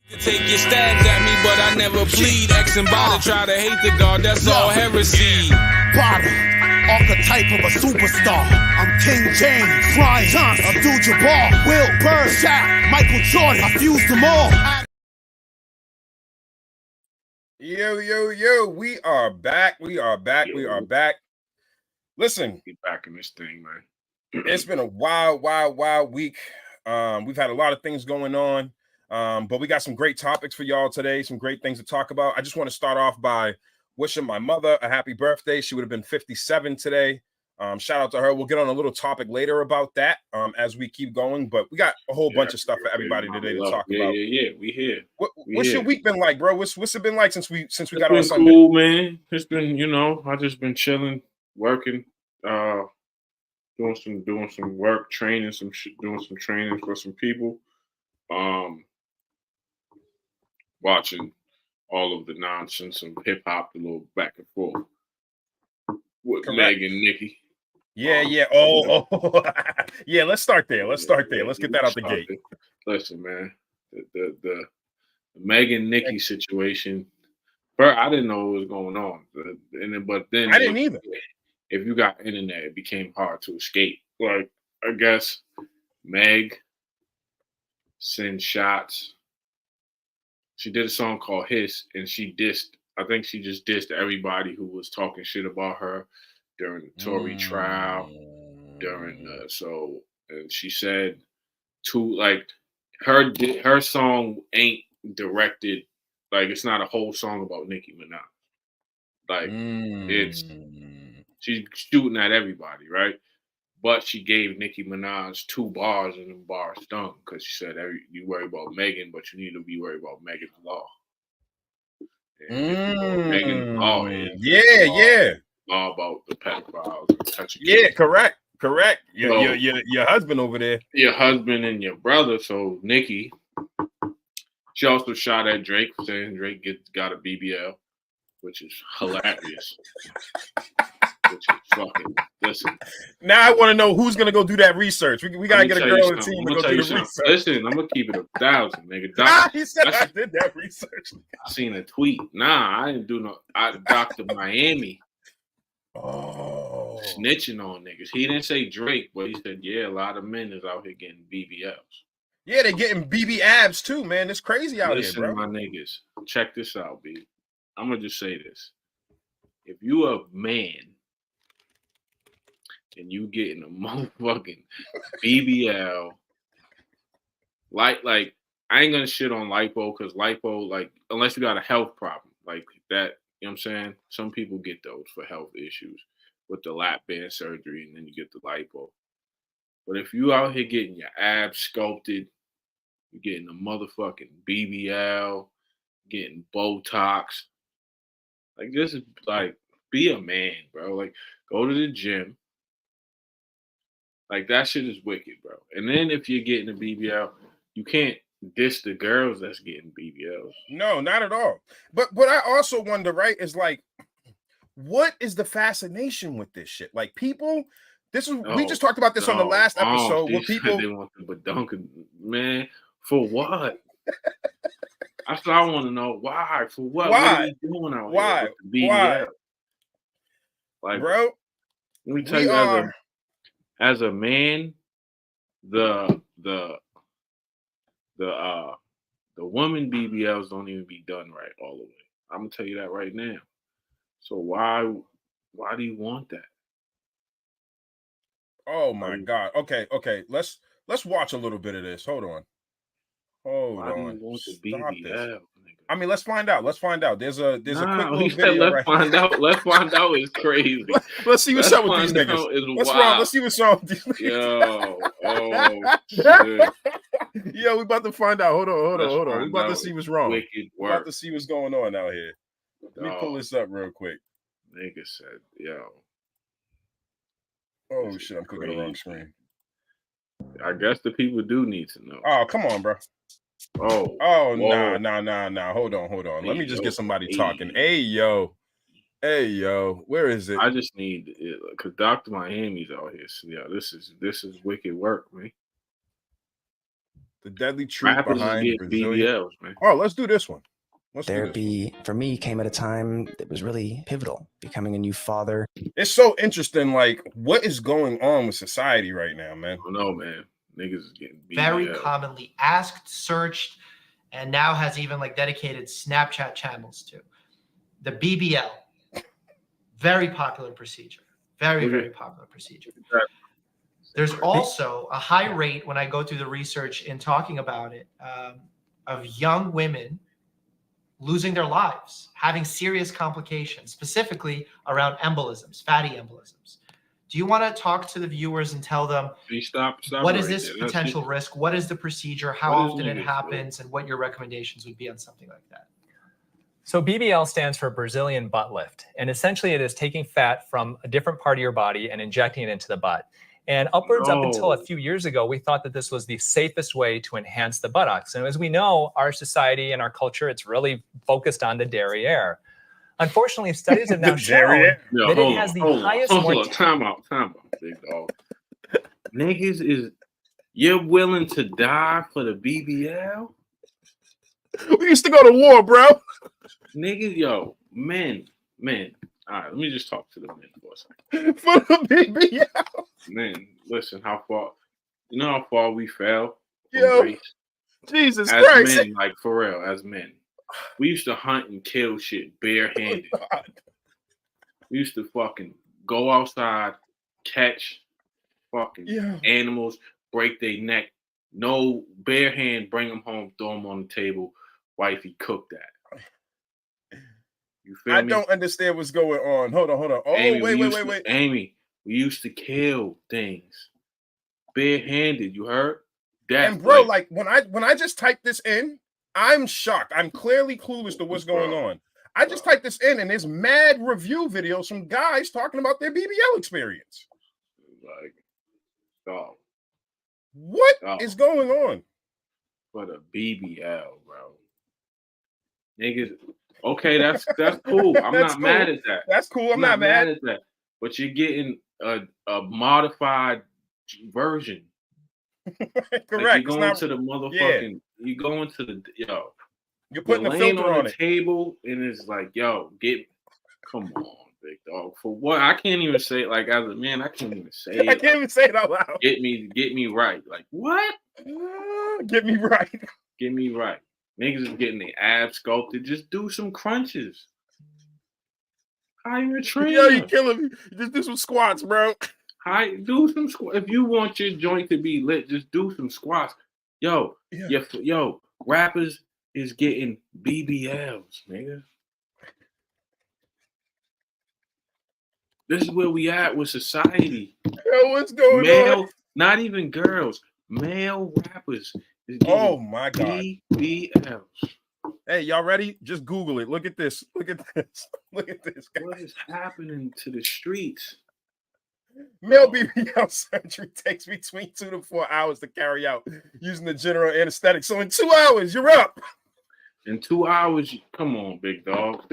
Take your stabs at me, but I never bleed. X and body try to hate the God, that's all heresy. Bottom, archetype of a superstar. I'm King James, Brian Johnson, Abdul-Jabbar, Will Bird, Shaq, Michael Jordan. I fused them all. Yo, we are back. We are back. Listen, get back in this thing, man. It's been a wild week. We've had a lot of things going on, but we got some great topics for y'all today, some great things to talk about. I just want to start off by wishing my mother a happy birthday. She would have been 57 today. Shout out to her. We'll get on a little topic later about that as we keep going, but we got a whole bunch of stuff for everybody today to talk about. Yeah, we here. What's your week been like, bro? What's it been like since we got on Sunday? Sunday? Cool, man. It's been, I just been chilling, working, doing some work, training doing some training for some people, watching all of the nonsense of hip hop, a little back and forth with Meg and Nikki. Yeah. Oh, yeah. Let's start there. Let's get that out the gate. Listen, man, the Meg and Nikki situation. First, I didn't know what was going on, but then I didn't either. If you got internet, it became hard to escape. Like, I guess Meg sends shots. She did a song called Hiss, and I think she just dissed everybody who was talking shit about her during the Tory trial, and she said her song ain't directed, like, it's not a whole song about Nicki Minaj. Like, she's shooting at everybody, right? But she gave Nicki Minaj 2 bars, and them bars stung because she said, you worry about Megan, but you need to be worried about Megan's Law. Megan's Law is all about the pedophiles. Yeah, correct. Your husband over there. Your husband and your brother. So Nicki, she also shot at Drake, saying Drake got a BBL, which is hilarious. Which is fucking, listen. Now I want to know who's gonna go do that research. We gotta get a girl on the team to go do the research. Listen, I'm gonna keep it 1,000, nigga. He said I did that research. I seen a tweet. Nah, I didn't do no. Dr. Miami. Oh, snitching on niggas. He didn't say Drake, but he said, yeah, a lot of men is out here getting BBLs. Yeah, they're getting BB abs too, man. It's crazy out here, bro. My niggas, check this out, B. I'm gonna just say this: if you a man and you getting a motherfucking BBL, like I ain't gonna shit on lipo, because lipo, like, unless you got a health problem like that, you know what I'm saying? Some people get those for health issues with the lap band surgery, and then you get the lipo. But if you out here getting your abs sculpted, you're getting a motherfucking BBL, getting Botox, like, this is like, be a man, bro. Like, go to the gym. Like, that shit is wicked, bro. And then if you're getting a BBL, you can't diss the girls that's getting BBLs. No, not at all. But what I also wonder, right, is like, what is the fascination with this shit? Like, people, we just talked about this on the last episode. Where people they want the badunking, man, for what? That's what I want to know. Why? For what? Why? What are we doing out here with the BBL? Why? Like, bro, let me tell you, as a man, the woman BBLs don't even be done right all the way. I'm gonna tell you that right now. So why do you want that? Oh my God. Okay. Let's watch a little bit of this. Hold on. Why do you want the BBL? I mean, let's find out. There's a quick little he video. Said, let's find out. Let's find out is crazy. Let's see what's up with these niggas. What's wrong? Let's see what's wrong with these niggas. Yo, oh shit. Yeah, we about to find out. Hold on. We about to see what's wrong. Wicked work. We about to see what's going on out here. Let me pull this up real quick. Nigga said, yo. Oh shit, I'm clicking the wrong screen. I guess the people do need to know. Oh, come on, bro. Oh, nah. Hold on. Let me just get somebody talking. Hey, yo. Where is it? I just need it because Dr. Miami's out here. So, yeah, this is wicked work, man. The deadly truth Rappers is behind getting Brazilian. BBLs, man. Oh, let's do this one. Therapy for me came at a time that was really pivotal, becoming a new father. It's so interesting, like what is going on with society right now, man? I don't know, man. Niggas is getting BBL. Very commonly asked, searched, and now has even like dedicated Snapchat channels to. The BBL. Very popular procedure. Very popular procedure. There's also a high rate when I go through the research in talking about it of young women losing their lives, having serious complications, specifically around embolisms, fatty embolisms. Do you want to talk to the viewers and tell them stop what is right this there. potential risk? What is the procedure? How What is often it niggas, happens? And what your recommendations would be on something like that? So BBL stands for Brazilian butt lift. And essentially it is taking fat from a different part of your body and injecting it into the butt. And upwards up until a few years ago, we thought that this was the safest way to enhance the buttocks. And as we know, our society and our culture, it's really focused on the derriere. Unfortunately, studies have now shown that it has the highest mortality. Time out, big dog. Niggas is, you're willing to die for the BBL? We used to go to war, bro. Niggas, yo, men. All right, let me just talk to the men for a second. For the BBL. Man, listen, you know how far we fell from Yo, grace? Jesus As Christ. men, like for real, as men. We used to hunt and kill shit barehanded. We used to fucking go outside, catch fucking animals, break their neck. No, bare hand, bring them home, throw them on the table. Wifey cooked that. You feel me? I don't understand what's going on. Hold on. Oh, Amy, wait. Amy, we used to kill things barehanded. You heard? That, and bro, like when I just type this in, I'm shocked. I'm clearly clueless to what's going on. I just typed this in, and there's mad review videos from guys talking about their BBL experience. Like, dog. What is going on? For the BBL, bro. Niggas, okay, that's cool. I'm not mad at that. That's cool. I'm not mad at that. But you're getting a modified version. Correct. Like you're going to the motherfucking. You're going to the You're putting a filter on on the it. table, and it's like, come on, big dog. For what? I can't even say it. Like as a man, I can't even say it. I can't even say it out loud. Get me right. Like what? Get me right. Get me right. Niggas is getting their abs sculpted. Just do some crunches. Hire a trainer. Yo, you killing me. Just do some squats, bro. Do some squats. If you want your joint to be lit, just do some squats. Yo, rappers is getting BBLs, nigga. This is where we at with society. Yo, what's going on? Not even girls. Male rappers is getting oh my god. BBLs. Hey, y'all ready? Just Google it. Look at this. Look at this. Look at this. What is happening to the streets? Male BBL surgery takes between 2 to 4 hours to carry out using the general anesthetic. So in 2 hours, you're up. In 2 hours, come on, big dog.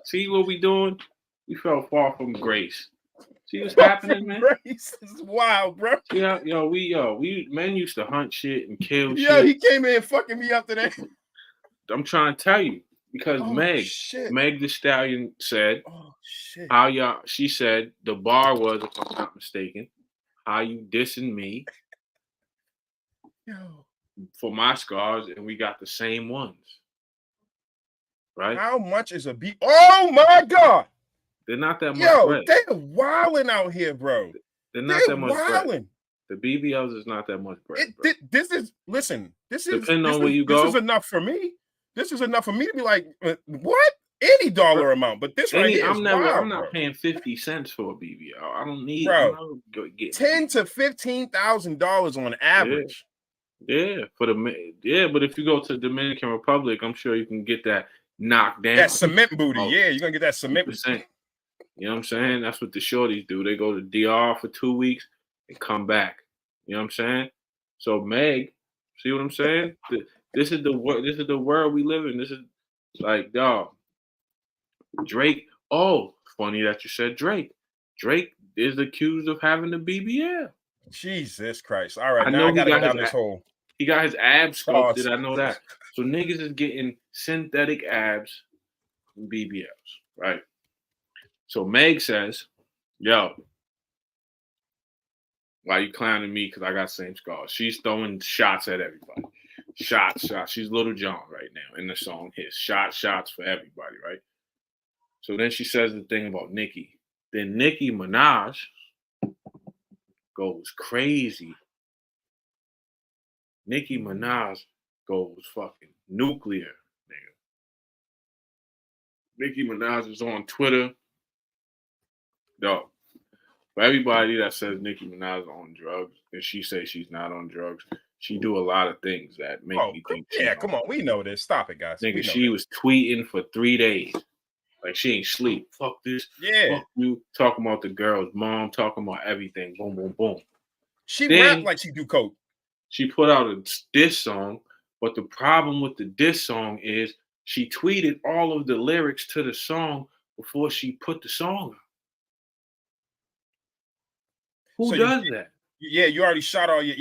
See what we doing? We fell far from grace. See what's happening, man? Grace. This is wild, bro. Yeah, we men used to hunt shit and kill shit. Yo, he came in fucking me up today. I'm trying to tell you because Meg the Stallion said, she said the bar was, if I'm not mistaken, how you dissing me for my scars, and we got the same ones, right? How much is a B? Oh my god, they're not that much. Bread. They're wilding out here, bro. They're not that much bread. The BBLs is not that much bread. This is depending on where you go. This is enough for me. This is enough for me to be like, what? Any dollar amount, but this right here is wild, I'm not paying 50 cents for a BBL. I don't need, bro. $10,000 to $15,000 on average. Yeah, but if you go to the Dominican Republic, I'm sure you can get that knocked down. That cement booty, you're gonna get that cement booty. You know what I'm saying? That's what the shorties do. They go to DR for 2 weeks and come back. You know what I'm saying? So Meg, see what I'm saying? This is the world we live in. This is like, dog. Drake. Oh, funny that you said Drake. Drake is accused of having the BBL. Jesus Christ! All right, now I gotta go down this hole. He got his abs sculpted. Oh, I know that. So niggas is getting synthetic abs and BBLs, right? So Meg says, yo, why you clowning me? Because I got same scars. She's throwing shots at everybody. Shots. She's Little John right now in the song his. Shots for everybody, right? So then she says the thing about Nicki. Then Nicki Minaj goes crazy. Nicki Minaj goes fucking nuclear, nigga. Nicki Minaj is on Twitter. Dog. For everybody that says Nicki Minaj is on drugs, and she says she's not on drugs, she do a lot of things that make me think. Yeah, come on, we know this. Stop it, guys. Nigga, she was tweeting for 3 days. Like she ain't sleep. Fuck this. Yeah. Fuck you. Talking about the girl's mom. Talking about everything. Boom, boom, boom. She then, rap like she do coke. She put out a diss song, but the problem with the diss song is she tweeted all of the lyrics to the song before she put the song out. Who does that? Yeah, you already shot all your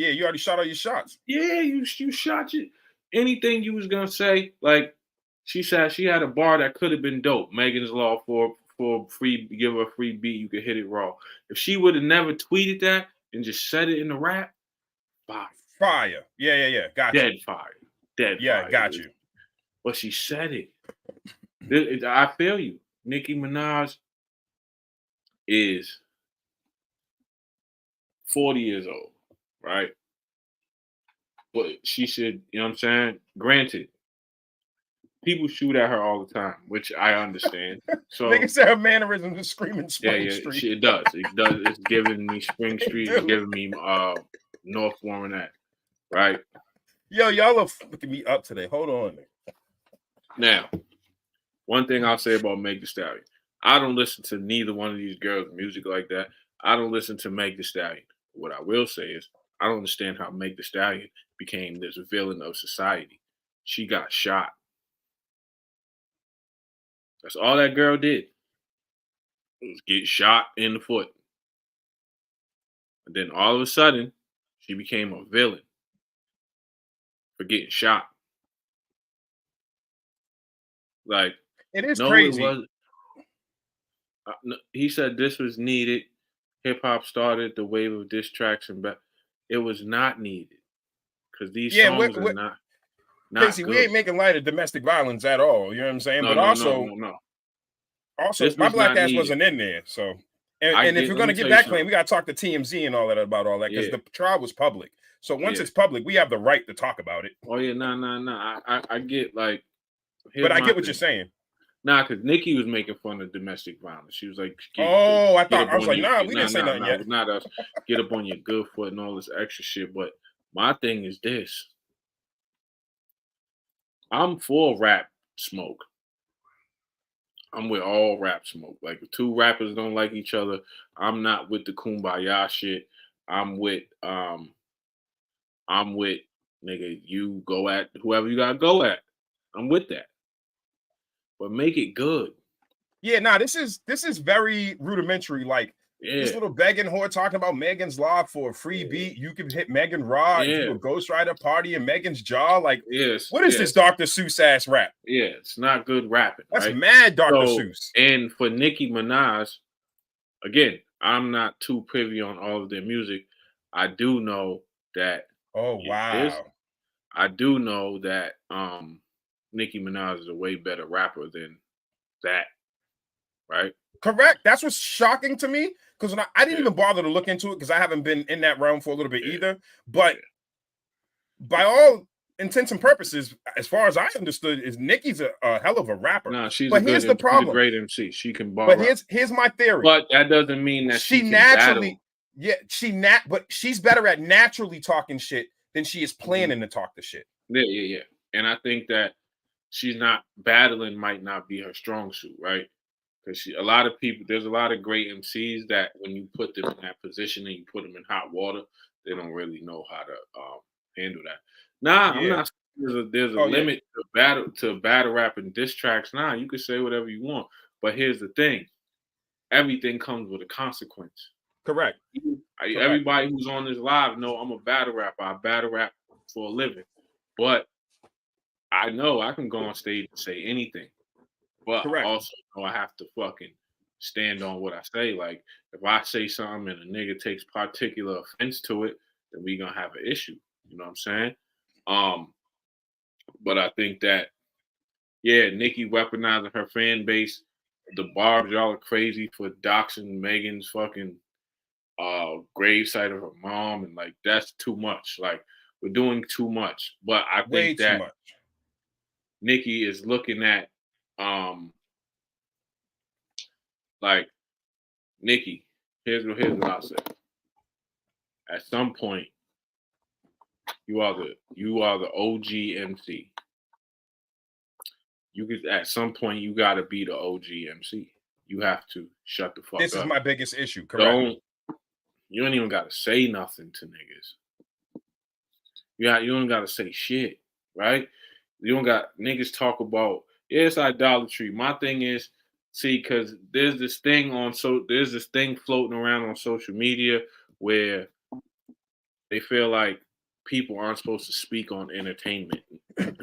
shots. Yeah, you shot it. Anything you was gonna say, like she said she had a bar that could have been dope. Megan's Law for free, give her a free beat, you could hit it raw. If she would have never tweeted that and just said it in the rap, fire. Yeah. Got you. Dead fire. Yeah, fire. Got you. But she said it. I feel you. Nicki Minaj is 40 years old, right? But she should, you know what I'm saying? Granted, people shoot at her all the time, which I understand. So nigga said her mannerisms is screaming Spring Street. It does. It's giving me Spring Street. It's giving me North Warrenette, right? Yo, y'all are fucking me up today. Hold on. Now, one thing I'll say about Meg Thee Stallion, I don't listen to neither one of these girls' music like that. I don't listen to Meg Thee Stallion. What I will say is, I don't understand how Meg Thee Stallion became this villain of society. She got shot. That's all that girl did. Was get shot in the foot. And then all of a sudden, she became a villain for getting shot. Like, it is crazy. He said this was needed. Hip hop started the wave of diss tracks and it was not needed because these songs are not Casey, good. we ain't making light of domestic violence at all. You know what I'm saying? No. Also, my black ass wasn't in there. So, and if we're gonna get that claim, we gotta talk to TMZ and all that about all that because the trial was public. So once it's public, we have the right to talk about it. Oh yeah, no. I get like, but I get what you're saying. Nah, because Nicki was making fun of domestic violence. She was like, I was like, we didn't say nothing yet. It's not us. Get up on your good foot and all this extra shit. But my thing is this. I'm for rap smoke. I'm with all rap smoke. Like, if two rappers don't like each other, I'm not with the kumbaya shit. I'm with nigga, you go at whoever you gotta go at. I'm with that. But make it good. Yeah, this is very rudimentary. Like this little begging whore talking about Megan's Law for a free beat. You can hit Megan Raw and do a Ghost Rider party in Megan's jaw. Like, what is this Dr. Seuss ass rap? Yeah, it's not good rapping. That's right? mad Dr. Seuss. And for Nicki Minaj, again, I'm not too privy on all of their music. I do know that. Oh wow. I do know that Nicki Minaj is a way better rapper than that, right? Correct. That's what's shocking to me because when I didn't even bother to look into it because I haven't been in that realm for a little bit either. But by all intents and purposes, as far as I understood, is Nicki's a hell of a rapper. No, she's here's the problem. She's a great MC. She can bar. But here's my theory. But that doesn't mean that she naturally. But she's better at naturally talking shit than she is planning to talk the shit. Yeah. And I think that she's not battling might not be her strong suit, right? Because there's a lot of great MCs that when you put them in that position and you put them in hot water, they don't really know how to handle that. I'm not. There's a limit to battle rap and diss tracks. You can say whatever you want, but here's the thing: everything comes with a consequence. Correct. Everybody who's on this live know I'm a battle rapper. I battle rap for a living. But I know I can go on stage and say anything. But Correct. I also know I have to fucking stand on what I say. Like, if I say something and a nigga takes particular offense to it, then we gonna have an issue. You know what I'm saying? But I think that, yeah, Nicki weaponizing her fan base. The Barbs, y'all are crazy for doxing Megan's fucking gravesite of her mom, and like that's too much. Like, we're doing too much. But I Way think too that much. Nicki is looking at like, Nicki, here's what I'll say. At some point, you are the OG MC. At some point you gotta be the OG MC. You have to shut the fuck up. This is my biggest issue. Correct. You don't even gotta say nothing to niggas. You don't gotta say shit, right? You don't got niggas talk about, yeah, it's idolatry. My thing is, see, because there's this thing floating around on social media where they feel like people aren't supposed to speak on entertainment.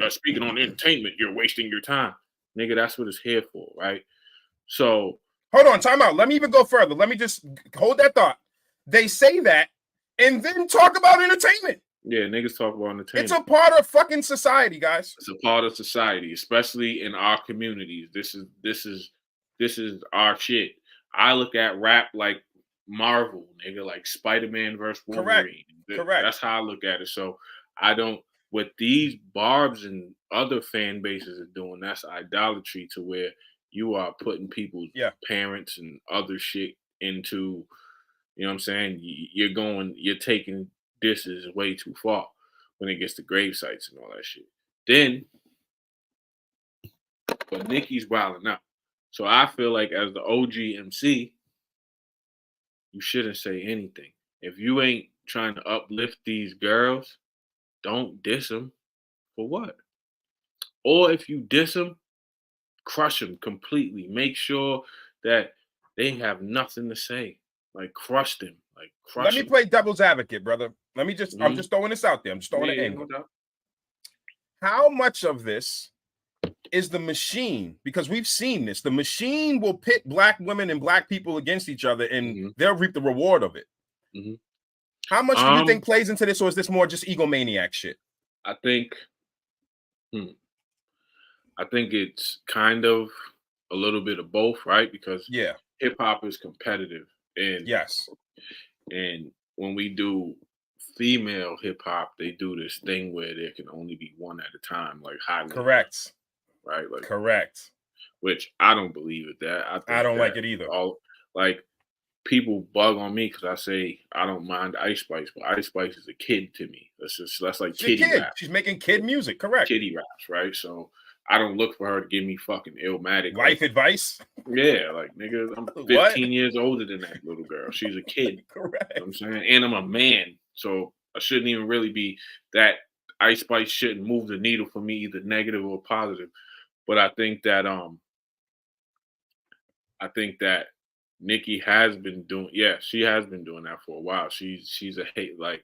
Speaking on entertainment, you're wasting your time. Nigga, that's what it's here for, right? So hold on, time out. Let me even go further. Let me just hold that thought. They say that and then talk about entertainment. Yeah, niggas talk about entertainment. It's a part of fucking society, guys. It's a part of society, especially in our communities. This is our shit. I look at rap like Marvel, nigga, like Spider-Man versus Wolverine. Correct. That's how I look at it. So I don't, what these Barbs and other fan bases are doing, that's idolatry, to where you are putting people's parents and other shit into, you know what I'm saying? You're taking this is way too far when it gets to grave sites and all that shit. Then, but Nicki's wilding out. So I feel like as the OG MC, you shouldn't say anything. If you ain't trying to uplift these girls, don't diss them. For what? Or if you diss them, crush them completely. Make sure that they have nothing to say. Like, crush them. Like, crush Let me them. play devil's advocate, brother. Let me just, I'm just throwing this out there. I'm just throwing an angle. No doubt. How much of this is the machine? Because we've seen this. The machine will pit black women and black people against each other, and they'll reap the reward of it. How much do you think plays into this, or is this more just egomaniac shit? I think it's kind of a little bit of both, right? Because hip hop is competitive, and and when we do female hip hop, they do this thing where there can only be one at a time, like high. Correct. Right. Like, correct. Which I don't believe it. I don't like it either. Like, people bug on me because I say I don't mind Ice Spice, but Ice Spice is a kid to me. That's like She's kiddie rap. She's making kid music, correct? Kiddie raps, right? So I don't look for her to give me fucking Illmatic life advice. Yeah, like, nigga, I'm 15 years older than that little girl. She's a kid. Correct. You know what I'm saying? And I'm a man, so I shouldn't even really be that. Ice Spice shouldn't move the needle for me, either negative or positive. But I think that Nicki has been doing, she has been doing that for a while. She's a hate, like,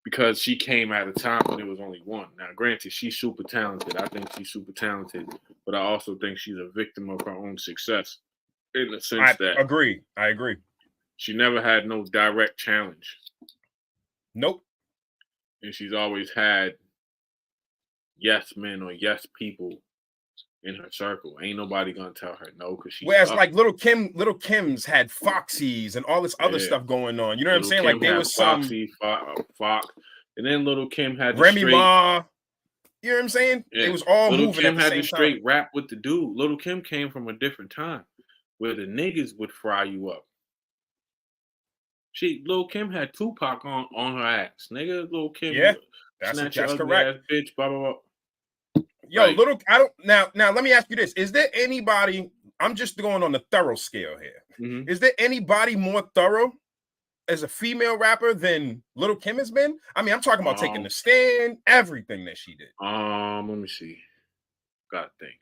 because she came at a time when there was only one. Now, granted, she's super talented. I think she's super talented, but I also think she's a victim of her own success, in the sense that I agree. She never had no direct challenge. Nope. And she's always had yes men or yes people in her circle. Ain't nobody gonna tell her no, because she's whereas like Little Kim's had Foxies and all this other stuff going on. You know what I'm saying? Kim like there was Foxy, Fox, and then Little Kim had Remy Ma. You know what I'm saying? Yeah. It was all Little moving Kim at the had same the straight time. rap with the dude. Little Kim came from a different time where the niggas would fry you up. Little Kim had Tupac on her ass, nigga. Little Kim, that's your correct. Ass bitch, blah blah blah. Yo, now let me ask you this. Is there anybody, I'm just going on the thorough scale here. Is there anybody more thorough as a female rapper than Little Kim has been? I mean, I'm talking about taking the stand, everything that she did. Let me see. Gotta think.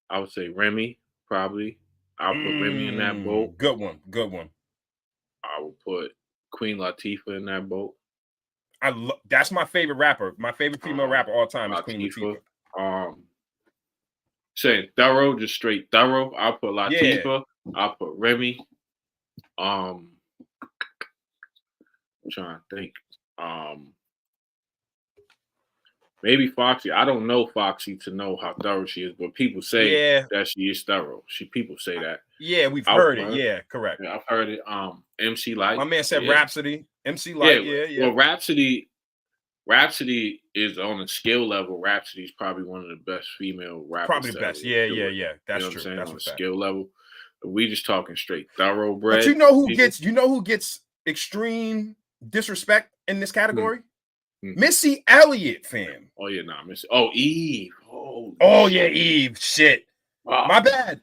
I would say Remy, probably. I'll put Remy in that boat. Good one. I would put Queen Latifah in that boat. That's my favorite rapper. My favorite female rapper all time is Queen Latifah. Saying thorough, just straight thorough. I'll put Latifah. Yeah. I'll put Remy. I'm trying to think. Maybe Foxy. I don't know Foxy to know how thorough she is, but people say that she is thorough. People say that. Yeah, we've heard it. Yeah, correct. Yeah, I've heard it. MC Light. My man said Rhapsody. MC Light. Yeah. Well, Rhapsody is on a skill level. Rhapsody is probably one of the best female rappers. Probably the best. Yeah. That's true. Saying? That's on a skill level. We just talking straight thoroughbred. But you know who gets extreme disrespect in this category? Missy Elliott, fam. Oh yeah, Missy. Oh, Eve. Oh yeah, Eve. Shit. Wow. My bad,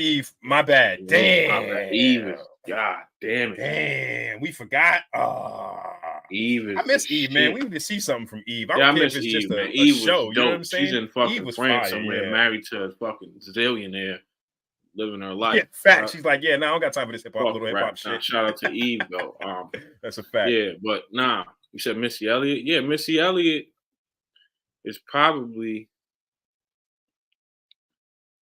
Eve. My bad. Damn. My bad. Eve. God damn it. Damn, we forgot. Eve is I miss Eve, shit. man. We need to see something from Eve. I don't care if it's Eve, just man. a Eve show. Was you know what I'm saying? She's in fucking Eve was France fire, somewhere, married to a fucking zillionaire, living her life. Yeah, fact. She's like, I don't got time for this little hip hop shit. Shout out to Eve though. That's a fact. Yeah, but you said Missy Elliott. Yeah, Missy Elliott is probably.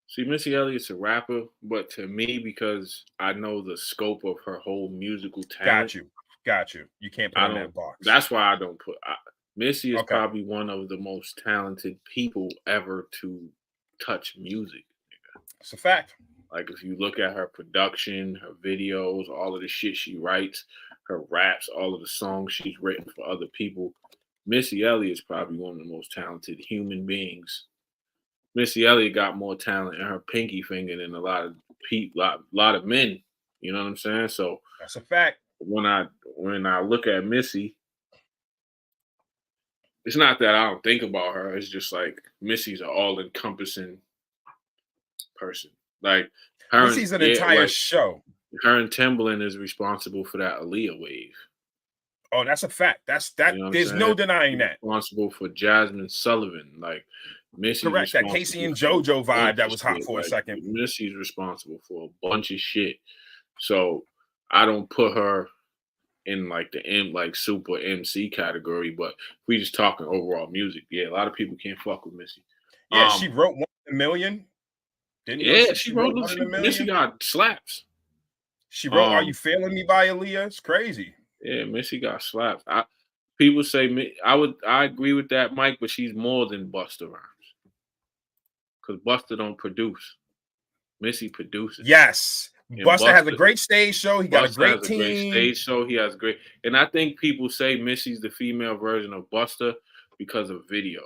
See, Missy Elliott's a rapper, but to me, because I know the scope of her whole musical talent. Got you. You can't put in that box. That's why I don't put. Missy is probably one of the most talented people ever to touch music. It's a fact. Like if you look at her production, her videos, all of the shit she writes, her raps, all of the songs she's written for other people, Missy Elliott is probably one of the most talented human beings. Missy Elliott got more talent in her pinky finger than a lot of people, lot of men. You know what I'm saying? So that's a fact. When I look at Missy, it's not that I don't think about her. It's just like Missy's an all-encompassing person. Like Missy's an entire show. Her and Timbaland is responsible for that Aaliyah wave. Oh, that's a fact. You know there's no denying that. Responsible for Jasmine Sullivan, like Missy's correct. That Casey and JoJo vibe that was hot for a second. Missy's responsible for a bunch of shit. So I don't put her in like the super MC category, but if we just talking overall music, a lot of people can't fuck with Missy. Yeah, she wrote 1 in a Million. She wrote 1 in a Million. Missy got slaps. She wrote "Are You Feeling Me" by Aaliyah. It's crazy. Yeah, Missy got slaps. People say I agree with that, Mike, but she's more than Busta Rhymes. Because Busta don't produce. Missy produces. Yes. Busta has a great stage show. He got a great team. Great stage show. He has great. And I think people say Missy's the female version of Busta because of videos.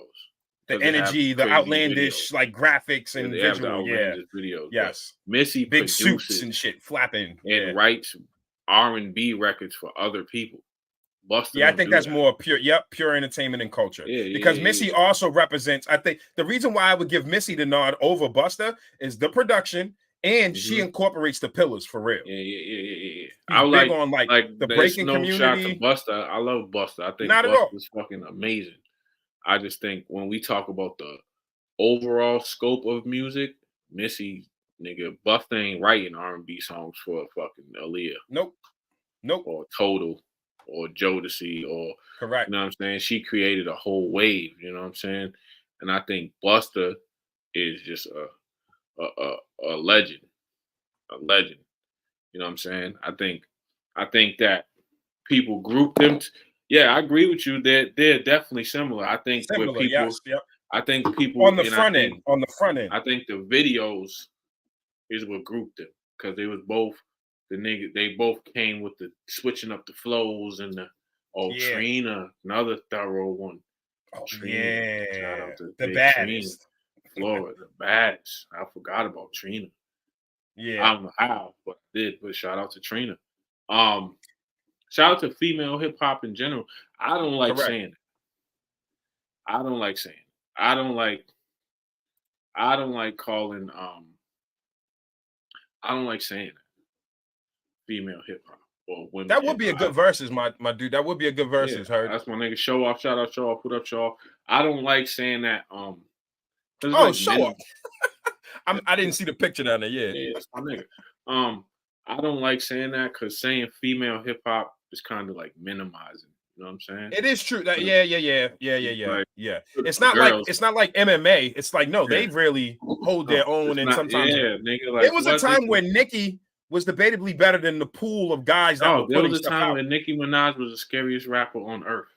The energy, the outlandish like graphics and visual. Videos. Yes. Missy big produces suits and shit flapping. And writes R&B records for other people. Busta I think that's more pure. Yep, pure entertainment and culture. Because Missy also represents. I think the reason why I would give Missy the nod over Busta is the production, and she incorporates the pillars for real. Yeah. I like on like the breaking community. Shout to Busta. I love Busta. I think Busta's fucking amazing. I just think when we talk about the overall scope of music, Missy, nigga, Busta ain't writing R&B songs for fucking Aaliyah. Nope. Or Total. Or Jodeci, or correct. You know what I'm saying? She created a whole wave, you know what I'm saying? And I think Busta is just a legend. A legend. You know what I'm saying? I think that people group them. I agree with you. They're definitely similar. I think similar, with people, yep. I think people on the front end. I think the videos is what grouped them because they was both. They both came with the switching up the flows and Trina, another thorough one. Trina, shout out to the baddest, Florida, the baddest. I forgot about Trina. Yeah, I don't know how, but I did. But shout out to Trina. Shout out to female hip hop in general. I don't like saying it. I don't like saying it. I don't like calling. I don't like saying it. Female hip hop or women. That would be a good versus, my dude. That would be a good versus. Heard. That's my nigga. Show off, shout out, show off, put up, show off. I don't like saying that. Show off. I didn't see the picture down there. Yeah, that's my nigga. I don't like saying that because saying female hip hop is kind of like minimizing. You know what I'm saying? It is true. That yeah. Like, It's the not girls- like MMA. It's like no, they Yeah. really hold their own, It's and not- sometimes nigga, like there was a what, time nigga? where Nicki was debatably better than the pool of guys that were Oh, there putting was a stuff time out. when Nicki Minaj was the scariest rapper on earth.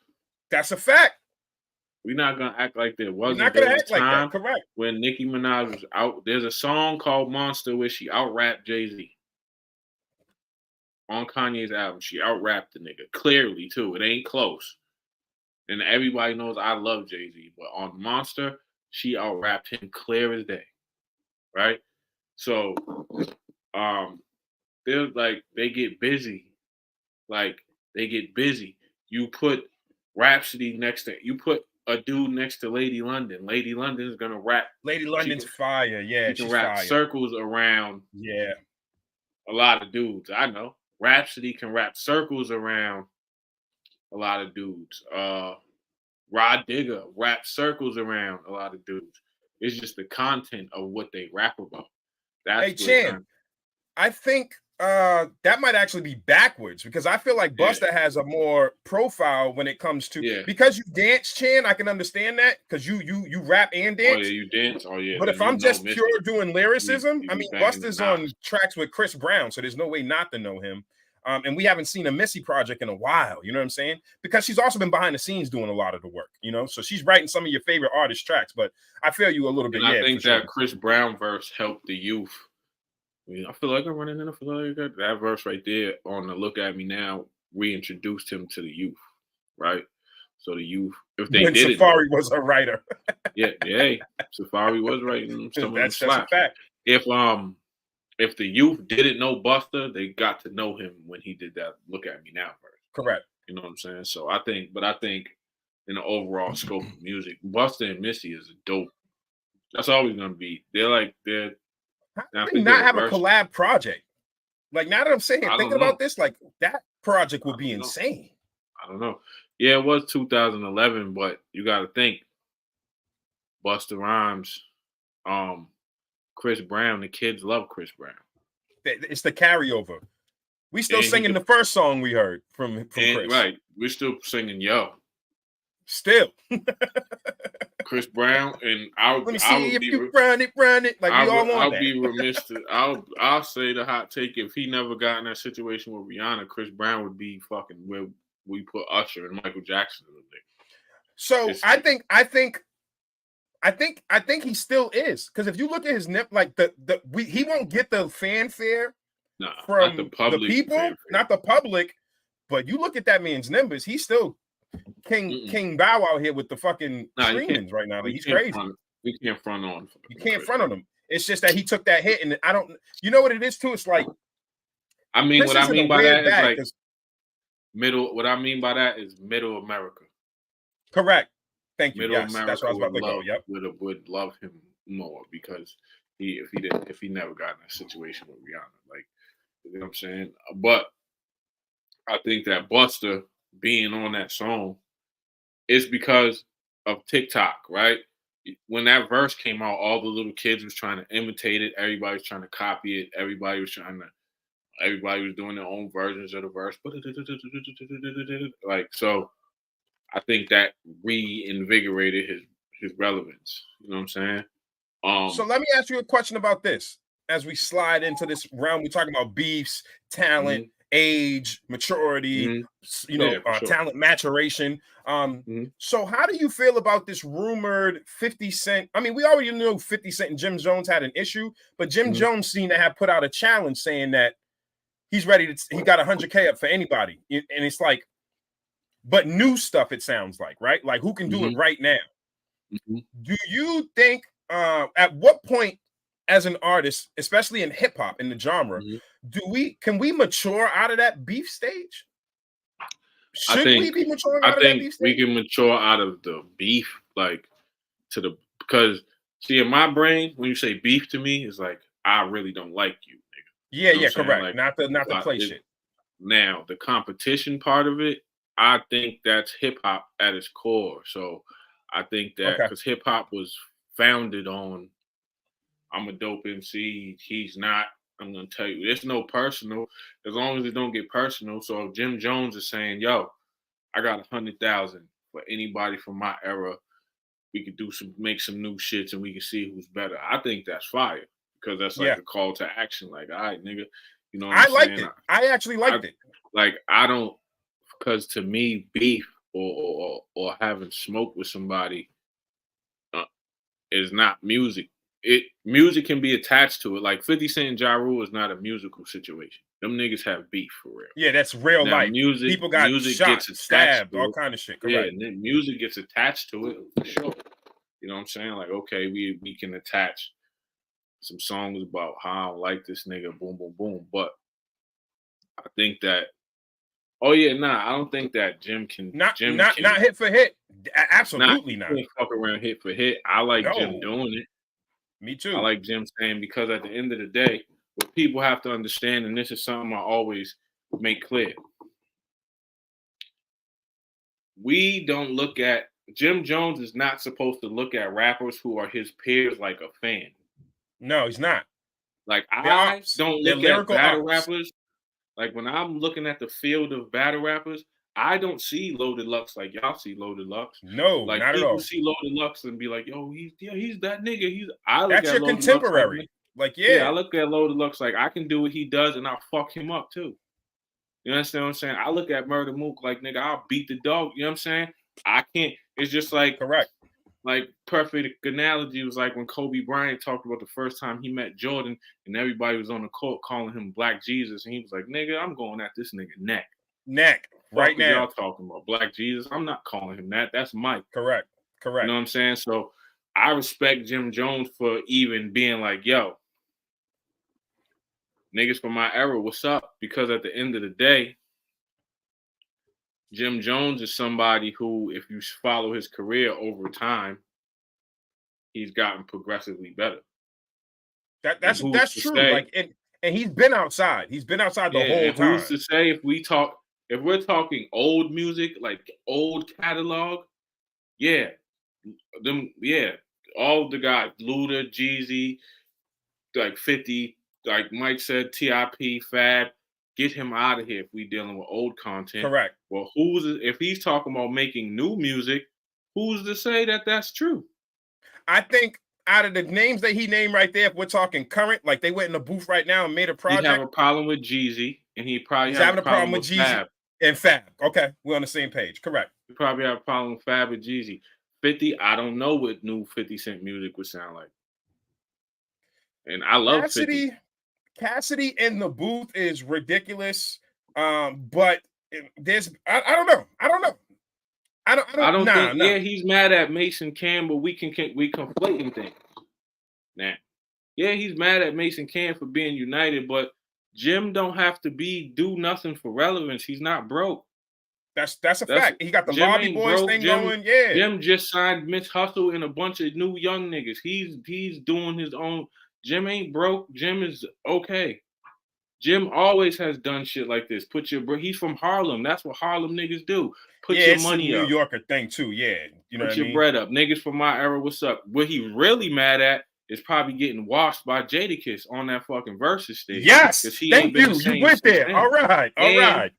That's a fact. We're not gonna act like there You're wasn't. not There gonna was act a like that. time Correct. when Nicki Minaj was out. There's a song called Monster where she out-rapped Jay-Z. On Kanye's album, she out-rapped the nigga. Clearly, too. It ain't close. And everybody knows I love Jay-Z. But on Monster, she out-rapped him clear as day. Right? So, they're like, they get busy. Like, they get busy. You put Rhapsody next to, you put a dude next to Lady London. Lady London is gonna rap. Lady London's fire. Yeah, She can she's wrap fire. circles around Yeah. a lot of dudes. I know. Rhapsody can wrap circles around a lot of dudes. Rod Digger wraps circles around a lot of dudes. It's just the content of what they rap about. That's Hey, Chan, I think that might actually be backwards because I feel like Busta has a more profile when it comes to because you dance, Chan. I can understand that because you rap and dance. Oh yeah, you dance. Oh yeah. But if I'm just pure doing lyricism, I mean, Busta's on tracks with Chris Brown, so there's no way not to know him. And we haven't seen a Missy project in a while. You know what I'm saying? Because she's also been behind the scenes doing a lot of the work. You know, so she's writing some of your favorite artist tracks. But I feel you a little bit. And I think that Chris Brown verse helped the youth. I feel like I'm running in. I feel like that verse right there on the Look at Me Now reintroduced him to the youth, right? So the youth, if they when did Safari was a writer, Safari was writing some of the that's a slaps. fact. If the youth didn't know Busta, they got to know him when he did that Look at Me Now verse. Correct. You know what I'm saying? So I think in the overall scope of music, Busta and Missy is a dope. That's always gonna be. They're how do we not have a collab project? Like now that I'm saying, thinking about this, like that project would be insane. I don't know. Yeah, it was 2011, but you got to think Busta Rhymes, Chris Brown. The kids love Chris Brown. It's the carryover. We still singing the first song we heard from Chris. Right, we're still singing Yo. Still. Chris Brown and I'll let me see if you run it like we all want I'll that. be remiss to I'll say the hot take, if he never got in that situation with Rihanna, Chris Brown would be fucking where we put Usher and Michael Jackson in there. So I think he still is, because if you look at his nip, like he won't get the fanfare from the people, not the public, but you look at that man's numbers, he's still King Bow out here with the fucking streamings right now. Like, he's crazy. We can't front on. You can't front on him. It's just that he took that hit, and I don't. You know what it is too? It's like, I mean, what I mean by that is like middle. What I mean by that is middle America. Correct. Thank you. Middle Yes, America that's what I was about to go. Yep. Would love him more because if he never got in a situation with Rihanna, like, you know what I'm saying. But I think that Busta being on that song is because of TikTok, right? When that verse came out, all the little kids was trying to imitate it. Everybody was trying to copy it. Everybody was doing their own versions of the verse. Like, so I think that reinvigorated his relevance. You know what I'm saying? So let me ask you a question about this. As we slide into this round, we're talking about beefs, talent, age, maturity, talent maturation. So how do you feel about this rumored 50 Cent? I mean, we already knew 50 Cent and Jim Jones had an issue, but Jim Jones seemed to have put out a challenge saying that he's ready to, he got 100K up for anybody. And it's like, but new stuff, it sounds like, right? Like, who can do it right now? Do you think, at what point as an artist, especially in hip hop, in the genre, can we mature out of that beef stage? Should we be maturing out of that beef stage? We can mature out of the beef, like, because see, in my brain, when you say beef to me, it's like, I really don't like you, nigga. Yeah, you know correct. Like, not the play shit. Now, the competition part of it, I think that's hip hop at its core. So I think that because hip hop was founded on, I'm a dope MC, he's not. I'm gonna tell you, there's no personal, as long as it don't get personal. So if Jim Jones is saying, yo, I got 100,000 for anybody from my era. We could make some new shits, and we can see who's better. I think that's fire because that's like a call to action. Like, all right, nigga, you know what I'm liked saying? it. I actually liked it. Like, I don't, because to me, beef or having smoke with somebody is not music. Music can be attached to it. Like 50 Cent and Ja Rule is not a musical situation. Them niggas have beef for real. Yeah, that's real life. Music, people got shot, stabbed, all kind of shit. Correct. Yeah, and then music gets attached to it for sure. You know what I'm saying? Like, okay, we can attach some songs about how I don't like this nigga, boom, boom, boom. But I think that, I don't think that Jim can not hit for hit. Absolutely not. Fuck around hit for hit. I like Jim doing it. Me too. I like Jim saying, because at the end of the day, what people have to understand, and this is something I always make clear, we don't look at, Jim Jones is not supposed to look at rappers who are his peers like a fan. No, he's not. Like, I don't look at battle rappers. Like, when I'm looking at the field of battle rappers, I don't see Loaded Lux like y'all see Loaded Lux. No, like, not at all. People see Loaded Lux and be like, yo, he's that nigga. That's your contemporary. Like, I look at Loaded Lux like, I can do what he does and I'll fuck him up too. You understand what I'm saying? I look at Murder Mook like, nigga, I'll beat the dog. You know what I'm saying? I can't. It's just like, correct. Like, perfect analogy was like when Kobe Bryant talked about the first time he met Jordan and everybody was on the court calling him Black Jesus. And he was like, nigga, I'm going at this nigga neck. Right now. Y'all talking about Black Jesus. I'm not calling him that. That's Mike. Correct. You know what I'm saying? So I respect Jim Jones for even being like, yo, niggas from my era, what's up? Because at the end of the day, Jim Jones is somebody who, if you follow his career over time, he's gotten progressively better. That's true. Like, and he's been outside. He's been outside the whole time. Who's to say if we're talking old music, like old catalog, all the guys, Luda, Jeezy, like 50, like Mike said, TIP, Fab. Get him out of here if we dealing with old content. Correct. Well, if he's talking about making new music, who's to say that that's true? I think out of the names that he named right there, if we're talking current, like they went in the booth right now and made a project. He'd have a problem with Jeezy, and he's having a problem with Jeezy Fab. And Fab. Okay, we're on the same page. Correct. He probably have a problem with Fab and Jeezy. 50, I don't know what new 50 Cent music would sound like. And I love Cassidy. 50. Cassidy in the booth is ridiculous, but there's I don't know. I don't think. Yeah, he's mad at Mason Cam, but we conflating things. Now, yeah, he's mad at Mason Cam for being united, but Jim don't have to do nothing for relevance. He's not broke. That's a fact. He got the Lobby Boys thing going. Yeah, Jim just signed Mitch Hustle and a bunch of new young niggas. He's doing his own. Jim ain't broke. Jim is okay. Jim always has done shit like this. He's from Harlem. That's what Harlem niggas do. Put your money up. New Yorker thing too. Yeah, you know what I mean? Put your bread up. Niggas from my era, what's up? What he really mad at is probably getting washed by Jadakiss on that fucking Versus stage. Yes, thank you. You went there. All right.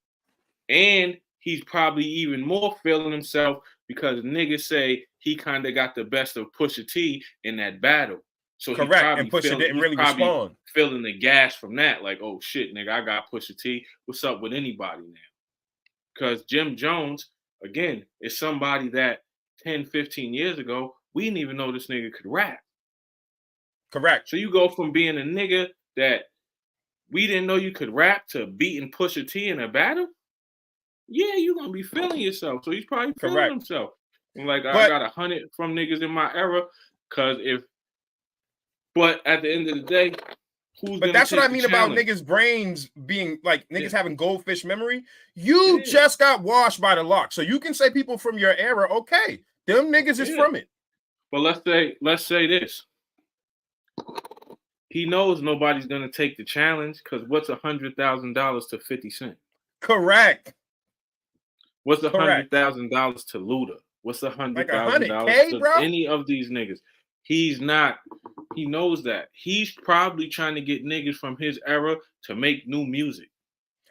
And he's probably even more feeling himself because niggas say he kind of got the best of Pusha T in that battle. So correct, and Pusha didn't really respond. Feeling the gas from that, like, oh shit, nigga, I got Pusha T. What's up with anybody now? Because Jim Jones, again, is somebody that 10, 15 years ago, we didn't even know this nigga could rap. Correct. So you go from being a nigga that we didn't know you could rap to beating Pusha T in a battle. Yeah, you're gonna be feeling yourself. So he's probably feeling himself. And like, I got 100 from niggas in my era, because But at the end of the day, But that's what I mean about niggas' brains being like niggas having goldfish memory. You just got washed by the lock. So you can say people from your era, okay, them niggas is from it. But let's say this. He knows nobody's gonna take the challenge because what's $100,000 to 50 Cent? Correct. What's $100,000 to Luda? What's $100,000 to any of these niggas? He's not. He knows that. He's probably trying to get niggas from his era to make new music.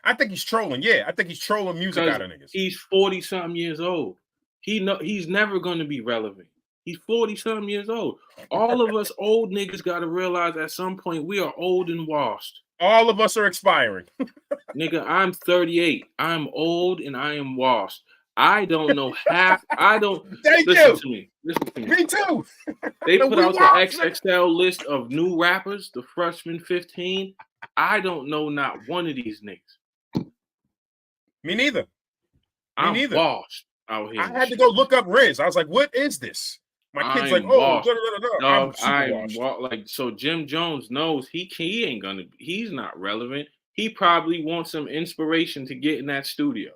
I think he's trolling. Yeah, I think he's trolling music out of niggas. He's 40-something years old. He's never going to be relevant. He's 40-something years old. All of us old niggas got to realize at some point we are old and washed. All of us are expiring. Nigga, I'm 38. I'm old and I am washed. I don't know half. I don't. Listen to me. Me too. They put out the XXL list of new rappers, the freshman 15. I don't know not one of these niggas. Me neither. I'm washed out here. I had to go look up Riz. I was like, what is this? My kid's like, oh, no, I'm like, so Jim Jones knows he ain't gonna, he's not relevant. He probably wants some inspiration to get in that studio.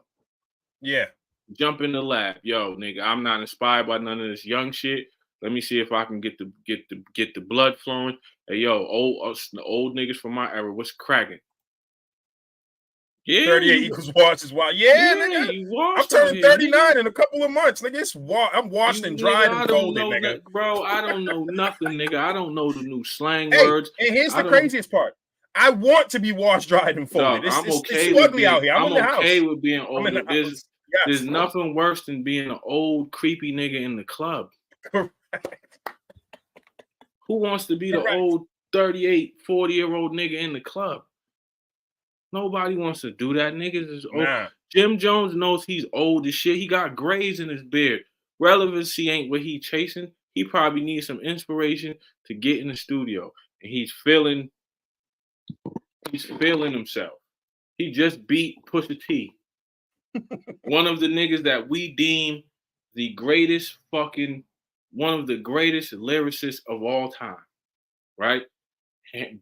Yeah. Jump in the lab. Yo, nigga, I'm not inspired by none of this young shit. Let me see if I can get the blood flowing. Hey, yo, the old niggas from my era, what's cracking? Yeah, 38 equals washed is wild. Yeah, nigga. I'm turning 39 in a couple of months, nigga. I'm washed and dried and folded, nigga. Bro, I don't know nothing, nigga. I don't know the new slang words. And here's the craziest part. I want to be washed, dried, and folded. It's ugly out here. I'm in the house. I'm okay with being older. There's nothing worse than being an old, creepy nigga in the club. Correct. Who wants to be the old 38, 40-year-old nigga in the club? Nobody wants to do that. Niggas is old. Nah. Jim Jones knows he's old as shit. He got grays in his beard. Relevancy ain't what he chasing. He probably needs some inspiration to get in the studio. And he's feeling himself. He just beat Pusha T. One of the niggas that we deem one of the greatest lyricists of all time. Right?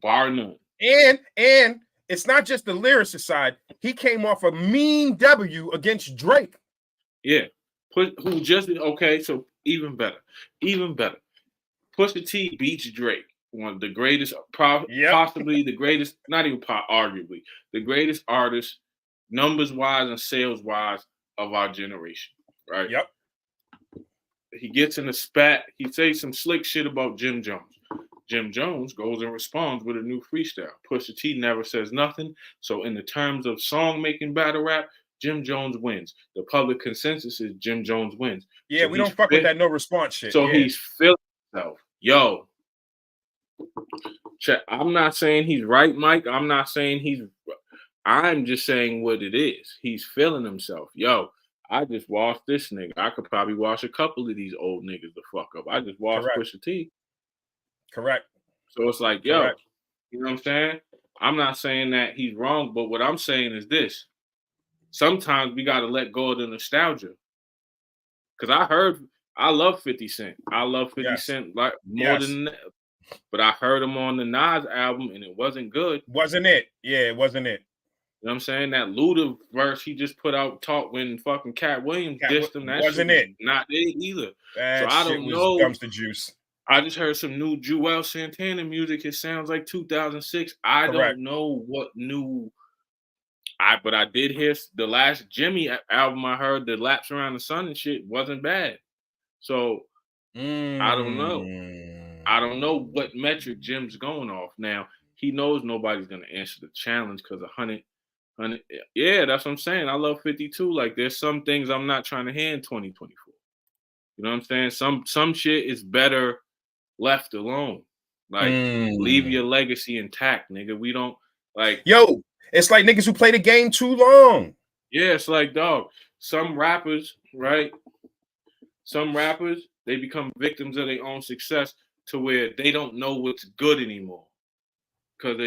Bar none. And it's not just the lyricist side. He came off a mean W against Drake. Yeah. So even better. Pusha T beats Drake. One of the greatest, possibly the greatest, not even arguably, the greatest artist, numbers-wise and sales-wise of our generation. Right? Yep. He gets in a spat. He says some slick shit about Jim Jones. Jim Jones goes and responds with a new freestyle. Pusha T never says nothing. So in the terms of song-making battle rap, Jim Jones wins. The public consensus is Jim Jones wins. Yeah, so we don't fuck with that no response shit. So he's feeling himself. Yo, I'm not saying he's right, Mike. I'm just saying what it is. He's feeling himself. Yo, I just washed this nigga. I could probably wash a couple of these old niggas the fuck up. I just washed Pusha T. Correct. So it's like, yo, you know what I'm saying? I'm not saying that he's wrong, but what I'm saying is this. Sometimes we got to let go of the nostalgia. Because I love 50 Cent. I love 50 Cent like more than that. But I heard him on the Nas album and it wasn't good. Wasn't it? Yeah, it wasn't it. You know what I'm saying? That Luda verse he just put out talk when fucking Cat Williams dissed him. That wasn't it. Not it either. That so I don't know. Dumpster juice. I just heard some new Joel Santana music. It sounds like 2006. I don't know what new. But I did hear the last Jimmy album I heard, the Laps Around the Sun and shit, wasn't bad. So I don't know. I don't know what metric Jim's going off. Now, he knows nobody's going to answer the challenge because 100. Yeah, that's what I'm saying. I love 52. Like, there's some things I'm not trying to hear in 2024. You know what I'm saying? Some shit is better left alone. Like, leave your legacy intact, nigga. We don't, like... Yo, it's like niggas who play the game too long. Yeah, it's like, dog, some rappers, right? Some rappers, they become victims of their own success to where they don't know what's good anymore. Because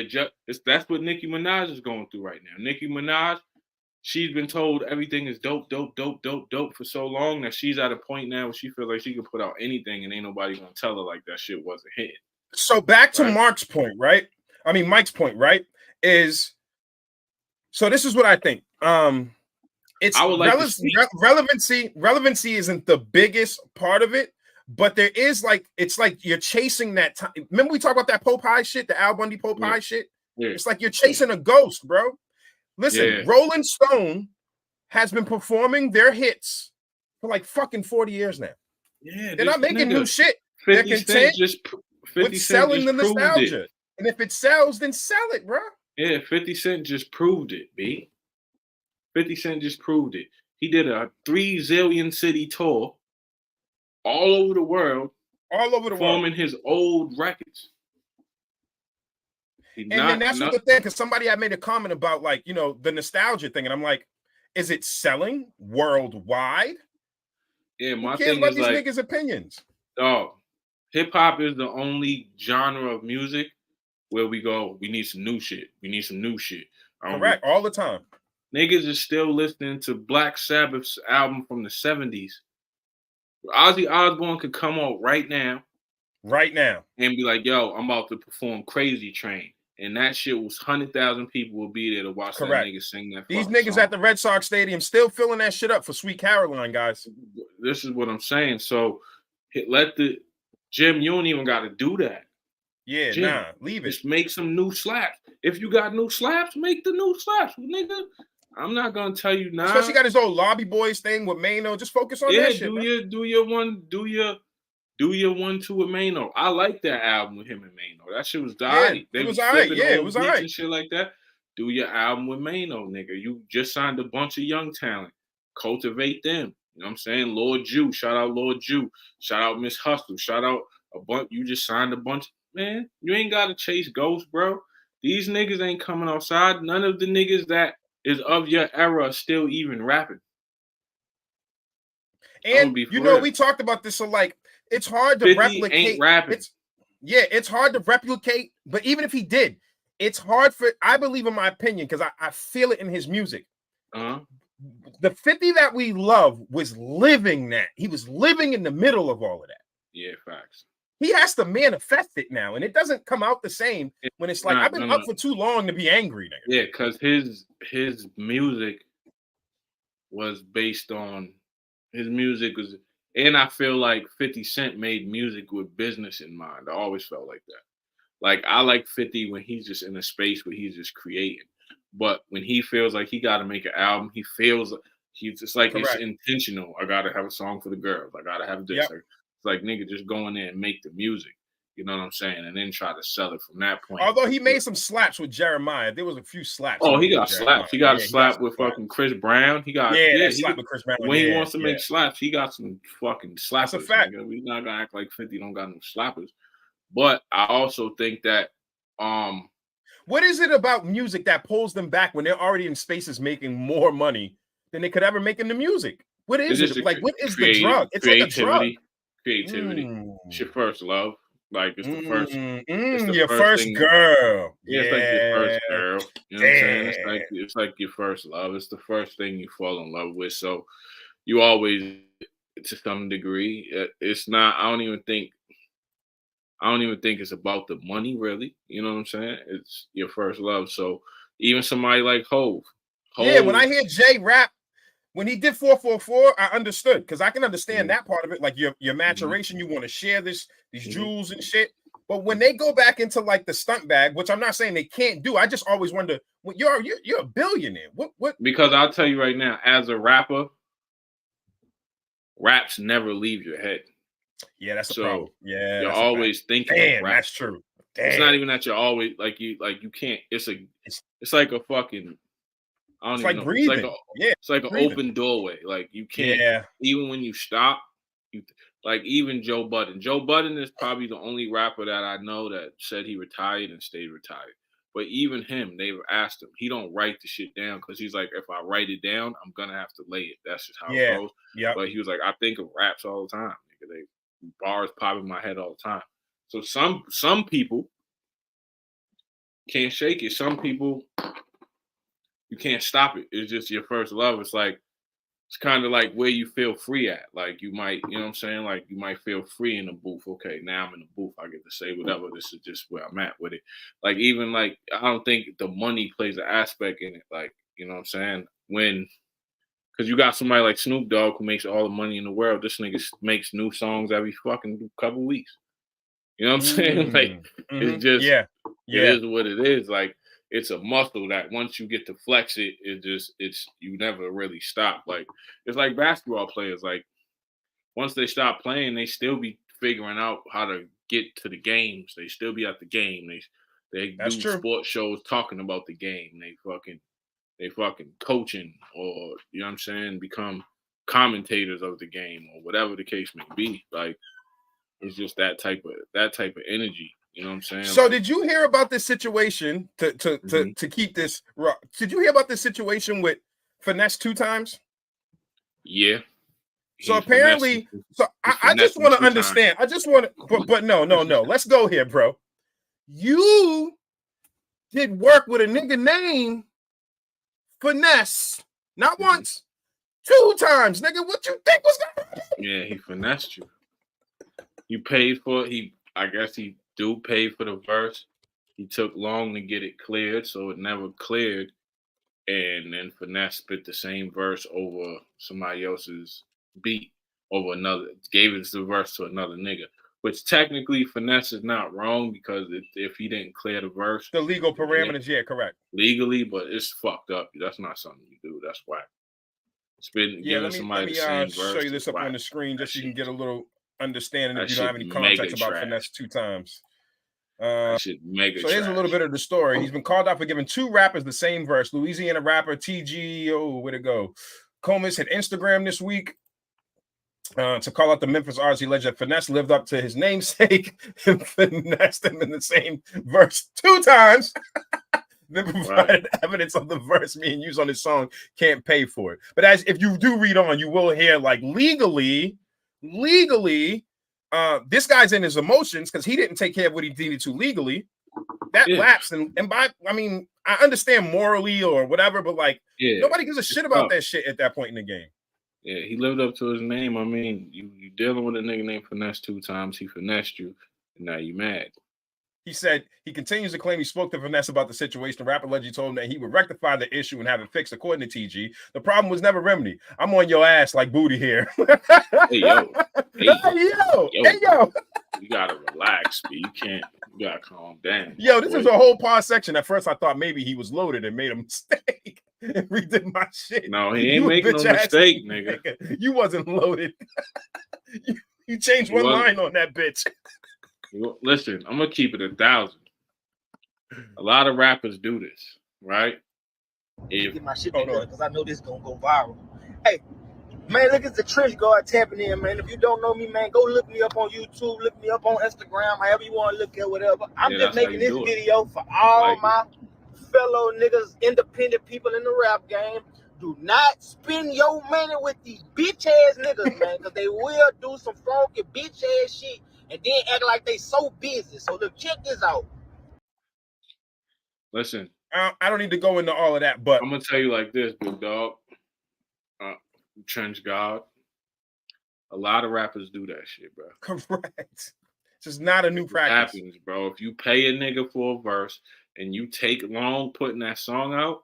that's what Nicki Minaj is going through right now. Nicki Minaj, she's been told everything is dope for so long that she's at a point now where she feels like she can put out anything and ain't nobody gonna tell her like that shit wasn't hitting. So back to Mike's point, right? So this is what I think. It's relevancy isn't the biggest part of it, but there is it's like you're chasing that time. Remember we talked about that Popeye shit, the Al Bundy Popeye shit? Yeah. It's like you're chasing a ghost, bro. Listen, Rolling Stone has been performing their hits for like fucking 40 years now. Yeah, they're not making new shit. They're content with selling the nostalgia. And if it sells, then sell it, bro. Yeah, 50 Cent just proved it, B. 50 Cent just proved it. He did a 3 zillion city tour all over the world, performing his old records. Then that's what the thing, because somebody had made a comment about, like, you know, the nostalgia thing, and I'm like, is it selling worldwide? Yeah, my Who cares thing about is these like, niggas' opinions? oh, hip hop is the only genre of music where we go, we need some new shit. We need some new shit. Correct, all the time. Niggas is still listening to Black Sabbath's album from the 70s. Ozzy Osbourne could come out right now. And be like, yo, I'm about to perform Crazy Train. And that shit was 100,000 people will be there to watch that nigga sing that. These niggas song at the Red Sox Stadium still filling that shit up for Sweet Caroline, guys. This is what I'm saying. So let the Jim, you don't even got to do that. Yeah, Jim, leave it. Just make some new slaps. If you got new slaps, make the new slaps, nigga. I'm not gonna tell you now. Especially got his old Lobby Boys thing with Mano. Just focus on that shit. Do your 1-2 with Mano. I like that album with him and Mano. That shit was alright. It was alright. Yeah, it was alright. And shit like that. Do your album with Mano, nigga. You just signed a bunch of young talent. Cultivate them. You know what I'm saying? Lord Jew. Shout out Lord Jew. Shout out Miss Hustle. Shout out a bunch. You just signed a bunch. Man, you ain't gotta chase ghosts, bro. These niggas ain't coming outside. None of the niggas that is of your era are still even rapping. And you know, we talked about this. So like, it's hard to replicate. Ain't rapping. It's hard to replicate. But even if he did, it's hard for. I believe, in my opinion, because I feel it in his music. The 50 that we love was living that. He was living in the middle of all of that. Yeah, facts. He has to manifest it now, and it doesn't come out the same when it's like, I've been up for too long to be angry. Nigga. Yeah, because his music was based on and I feel like 50 Cent made music with business in mind. I always felt like that. Like, I like 50 when he's just in a space where he's just creating. But when he feels like he got to make an album, he feels he's just like, it's intentional. I got to have a song for the girls. I got to have this. It's like, nigga, just go in there and make the music. You know what I'm saying? And then try to sell it from that point. Although he made some slaps with Jeremiah. There was a few slaps. Oh, he got slaps. He got a slap with fucking Chris Brown. He got slap with Chris Brown. When he wants to make slaps, he got some fucking slappers. That's a fact. We're not gonna act like 50 don't got no slappers. But I also think that what is it about music that pulls them back when they're already in spaces making more money than they could ever make in the music? What is it? Like, what is the drug? It's like a drug. Creativity. It's your first love. Like, it's the first. It's your first girl. Yeah, it's like your first girl. You know what I'm saying? It's like your first love. It's the first thing you fall in love with. So you always, to some degree, it's not. I don't even think it's about the money, really. You know what I'm saying? It's your first love. So even somebody like Hov. Yeah, when I hear Jay rap, when he did 444, I understood, because I can understand that part of it, like your maturation. You want to share these jewels and shit. But when they go back into like the stunt bag, which I'm not saying they can't do, I just always wonder, well, you're a billionaire. What? Because I'll tell you right now, as a rapper, raps never leave your head. Yeah, that's the problem. Yeah, you're always thinking. Damn, that's true. Damn. It's not even that you're always like you can't. It's like a fucking. I don't even know. Breathing. It's like an open doorway. Like, you can't, even when you stop, like, even Joe Budden. Joe Budden is probably the only rapper that I know that said he retired and stayed retired. But even him, they've asked him. He don't write the shit down because he's like, if I write it down, I'm gonna have to lay it. That's just how it goes. Yeah. But he was like, I think of raps all the time. Bars pop in my head all the time. So some people can't shake it. Some people, you can't stop it. It's just your first love. It's like, it's kind of like where you feel free at. Like, you might, you know what I'm saying? Like, you might feel free in the booth. Okay, now I'm in the booth. I get to say whatever. This is just where I'm at with it. Like, even like, I don't think the money plays an aspect in it. Like, you know what I'm saying? Because you got somebody like Snoop Dogg who makes all the money in the world. This nigga makes new songs every fucking couple weeks. You know what I'm saying? Like, it's just, it is what it is. Like, it's a muscle that once you get to flex it, you never really stop. Like, it's like basketball players. Like, once they stop playing, they still be figuring out how to get to the games. They still be at the game. They do sports shows talking about the game. They fucking, they fucking coaching, or you know what I'm saying, become commentators of the game, or whatever the case may be. Like, it's just that type of energy. You know what I'm saying? So like, did you hear about this situation to keep this raw? Did you hear about this situation with Finesse 2 times? Yeah. So apparently, I just want to understand. I just want to, but no. Let's go here, bro. You did work with a nigga named Finesse, not once, 2 times, nigga. What you think was gonna happen? Yeah, he finessed you. You paid for it. I guess he paid for the verse. He took long to get it cleared, so it never cleared. And then Finesse spit the same verse over somebody else's beat, over another, gave it the verse to another nigga. Which technically Finesse is not wrong, because if he didn't clear the verse, the legal parameters, yeah, correct. Legally, but it's fucked up. That's not something you do. That's whack. Giving somebody the same verse. Show you this up on the screen just so you can get a little understanding if you don't have any context about Finesse 2 times. So here's a little bit of the story. He's been called out for giving 2 rappers the same verse. Louisiana rapper TG, where'd it go? Comas hit Instagram this week to call out the Memphis artist. He alleged that Finesse lived up to his namesake and finessed him in the same verse 2 times. Then provided evidence of the verse being used on his song Can't Pay For It. But as if you do read on, you will hear like legally, this guy's in his emotions because he didn't take care of what he needed to legally. That lapsed, and by I understand morally or whatever, but like nobody gives a shit about that shit at that point in the game. Yeah, he lived up to his name. I mean, you dealing with a nigga named Finesse 2 times. He finessed you, and now you mad. He said he continues to claim he spoke to Finesse about the situation. The rapper allegedly told him that he would rectify the issue and have it fixed, according to TG. The problem was never remedied. I'm on your ass like booty here. Hey, yo. You gotta relax, but you gotta calm down. Yo, this is a whole pause section. At first, I thought maybe he was loaded and made a mistake and redid my shit. No, he ain't making no mistake, nigga. You wasn't loaded. you changed one line on that bitch. Listen, I'm gonna keep it 1,000. A lot of rappers do this, right? Get my shit together because I know this gonna go viral. Hey, man, look at the trench guard tapping in, man. If you don't know me, man, go look me up on YouTube, look me up on Instagram, however you want to look at whatever. I'm just making this video for all my fellow niggas, independent people in the rap game. Do not spend your money with these bitch ass niggas, man, because they will do some funky bitch ass shit and then act like they so busy. So look, check this out. Listen, I don't need to go into all of that, but I'm gonna tell you like this, big dog. Trench God. A lot of rappers do that shit, bro. Correct. It's just not a new practice. It happens, bro. If you pay a nigga for a verse and you take long putting that song out,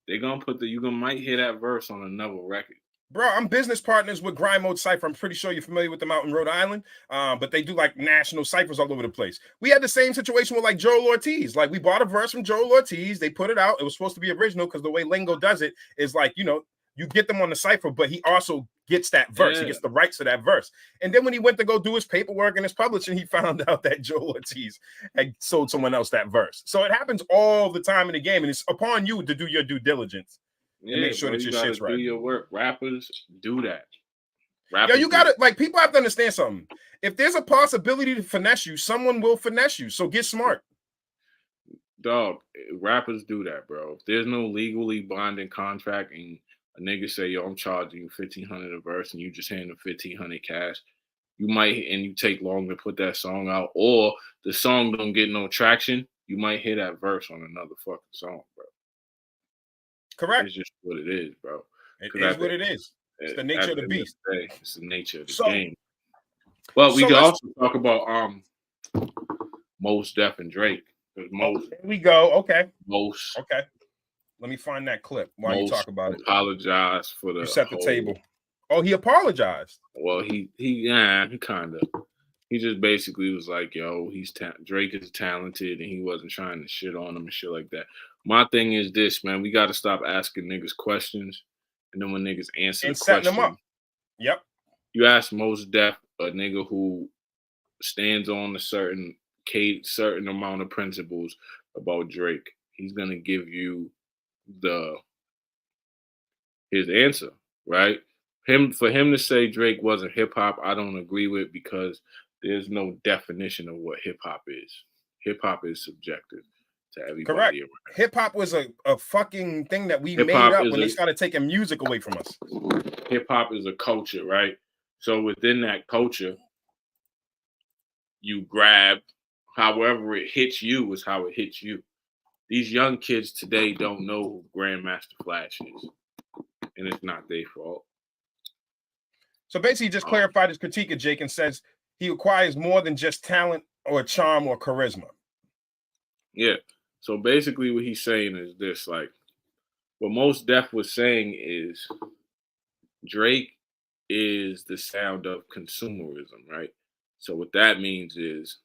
they're gonna might hear that verse on another record. Bro, I'm business partners with Grind Mode Cypher. I'm pretty sure you're familiar with them out in Rhode Island. But they do like national ciphers all over the place. We had the same situation with like Joel Ortiz. Like we bought a verse from Joel Ortiz. They put it out. It was supposed to be original because the way Lingo does it is like, you get them on the cipher, but he also gets that verse. He gets the rights to that verse. And then when he went to go do his paperwork and his publishing, he found out that Joel Ortiz had sold someone else that verse. So it happens all the time in the game, and it's upon you to do your due diligence and make sure that your shit's right. Do your work. Rappers do that. You gotta people have to understand something. If there's a possibility to finesse you, someone will finesse you. So get smart. Dog, rappers do that, bro. If there's no legally binding contract and a nigga say, yo, I'm charging you $1,500 a verse and you just hand him $1,500 cash, you take long to put that song out, or the song don't get no traction, you might hear that verse on another fucking song, bro. Correct. It's just what it is, bro. It is what it is. It's the nature of the beast. It's the nature of the game. Well, we can also talk about Mos Def and Drake. There we go. Okay. Mos. Okay. Let me find that clip while you talk about it. Apologize for the. You set the table. Oh, he apologized. Well, he kind of. He just basically was like, "Yo, Drake is talented, and he wasn't trying to shit on him and shit like that." My thing is this, man. We got to stop asking niggas questions, and then when niggas answer the question, them up. Yep. You ask Mos Def, a nigga who stands on a certain amount of principles about Drake. He's gonna give you the his answer, right? For him to say Drake wasn't hip hop, I don't agree with, because there's no definition of what hip hop is. Hip hop is subjective to everybody. Correct. Hip hop was a fucking thing that we made up when they started taking music away from us. Hip hop is a culture, right? So within that culture, you grab however it hits you is how it hits you. These young kids today don't know who Grandmaster Flash is, and it's not their fault. So basically, he just clarified his critique of Jake and says he requires more than just talent or charm or charisma. Yeah. So basically, what he's saying is this: like, what Mos Def was saying is Drake is the sound of consumerism, right? So what that means is,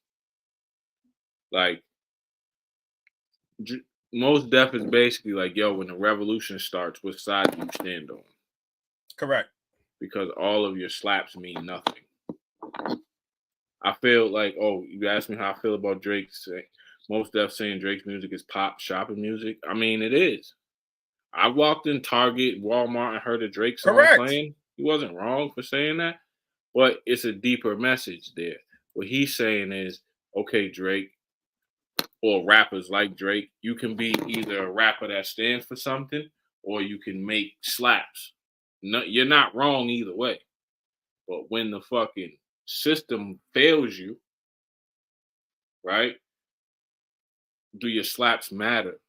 like, Mos Def is basically like, yo, when the revolution starts, what side do you stand on? Correct. Because all of your slaps mean nothing. I feel like, you asked me how I feel about Drake. Mos Def saying Drake's music is pop shopping music. I mean, it is. I walked in Target, Walmart, and heard a Drake song playing. He wasn't wrong for saying that, but it's a deeper message there. What he's saying is, okay, Drake, or rappers like Drake, you can be either a rapper that stands for something, or you can make slaps. No, you're not wrong either way. But when the fucking system fails you, right? Do your slaps matter?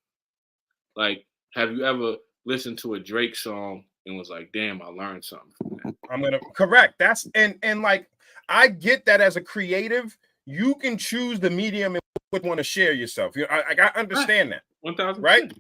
Like, have you ever listened to a Drake song and was like, damn, I learned something from that? Correct. That's and like, I get that as a creative, you can choose the medium and would want to share yourself. I understand that. 1,000%. Right?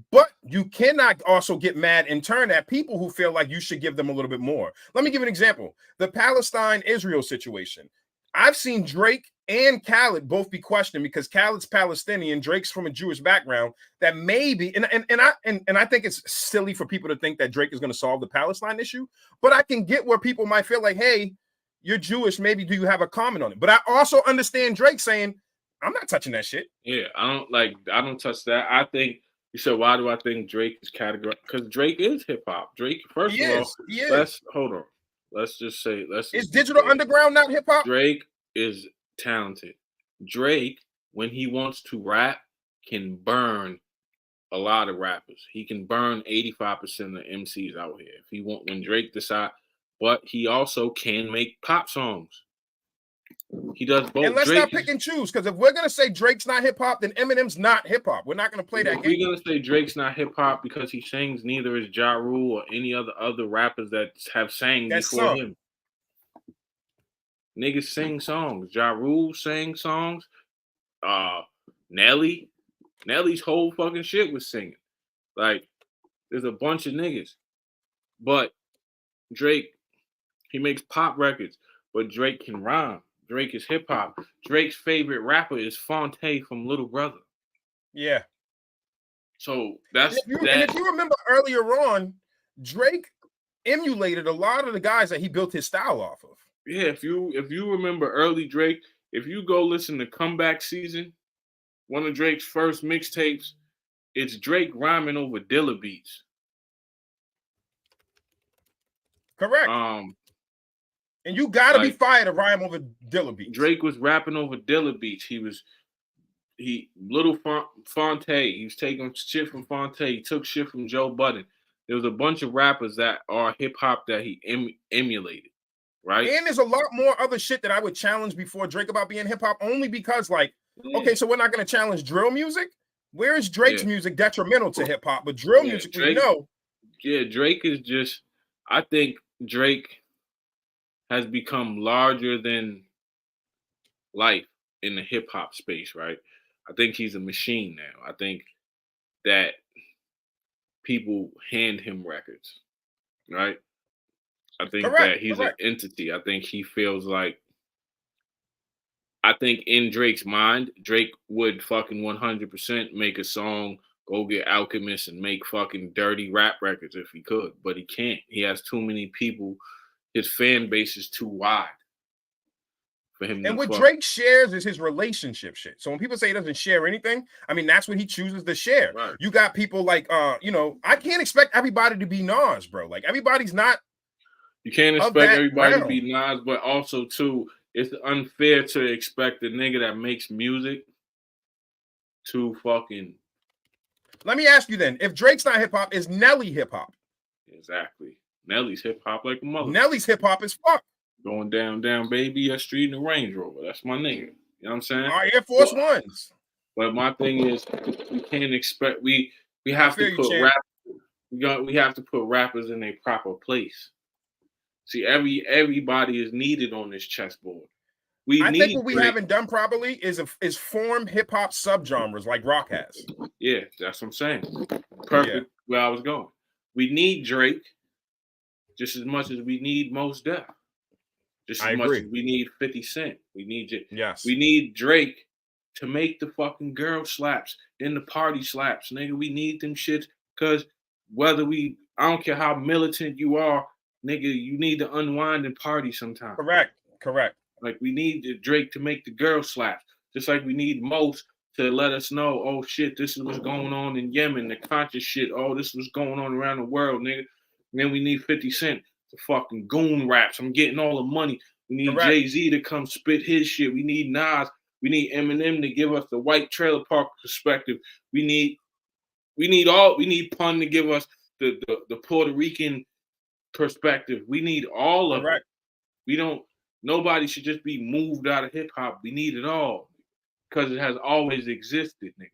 But you cannot also get mad in turn at people who feel like you should give them a little bit more. Let me give an example. The Palestine-Israel situation. I've seen Drake and Khaled both be questioned because Khaled's Palestinian, Drake's from a Jewish background. That maybe, and I think it's silly for people to think that Drake is going to solve the Palestine issue. But I can get where people might feel like, hey, you're Jewish. Maybe do you have a comment on it? But I also understand Drake saying, I'm not touching that shit. Yeah, I don't touch that. I think. You said, why do I think Drake is categorized? Because Drake is hip hop. Drake, first of all, hold on. Let's just say, is Digital Underground not hip hop? Drake is talented. Drake, when he wants to rap, can burn a lot of rappers. He can burn 85% of the MCs out here when Drake decides. But he also can make pop songs. He does both. And let's not pick and choose, because if we're gonna say Drake's not hip hop, then Eminem's not hip hop. We're not gonna play that game. We're gonna say Drake's not hip hop because he sings. Neither is Ja Rule or any other rappers that have sang before him. Niggas sing songs. Ja Rule sang songs. Nelly's whole fucking shit was singing. Like, there's a bunch of niggas. But Drake, he makes pop records, but Drake can rhyme. Drake is hip hop. Drake's favorite rapper is Fonte from Little Brother. Yeah. So that's and if you remember earlier on, Drake emulated a lot of the guys that he built his style off of. Yeah, if you remember early Drake, if you go listen to Comeback Season, one of Drake's first mixtapes, it's Drake rhyming over Dilla beats. Correct. And you gotta be fired to rhyme over Dilla beats. Drake was rapping over Dilla beats. Little Fonte. He was taking shit from Fonte. He took shit from Joe Budden. There was a bunch of rappers that are hip hop that he emulated, right? And there's a lot more other shit that I would challenge before Drake about being hip hop, only because, okay, so we're not gonna challenge drill music. Where is Drake's music detrimental to hip hop? But drill music, we know. Yeah, Drake is just. I think Drake has become larger than life in the hip hop space, right? I think he's a machine now. I think that people hand him records, right? I think that he's an entity. I think he feels like, I think in Drake's mind, Drake would fucking 100% make a song, go get Alchemist and make fucking dirty rap records if he could, but he can't. He has too many people. His fan base is too wide. for him. And what Drake shares is his relationship shit. So when people say he doesn't share anything, I mean, that's what he chooses to share. Right. You got people like, I can't expect everybody to be Nas, bro. Like, everybody's not. You can't expect everybody to be Nas, but also, too, it's unfair to expect a nigga that makes music to fucking. Let me ask you then, if Drake's not hip hop, is Nelly hip hop? Exactly. Nelly's hip hop like a mother. Nelly's hip hop is fuck. Going down, baby, that street in the Range Rover. That's my nigga. You know what I'm saying? Our Air Force Ones. But my thing is, we can't expect we have to put we have to put rappers in a proper place. See, everybody is needed on this chessboard. I think what we haven't done properly is form hip hop subgenres like rock has. Yeah, that's what I'm saying. Perfect where I was going. We need Drake just as much as we need Mos Def. Just as much as we need 50 Cent. We need Drake to make the fucking girl slaps and the party slaps. Nigga, we need them shits because I don't care how militant you are, nigga, you need to unwind and party sometimes. Correct. Like, we need Drake to make the girl slaps. Just like we need Mos to let us know, oh shit, this is what's going on in Yemen, the conscious shit. Oh, this is what's going on around the world, nigga. And then we need 50 Cent. Fucking goon raps. I'm getting all the money. We need Jay-Z to come spit his shit. We need Nas. We need Eminem to give us the white trailer park perspective. We need Pun to give us the Puerto Rican perspective. We need all of it. Nobody should just be moved out of hip hop. We need it all because it has always existed, nigga.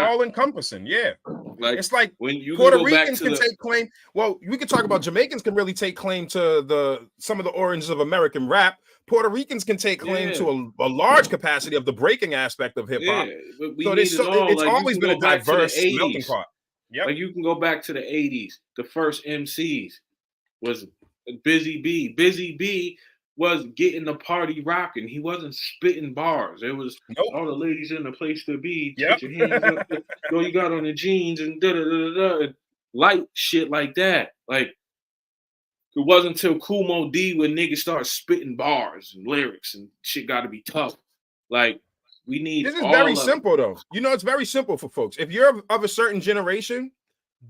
All encompassing, yeah. Like, it's like when you Puerto Ricans can take claim. Well, we could talk about Jamaicans can really take claim to some of the origins of American rap. Puerto Ricans can take claim to a large capacity of the breaking aspect of hip hop. So it's always been a diverse melting pot. Yep. Like, you can go back to the 80s. The first MCs was Busy B. Busy B was getting the party rocking. He wasn't spitting bars. It was all the ladies in the place to be. Put your hands up. Yo, you got on the jeans and da-da-da-da-da. Light shit like that. Like, it wasn't until Kool Moe Dee when niggas started spitting bars and lyrics and shit got to be tough. Like, we need. This is very simple, though. You know, it's very simple for folks. If you're of a certain generation,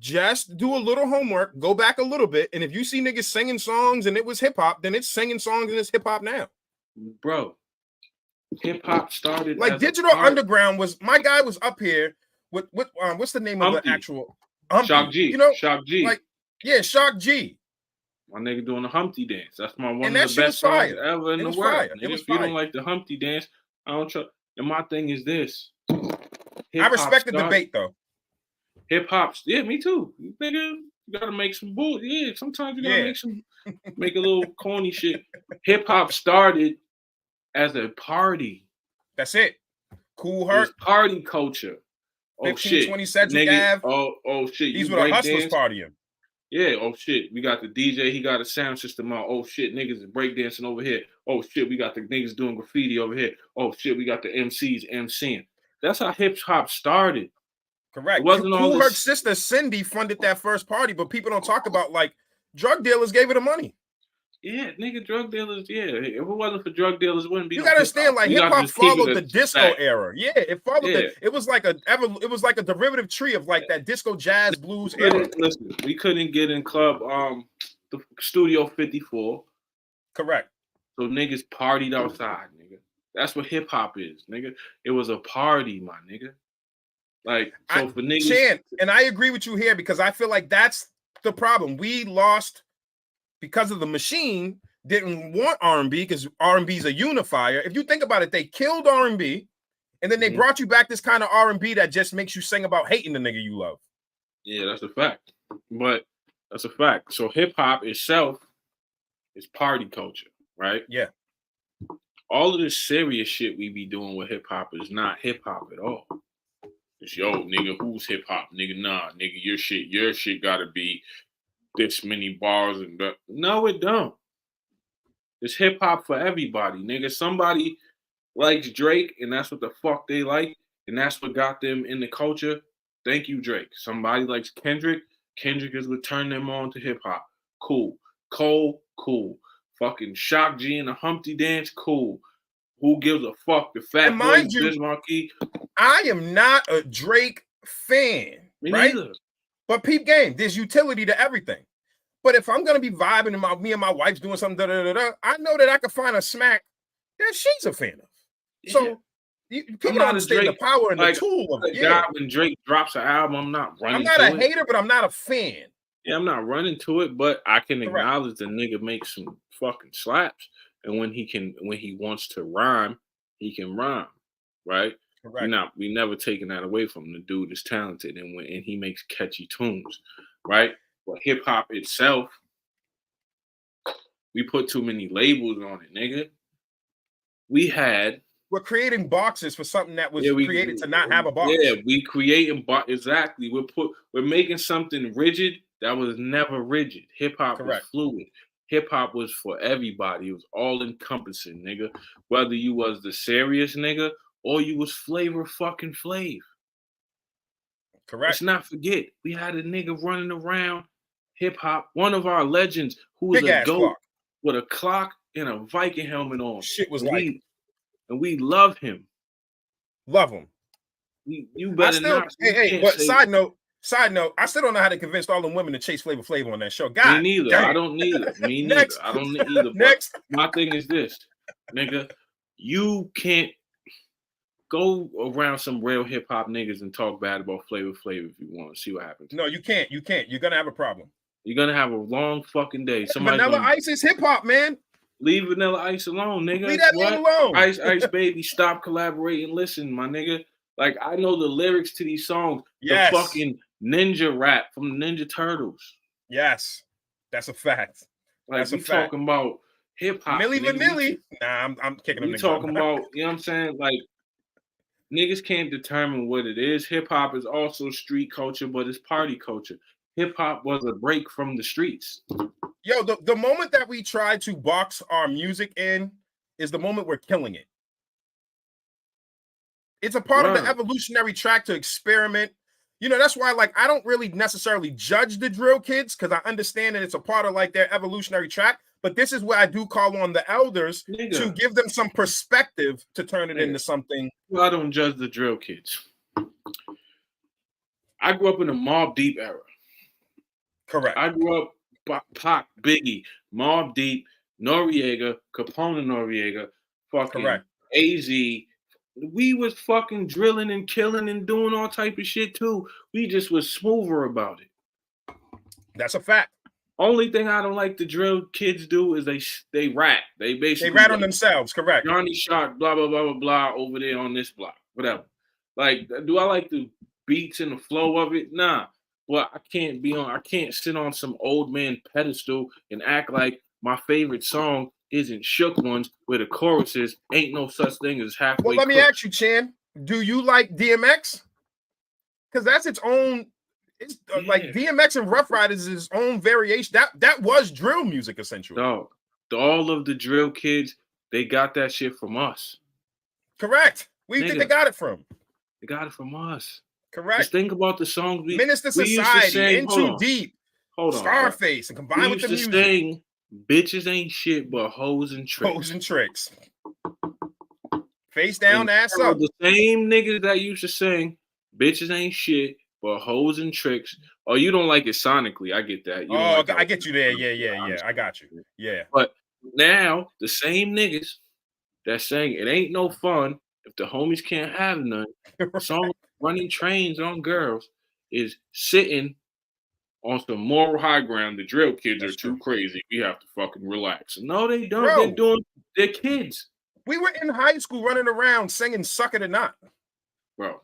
just do a little homework, go back a little bit, and if you see niggas singing songs and it was hip hop, then it's singing songs and it's hip hop now. Bro, hip hop started like Digital Underground was my guy was up here with what's the name Humpty. of the actual Humpty. Shock G. You know, Shock G. Like, yeah, Shock G. My nigga doing the Humpty dance. That's one and of the best songs ever in the world. If you don't like the Humpty dance, I don't trust. And my thing is this. I respect the debate though. Hip hop, yeah, me too. Nigga, you gotta make some bull. Yeah, sometimes you gotta make a little corny shit. Hip hop started as a party. That's it. Cool Herc. Party culture. Oh 15, shit. 20 Cedric Ave. Oh shit. These were the hustlers partying. Yeah, oh shit. We got the DJ, he got a sound system out. Oh shit, niggas is breakdancing over here. Oh shit, we got the niggas doing graffiti over here. Oh shit, we got the MCs MCing. That's how hip hop started. Correct. Cool Herc's sister Cindy funded that first party, but people don't talk about like drug dealers gave her the money. Yeah, nigga, drug dealers. Yeah, if it wasn't for drug dealers, it wouldn't be. You gotta understand, like hip hop followed the disco era. Yeah, it followed it was like a derivative tree of like that disco jazz blues era. Listen, we couldn't get in club the Studio 54. Correct. So niggas partied outside, nigga. That's what hip hop is, nigga. It was a party, my nigga. Like, so for niggas. Chan, and I agree with you here because I feel like that's the problem. We lost because of the machine, didn't want R&B because R&B is a unifier. If you think about it, they killed R&B and then they brought you back this kind of R&B that just makes you sing about hating the nigga you love. Yeah, that's a fact. But that's a fact. So hip hop itself is party culture, right? Yeah. All of this serious shit we be doing with hip hop is not hip hop at all. It's yo, nigga, who's hip hop? Nigga, nah, nigga, your shit gotta be this many bars and that. No, it don't. It's hip hop for everybody, nigga. Somebody likes Drake, and that's what the fuck they like, and that's what got them in the culture. Thank you, Drake. Somebody likes Kendrick. Kendrick is what turned them on to hip hop. Cool. Cole, cool. Fucking Shock G and the Humpty dance, cool. Who gives a fuck? The Fat And Boy, mind you, Biz Markie. I am not a Drake fan, Me right? neither. But peep game, there's utility to everything. But if I'm gonna be vibing and me and my wife's doing something, I know that I can find a smack that she's a fan of. So people don't understand the power and the tool of it. God, when Drake drops an album, I'm not running. I'm not a hater, but I'm not a fan. Yeah, I'm not running to it, but I can acknowledge the nigga makes some fucking slaps, and when he wants to rhyme, he can rhyme, right? Correct. We never taking that away from him. The dude is talented, and he makes catchy tunes, right? But hip hop itself, we put too many labels on it, nigga. We're creating boxes for something that was created to not have a box. Yeah, we creating exactly. We're making something rigid that was never rigid. Hip hop was fluid. Hip hop was for everybody. It was all encompassing, nigga. Whether you was the serious nigga or you was Flavor fucking Flav. Correct. Let's not forget, we had a nigga running around hip hop, one of our legends who was a GOAT with a clock and a Viking helmet on. Shit was and we love him. Love him. You better not. But side note, I still don't know how to convince all them women to chase Flavor Flav on that show. God, me neither. Damn. I don't need it. Me neither. I don't need either. Next. My thing is this, nigga. You can't go around some real hip hop niggas and talk bad about Flavor Flav if you want to see what happens. No, you can't. You can't. You're gonna have a problem. You're gonna have a long fucking day. Vanilla Ice is hip hop, man. Leave Vanilla Ice alone, nigga. Leave that nigga alone. Ice Baby, stop collaborating. Listen, my nigga. Like, I know the lyrics to these songs. Yes. The fucking ninja rap from the Ninja Turtles. Yes. That's a fact. Like, That's a fact. fact. Talking about hip hop. Milli Vanilli. Nah, I'm kicking them. We talking about, you know what I'm saying? Like, niggas can't determine what it is. Hip hop is also street culture, but it's party culture. Hip hop was a break from the streets. Yo, the moment that we try to box our music in is the moment we're killing it. It's a part of the evolutionary track to experiment. You know, that's why, like, I don't really necessarily judge the drill kids because I understand that it's a part of like their evolutionary track. But this is where I do call on the elders to give them some perspective to turn it into something. Well, I don't judge the drill kids. I grew up in the Mobb Deep era. Correct. I grew up Pac, Biggie, Mobb Deep, Noriega, Capone Noriega, fucking AZ. We was fucking drilling and killing and doing all type of shit too. We just was smoother about it. That's a fact. Only thing I don't like the drill kids do is they rap. They basically rat on themselves. Correct. Johnny Shot, blah blah blah blah blah over there on this block, whatever. Like, do I like the beats and the flow of it? Nah. But I can't sit on some old man pedestal and act like my favorite song isn't Shook Ones where the chorus is ain't no such thing as halfway. Well, let me ask you, Chan, do you like DMX? Because that's its own. It's like DMX and Rough Riders is its own variation. That was drill music essentially. No, all of the drill kids, they got that shit from us. Correct. Where do you think they got it from? They got it from us. Correct. Just think about the songs Minister Society, In Too Deep, Scarface, and combined with the music. Sing, bitches ain't shit but hoes and tricks. Hoes and tricks. Face down, ass up. The same niggas that used to sing, bitches ain't shit but hoes and tricks. Oh, you don't like it sonically. I get that. I get you there. Yeah. I got you. Yeah. But now, the same niggas that saying it ain't no fun if the homies can't have none. Song Running Trains on Girls is sitting on some moral high ground. The drill kids are too crazy. We have to fucking relax. No, they don't. Bro, they're kids. We were in high school running around singing Suck It or Not. Bro,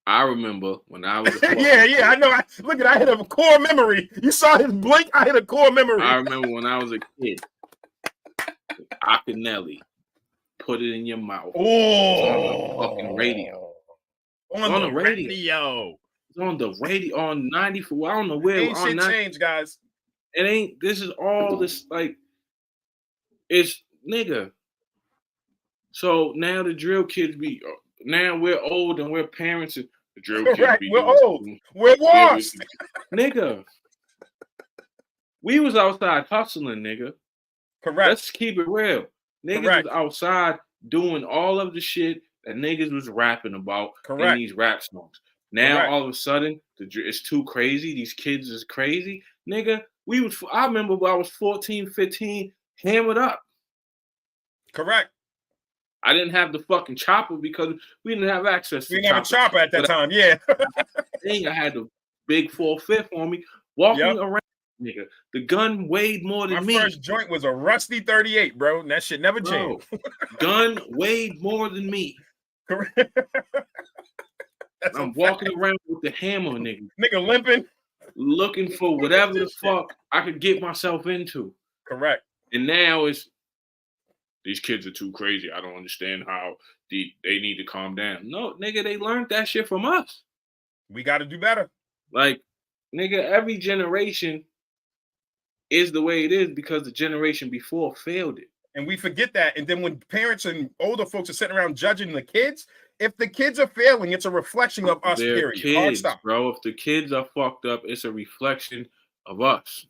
I remember when I was yeah, I know. I hit a core memory. You saw his blink, I hit a core memory. I remember when I was a kid. Akinelli, Put It in Your Mouth. Oh, on the fucking radio. On the radio. It's on the radio on 94. I don't know where. Ain't shit changed, guys. It ain't. This is all this like. It's nigga. So now the drill kids be. Now we're old and we're parents. And the drill kids be. We're old. We're washed. Nigga. We was outside hustling, nigga. Correct. Let's keep it real. Niggas was outside doing all of the shit that niggas was rapping about in these rap songs. Now all of a sudden, it's too crazy. These kids is crazy. Nigga, I remember when I was 14, 15, hammered up. Correct. I didn't have the fucking chopper because we didn't have access to We didn't have a chopper at that time, yeah. I had the big 4.5 on me, walking around, nigga. The gun weighed more than me. My first joint was a rusty 38, bro, and that shit never changed. Gun weighed more than me. Correct. I'm walking around with the hammer, nigga. Nigga limping. Looking for whatever the fuck I could get myself into. Correct. And now these kids are too crazy. I don't understand how they need to calm down. No, nigga, they learned that shit from us. We got to do better. Like, nigga, every generation is the way it is because the generation before failed it. And we forget that. And then when parents and older folks are sitting around judging the kids, if the kids are failing, it's a reflection of us, They're period. Kids, bro. If the kids are fucked up, it's a reflection of us.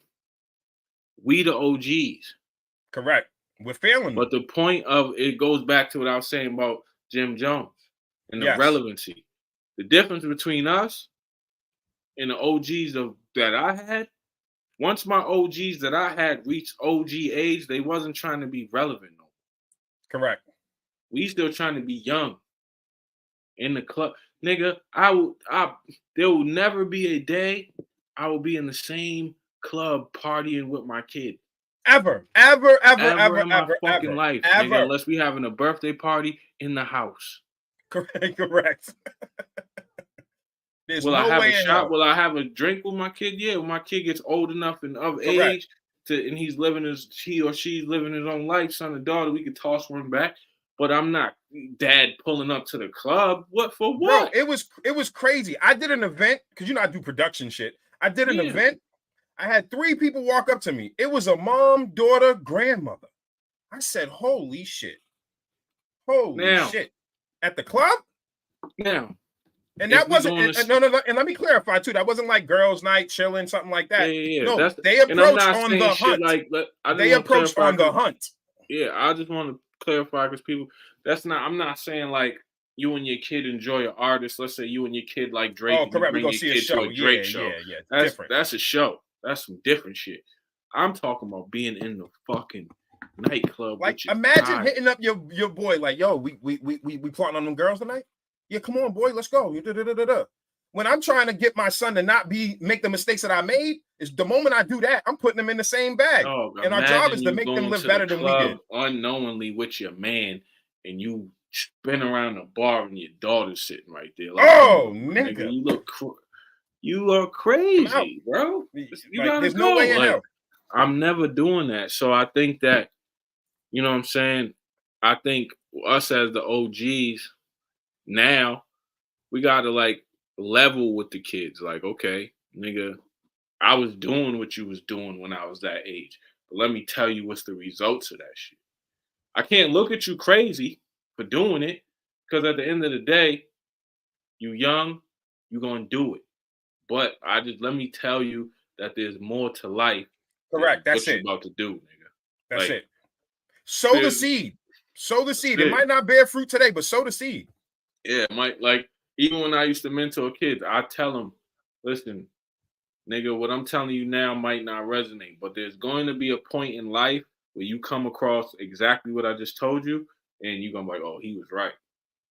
We the OGs. Correct. We're failing. But the point of it goes back to what I was saying about Jim Jones and the relevancy. The difference between us and the OGs that I had, once my OGs that I had reached OG age, they wasn't trying to be relevant no more. Correct. We still trying to be young in the club. Nigga, there will never be a day I will be in the same club partying with my kid. Ever in my fucking life, nigga, unless we having a birthday party in the house. Correct. Will I have a shot? Will I have a drink with my kid? Yeah, when my kid gets old enough and of age and he or she's living his own life, son or daughter, we could toss one back. But I'm not dad pulling up to the club. What for what? Bro, it was crazy. I did an event because I do production shit. I did an event. I had 3 people walk up to me. It was a mom, daughter, grandmother. I said, holy shit. Holy shit. At the club? Now. And that wasn't, no, and let me clarify too. That wasn't like girls' night, chilling, something like that. Yeah. No, they approached on the hunt. They approached on the hunt. Yeah, I just want to clarify because people, I'm not saying like you and your kid enjoy an artist. Let's say you and your kid like Drake. Oh, correct. We're going to see a show. Drake show. Yeah. That's a show. That's some different shit. I'm talking about being in the fucking nightclub. Like, imagine hitting up your boy like, yo, we plotting on them girls tonight. Yeah, come on, boy, let's go. When I'm trying to get my son to not make the mistakes that I made, is the moment I do that, I'm putting them in the same bag. Oh, and our job is to make them live better than we did. Unknowingly with your man, and you spin around the bar and your daughter's sitting right there. Like, nigga. You are crazy, bro. There's no way in hell. I'm never doing that. So I think that, you know what I'm saying? I think us as the OGs, now we gotta like level with the kids. Like, okay, nigga, I was doing what you was doing when I was that age. But let me tell you what's the results of that shit. I can't look at you crazy for doing it, because at the end of the day, you young, you gonna do it. But let me tell you that there's more to life. Correct. That's it. You're about to do, nigga. That's it. Sow the seed. Sow the seed. It might not bear fruit today, but sow the seed. Yeah, like even when I used to mentor kids, I tell them, listen, nigga, what I'm telling you now might not resonate, but there's going to be a point in life where you come across exactly what I just told you, and you're gonna be like, oh, he was right.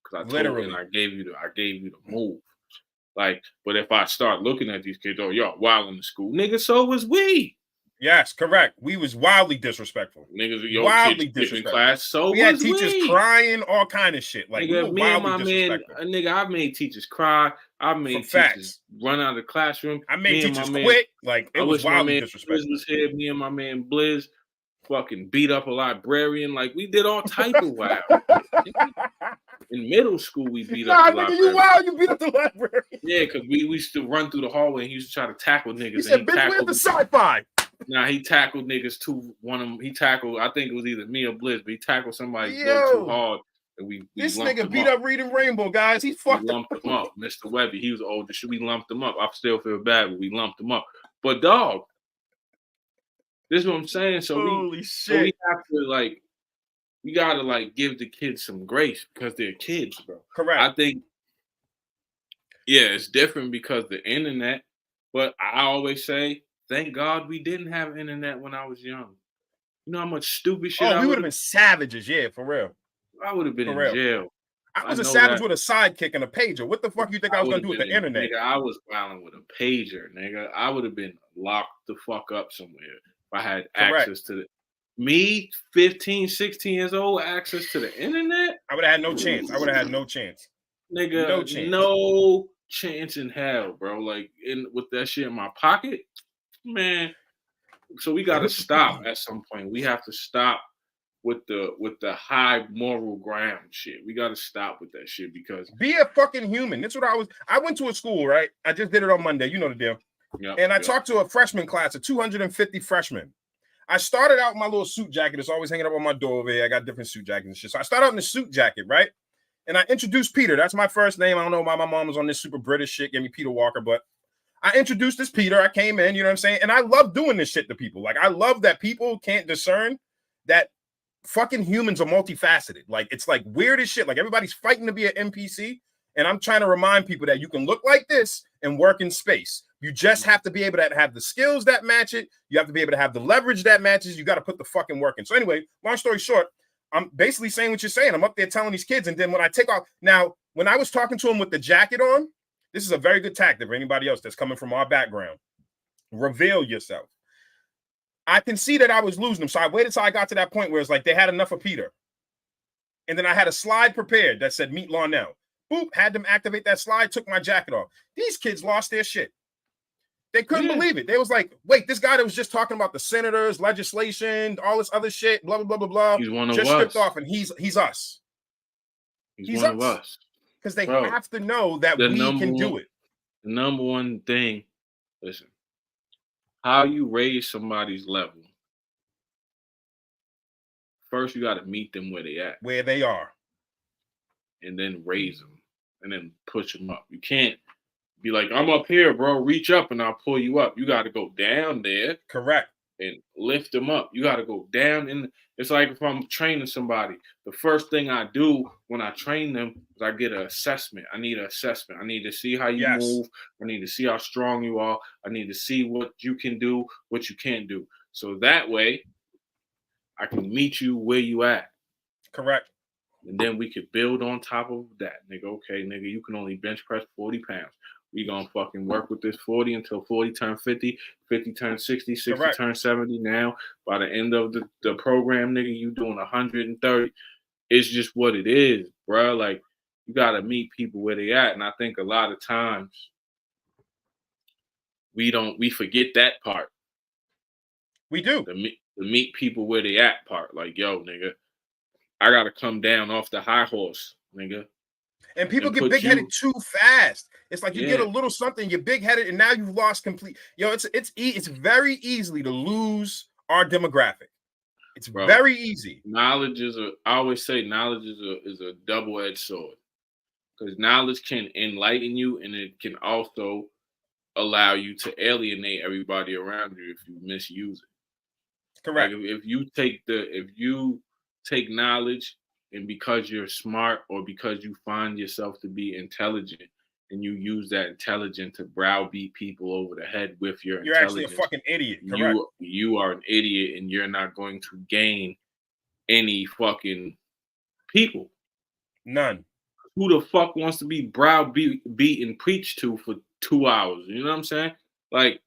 Because I told you and I gave you the move. Like, but if I start looking at these kids, oh, y'all wild in the school, nigga, so was we. Yes, correct. We was wildly disrespectful. Niggas, wildly disrespectful. Class, so we had teachers crying, all kind of shit. Like, nigga, me and my man, nigga, I've made teachers cry. I've made teachers run out of the classroom. I made teachers quit. Like, it was wildly disrespectful. Blizz was here. Me and my man Blizz fucking beat up a librarian. Like, we did all type of wild. In middle school, we beat up the librarian. You wild, you beat up the librarian. Yeah, because we used to run through the hallway and he used to try to tackle niggas. He said, bitch, we have the sci-fi. Nah, he tackled niggas too. He tackled, I think it was either me or Blizz, but he tackled somebody too hard. And this nigga beat up Reading Rainbow, guys. He fucked We lumped him up. Mr. Webby, he was older. We lumped him up. I still feel bad, but we lumped him up. But dog, this is what I'm saying. So we have to like we gotta like give the kids some grace because they're kids, bro. Correct. I think, yeah, it's different because the internet. But I always say, thank God we didn't have internet when I was young. You know how much stupid shit we would have been savages, yeah, for real. I would have been For in real. jail. I was a savage with a sidekick and a pager. What the fuck you think I was gonna do with the internet? Nigga, I was wilding with a pager, nigga. I would have been locked the fuck up somewhere if I had access to me, 15, 16 years old, access to the internet. I would have had no chance. I would have had no chance. Nigga, no chance in hell, bro. Like with that shit in my pocket, man. So we gotta stop at some point. We have to stop with the high moral ground shit. We gotta stop with that shit because be a fucking human. That's what I went to a school, right? I just did it on Monday. You know the deal. Yep, and I talked to a freshman class of 250 freshmen. I started out in my little suit jacket. It's always hanging up on my door over here. I got different suit jackets and shit. So I started out in the suit jacket, right? And I introduced Peter. That's my first name. I don't know why my mom was on this super British shit, gave me Peter Walker, but I introduced this Peter. I came in, you know what I'm saying? And I love doing this shit to people. Like, I love that people can't discern that fucking humans are multifaceted. Like, it's like weird as shit. Like, everybody's fighting to be an NPC. And I'm trying to remind people that you can look like this and work in space. You just have to be able to have the skills that match it. You have to be able to have the leverage that matches. You got to put the fucking work in. So anyway, long story short, I'm basically saying what you're saying. I'm up there telling these kids. And then when I take off, now, when I was talking to them with the jacket on, this is a very good tactic for anybody else that's coming from our background. Reveal yourself. I can see that I was losing them. So I waited till I got to that point where it's like they had enough of Peter. And then I had a slide prepared that said, meet Lonelle. Boop, had them activate that slide, took my jacket off. These kids lost their shit. They couldn't believe it. They was like, wait, this guy that was just talking about the senators, legislation, all this other shit, blah, blah, blah, blah, blah. He's one of just us. stripped off, and he's us. He's one of us. Because they have to know that we can do it. The number one thing, listen, how you raise somebody's level. First, you got to meet them where they at. Where they are. And then raise them. And then push them up. You can't be like, I'm up here, bro. Reach up and I'll pull you up. You got to go down there. Correct. And lift them up. You got to go down. It's like if I'm training somebody, the first thing I do when I train them is I get an assessment. I need an assessment. I need to see how you move. I need to see how strong you are. I need to see what you can do, what you can't do. So that way, I can meet you where you at. Correct. And then we could build on top of that. Nigga, okay, nigga, you can only bench press 40 pounds. We gonna fucking work with this 40 until 40 turn 50, 50 turn 60, 60 turn 70. Now, by the end of the program, nigga, you doing 130. It's just what it is, bro. Like, you gotta meet people where they at. And I think a lot of times we forget that part. We do. The meet people where they at part. Like, yo, nigga, I gotta come down off the high horse, nigga. And people get big-headed too fast. It's like you get a little something, you're big-headed, and now you've lost complete. Yo, it's very easily to lose our demographic. It's very easy. Knowledge I always say knowledge is a double-edged sword. Because knowledge can enlighten you, and it can also allow you to alienate everybody around you if you misuse it. Correct. Like if you take knowledge, and because you're smart or because you find yourself to be intelligent and you use that intelligence to browbeat people over the head with your you're intelligence. Actually a fucking idiot. Correct. You are an idiot and you're not going to gain any fucking people. None. Who the fuck wants to be browbeat and preached to for 2 hours? You know what I'm saying? Like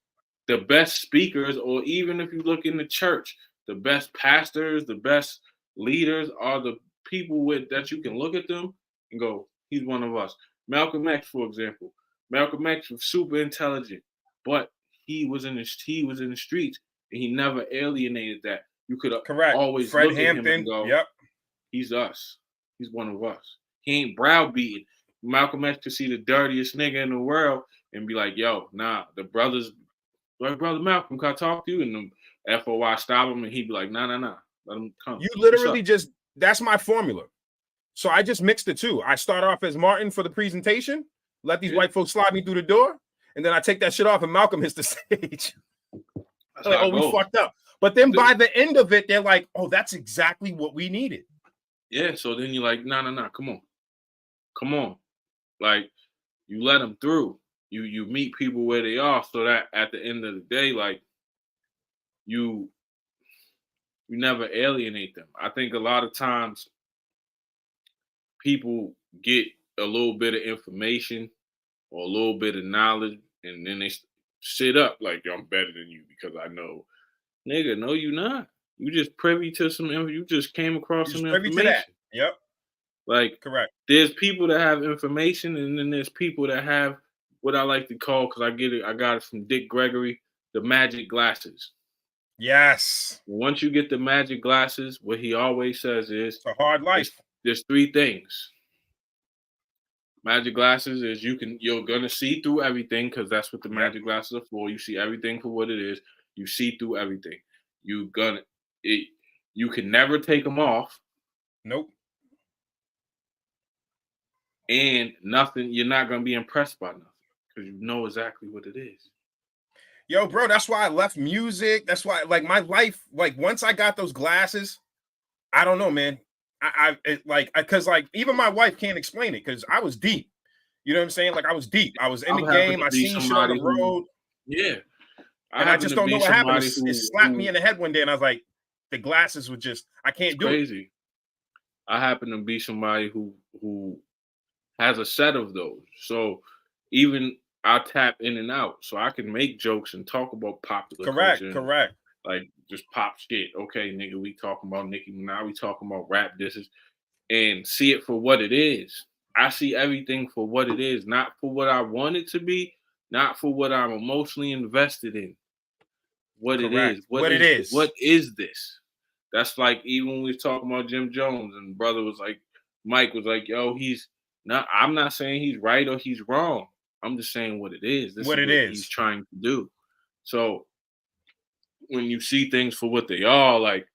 the best speakers, or even if you look in the church, the best pastors, the best leaders are the people that you can look at them and go, he's one of us. Malcolm X, for example. Malcolm X was super intelligent, but he was in the streets and he never alienated that. You could always Fred look Hampton, at him and go, he's us. He's one of us. He ain't browbeating. Malcolm X could see the dirtiest nigga in the world and be like, yo, nah, the brothers, like, brother Malcolm, can I talk to you? And the FOI stop him and he'd be like, nah, let him come. You literally that's my formula. So I just mixed the two. I start off as Martin for the presentation, let these white folks slide me through the door, and then I take that shit off and Malcolm hits the stage. Like, we fucked up. But then by the end of it, they're like, oh, that's exactly what we needed. Yeah, so then you're like, no, come on. Like, you let them through. You meet people where they are, so that at the end of the day, like, you never alienate them. I think a lot of times people get a little bit of information or a little bit of knowledge, and then they sit up like, yo, I'm better than you because I know. Nigga, no, you not. You just privy to some info. You just came across some privy information. to that. Yep. Like, correct. There's people that have information, and then there's people that have what I like to call, because I got it from Dick Gregory, the magic glasses. Yes. Once you get the magic glasses, what he always says is, it's a hard life. There's three things. Magic glasses is you're gonna see through everything, because that's what the magic glasses are for. You see everything for what it is. You see through everything. You can never take them off. Nope. And you're not gonna be impressed by nothing because you know exactly what it is. Yo, bro, that's why I left music. That's why, like, my life, like, once I got those glasses, I don't know, man. Because even my wife can't explain it because I was deep. You know what I'm saying? Like, I was deep. I was in the game. I seen shit on the road. Yeah. And I just don't know what happened. It slapped me in the head one day, and I was like, the glasses were just, I can't do it. I happen to be somebody who has a set of those. So even I tap in and out. So I can make jokes and talk about popular culture. Correct. Like, just pop shit. Okay, nigga, we talking about Nicki Minaj. We talking about rap disses. And see it for what it is. I see everything for what it is. Not for what I want it to be. Not for what I'm emotionally invested in. What it is. What is this? That's like, even when we were talking about Jim Jones, and brother was like, Mike was like, yo, I'm not saying he's right or he's wrong. I'm just saying what it is. This is what he's trying to do. So when you see things for what they are, like,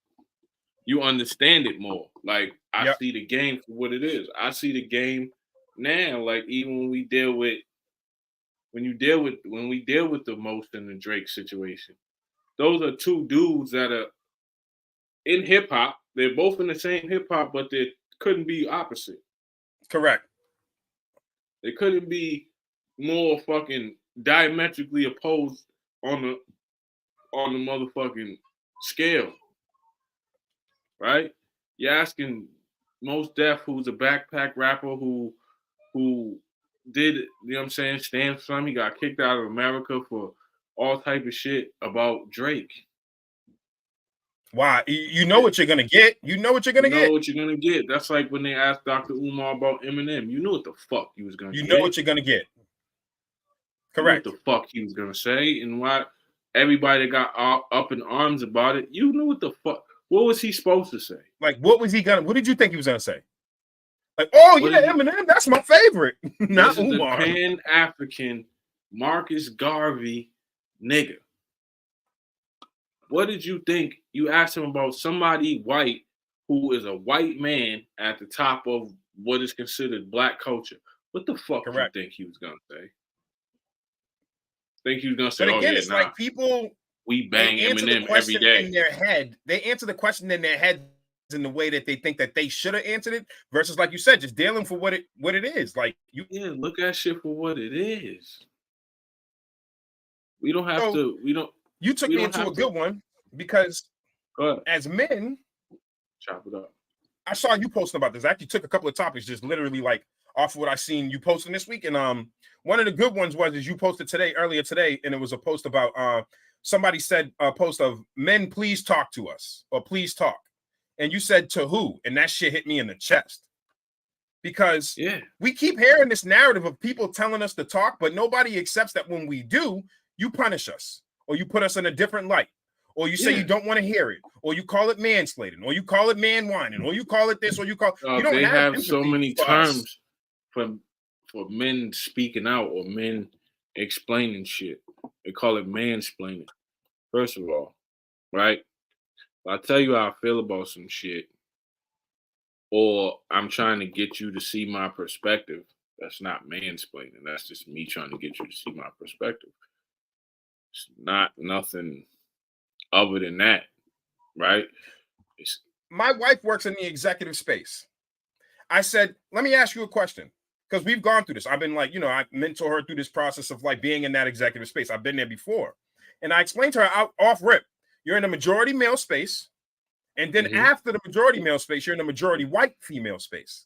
you understand it more. Like, I see the game for what it is. I see the game now. Like, even when we deal with the Most and the Drake situation, those are two dudes that are in hip hop. They're both in the same hip hop, but they couldn't be opposite. Correct. They couldn't be more fucking diametrically opposed on the motherfucking scale. Right? You're asking Mos Def, who's a backpack rapper who did, you know what I'm saying, stand for something. He got kicked out of America for all type of shit, about Drake. Why? You know what you're gonna get. You know what you're gonna get. That's like when they asked Dr. Umar about Eminem. You knew what the fuck he was gonna get. You know what you're gonna get. Correct. You knew what the fuck he was gonna say, and why everybody that got up in arms about it, you knew what the fuck. What was he supposed to say? Like, what did you think he was gonna say? Like, oh yeah, Eminem, that's my favorite. Not Umar. The Pan-African Marcus Garvey nigga. What did you think? You asked him about somebody white who is a white man at the top of what is considered black culture. What the fuck do you think he was gonna say? Think he was gonna say? But again, it's like people, we bang Eminem every day. In their head, they answer the question in their head in the way that they think that they should have answered it, versus, like you said, just dealing for what it is. Like, look at shit for what it is. We don't have to. We don't. You took me into a good one, because as men, chop it up. I saw you posting about this. I actually took a couple of topics, just literally like off of what I seen you posting this week. And one of the good ones was you posted earlier today, and it was a post about somebody said a post of men, please talk to us, or please talk. And you said to who? And that shit hit me in the chest. Because we keep hearing this narrative of people telling us to talk, but nobody accepts that when we do, you punish us, or you put us in a different light, or you say you don't want to hear it, or you call it mansplaining, or you call it man whining, or you call it this, or you call you don't they have so many terms for men speaking out or men explaining shit. They call it mansplaining. First of all, right? I'll tell you how I feel about some shit, or I'm trying to get you to see my perspective. That's not mansplaining. That's just me trying to get you to see my perspective. It's not nothing other than that, right? my wife works in the executive space. I said, let me ask you a question. Because we've gone through this. I've been like, I mentor her through this process of like being in that executive space. I've been there before. And I explained to her off rip, you're in a majority male space. And then after the majority male space, you're in a majority white female space.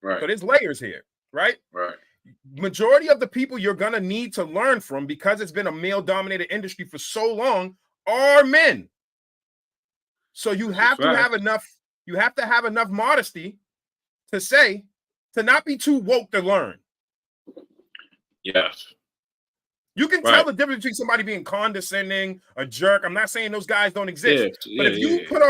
Right. So there's layers here, right? Right. Majority of the people you're going to need to learn from, because it's been a male dominated industry for so long, are men. So you have to have enough modesty to say, to not be too woke to learn. Yes. You can tell the difference between somebody being condescending, a jerk. I'm not saying those guys don't exist. But if you put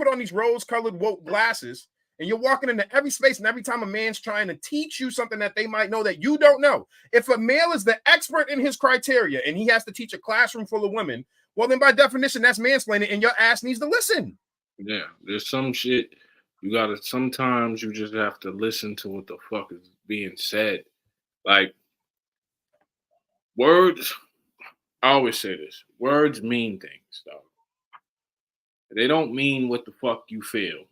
on these rose-colored woke glasses and you're walking into every space, and every time a man's trying to teach you something that they might know that you don't know, if a male is the expert in his criteria and he has to teach a classroom full of women, well, then by definition, that's mansplaining, and your ass needs to listen. Yeah, there's some shit. Sometimes you just have to listen to what the fuck is being said. Like, words, I always say this, words mean things, though. They don't mean what the fuck you feel.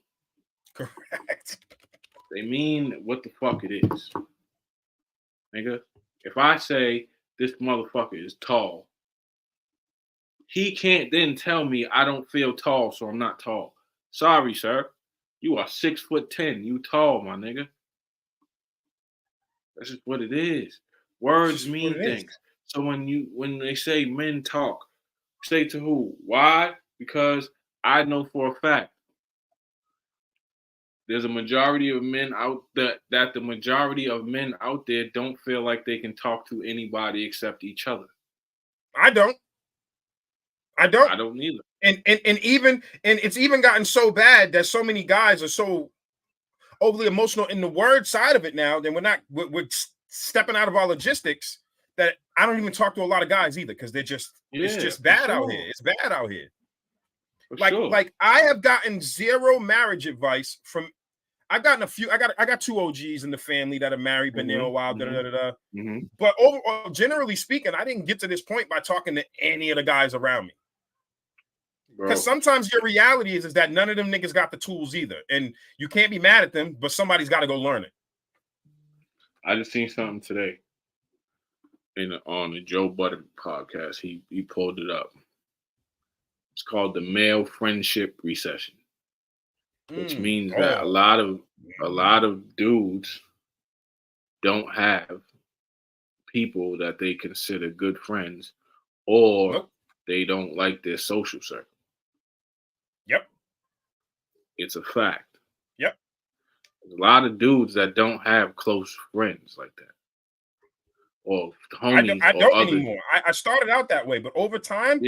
Correct. They mean what the fuck it is. Nigga, if I say this motherfucker is tall, he can't then tell me I don't feel tall, so I'm not tall. Sorry, sir. You are 6'10". You tall, my nigga. That's just what it is. Words mean things. So when they say men talk, say to who? Why? Because I know for a fact there's a majority of men out that the majority of men out there don't feel like they can talk to anybody except each other. I don't either. And it's even gotten so bad that so many guys are so overly emotional in the word side of it now. Then we're stepping out of our logistics that I don't even talk to a lot of guys either, because they're just it's just bad out here. It's bad out here. Like I have gotten zero marriage advice from. I've gotten a few. I got two OGs in the family that are married, been there a while. But overall, generally speaking, I didn't get to this point by talking to any of the guys around me. Because sometimes your reality is that none of them niggas got the tools either. And you can't be mad at them, but somebody's got to go learn it. I just seen something today on the Joe Budden podcast. He pulled it up. It's called the male friendship recession, which means that a lot of dudes don't have people that they consider good friends, or they don't like their social circle. Yep. It's a fact. Yep. There's a lot of dudes that don't have close friends like that. Or homies. I don't anymore. I started out that way, but over time,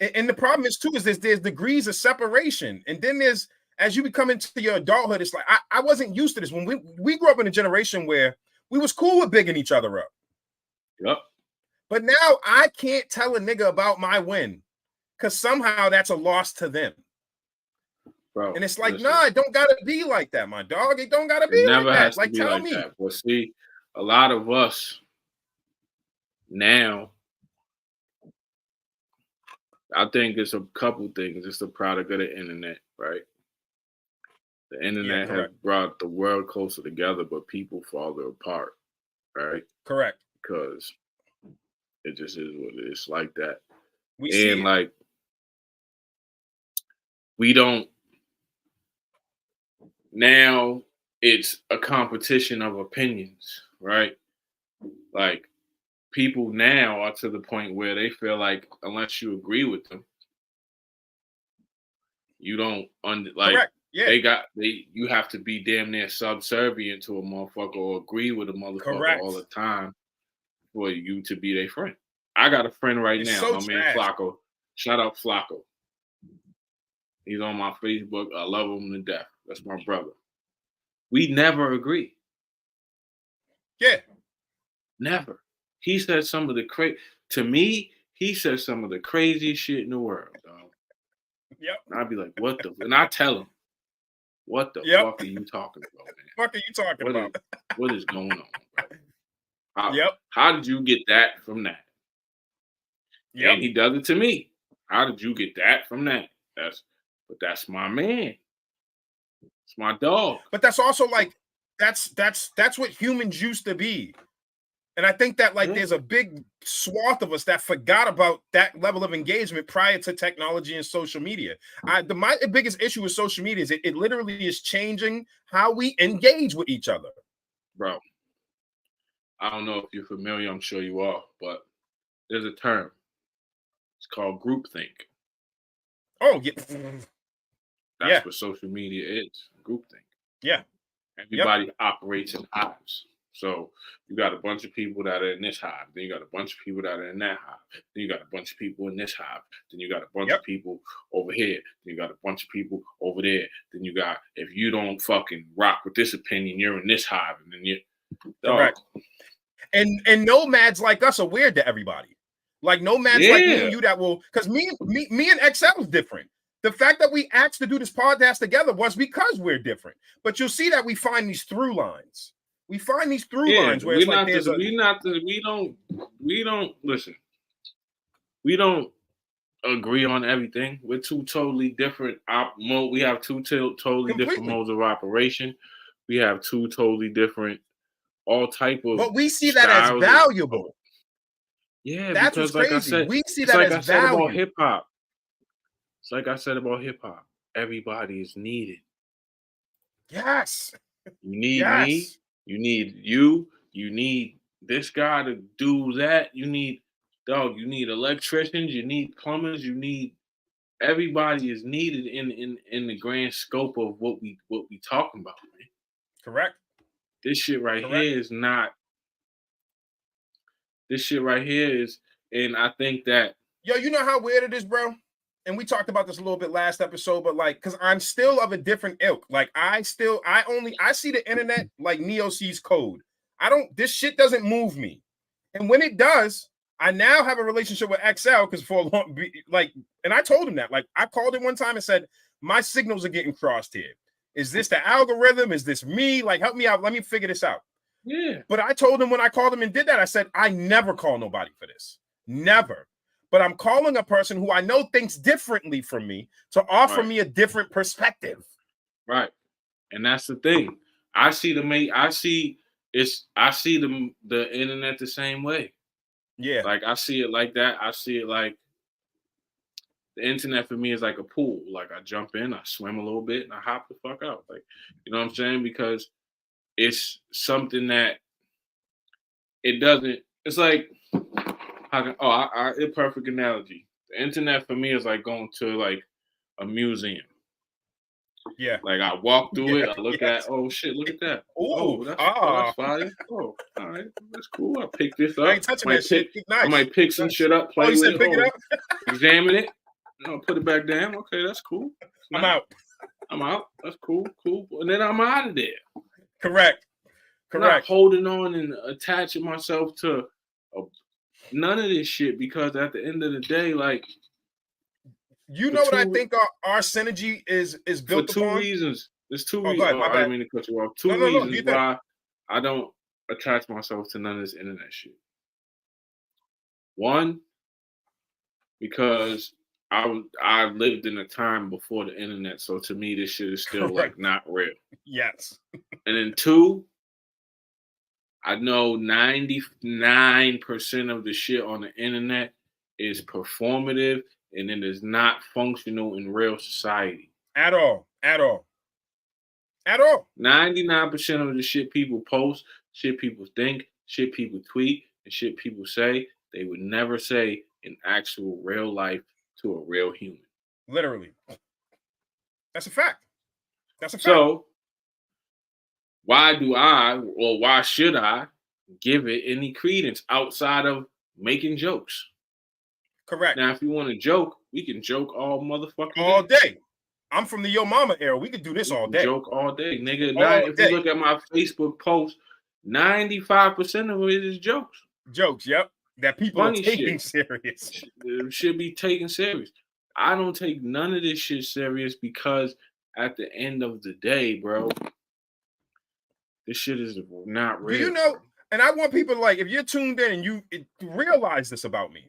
and the problem is too, is there's degrees of separation. And then there's, as you become into your adulthood, it's like, I wasn't used to this. When we grew up in a generation where we was cool with bigging each other up. Yep. But now I can't tell a nigga about my win, because somehow that's a loss to them. Bro, and it's like, nah, it don't gotta be like that, my dog. It don't gotta be like that. Like, tell me. That. Well, see, a lot of us now, I think it's a couple things. It's the product of the internet, right? The internet has brought the world closer together, but people farther apart, right? Correct. Because it just is what it is, like that. We don't. Now it's a competition of opinions, right? Like, people now are to the point where they feel like unless you agree with them, you don't Correct. Yeah. You have to be damn near subservient to a motherfucker or agree with a motherfucker all the time for you to be their friend. I got a friend right now, my man Flacco. Shout out Flacco. He's on my Facebook. I love him to death. That's my brother. We never agree. Yeah. Never. He said some of the he said some of the craziest shit in the world, dog. Yep. And I'd be like, what the? And I tell him, what the fuck are you talking about, man? What are you talking about? What is going on, bro? How did you get that from that? Yep. And he does it to me. How did you get that from that? but that's my man. It's my dog. But that's also like that's what humans used to be. And I think that like there's a big swath of us that forgot about that level of engagement prior to technology and social media. My biggest issue with social media is it literally is changing how we engage with each other. Bro, I don't know if you're familiar, I'm sure you are, but there's a term. It's called groupthink. Oh, yeah. That's what social media is, groupthink. Yeah. Everybody operates in hives. So you got a bunch of people that are in this hive. Then you got a bunch of people that are in that hive. Then you got a bunch of people in this hive. Then you got a bunch of people over here. Then you got a bunch of people over there. Then you got, if you don't fucking rock with this opinion, you're in this hive. And then you correct. And nomads like us are weird to everybody. Like nomads like me and you that will, because me and Xcel is different. The fact that we asked to do this podcast together was because we're different. But you'll see that we find these through lines. We find these through lines where it's like we don't listen. We don't agree on everything. We're two totally different we have two totally different modes of operation. We have two totally different all type of. But we see that as valuable. Yeah, that's because what's like crazy. I said, we see that as valuable. About hip hop. It's like I said about hip hop. Everybody is needed. Yes. You need me. You need you. You need this guy to do that. You need electricians. You need plumbers. You need everybody is needed in the grand scope of what we talking about, man. Correct. This shit right here is not. This shit right here is, and I think that. Yo, you know how weird it is, bro? And we talked about this a little bit last episode, but like, because I'm still of a different ilk. Like, I see the internet like Neo sees code. This shit doesn't move me. And when it does, I now have a relationship with Xcel because for a long, like, and I told him that. Like, I called him one time and said, my signals are getting crossed here. Is this the algorithm? Is this me? Like, help me out. Let me figure this out. Yeah. But I told him when I called him and did that, I said, I never call nobody for this. Never. But I'm calling a person who I know thinks differently from me to offer me a different perspective. Right. And that's the thing. I see the internet the same way. Yeah. Like I see it like that. I see it like the internet for me is like a pool. Like I jump in, I swim a little bit, and I hop the fuck out. Like, you know what I'm saying? Because it's something that it's like a perfect analogy. The internet for me is like going to like a museum. Yeah. Like I walk through it, I look at, oh shit, look at that. That's fire. Oh, all right, that's cool. I pick this up. I ain't touching that shit. Nice. I might pick some shit up, play with pick it up? Examine it. Put it back down. Okay, that's cool. I'm out. That's cool. And then I'm out of there. Correct. I'm not holding on and attaching myself to none of this shit because at the end of the day, like, you know what I think our synergy is built for two upon? reasons. There's two reasons. Go ahead, I didn't mean to cut you off. Two reasons why I don't attach myself to none of this internet shit. One, because I lived in a time before the internet, so to me this shit is still like not real. Yes. And then two, I know 99% of the shit on the internet is performative and it is not functional in real society. At all. 99% of the shit people post, shit people think, shit people tweet, and shit people say, they would never say in actual real life to a real human. Literally. That's a fact. So, why should I give it any credence outside of making jokes? Correct. Now, if you want to joke, we can joke all motherfucking all day. I'm from the Yo Mama era. We could do this all day. Joke all day, nigga. If you look at my Facebook post, 95% of it is jokes. Jokes, yep. That people are taking serious. It should be taken serious. I don't take none of this shit serious because at the end of the day, bro, this shit is not real. Do you know? And I want people to, like, if you're tuned in and you realize this about me,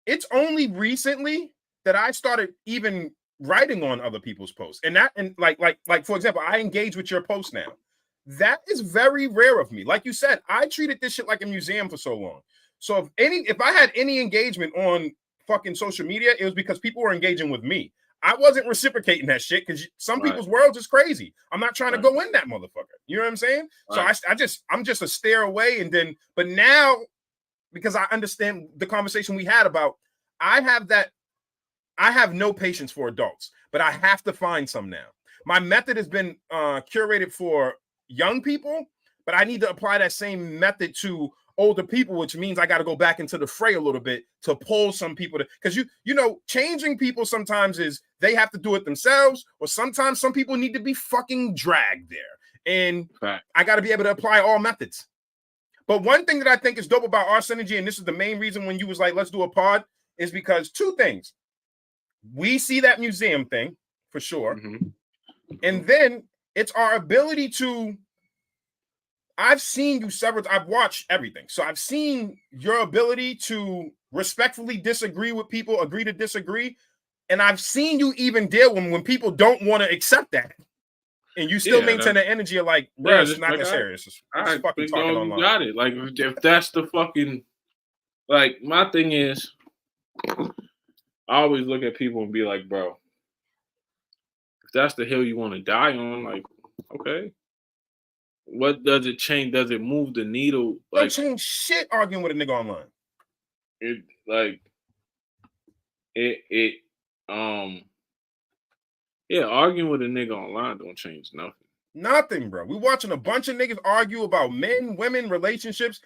it's only recently that I started even writing on other people's posts. And like for example, I engage with your post now. That is very rare of me. Like you said, I treated this shit like a museum for so long. So if I had any engagement on fucking social media, it was because people were engaging with me. I wasn't reciprocating that shit because some people's worlds is crazy. I'm not trying to go in that motherfucker. You know what I'm saying? So I'm just a stare away. And then, but now, because I understand the conversation we had about, I have no patience for adults, but I have to find some now. My method has been curated for young people, but I need to apply that same method to older people, which means I got to go back into the fray a little bit to pull some people to, because you know, changing people sometimes is they have to do it themselves, or sometimes some people need to be fucking dragged there. And I got to be able to apply all methods. But one thing that I think is dope about our synergy, and this is the main reason when you was like, let's do a pod, is because two things. We see that museum thing for sure. And then it's our ability to, I've seen you I've watched everything. So I've seen your ability to respectfully disagree with people, agree to disagree. And I've seen you even deal with when people don't want to accept that. And you still maintain the energy of like, bro, it's not that serious. It's fucking talking online. You got it. Like, if that's the fucking, like, my thing is, I always look at people and be like, bro, if that's the hill you want to die on, like, okay. What does it change? Does it move the needle? Like, don't change shit arguing with a nigga online. Arguing with a nigga online don't change nothing. Nothing, bro. We watching a bunch of niggas argue about men, women, relationships.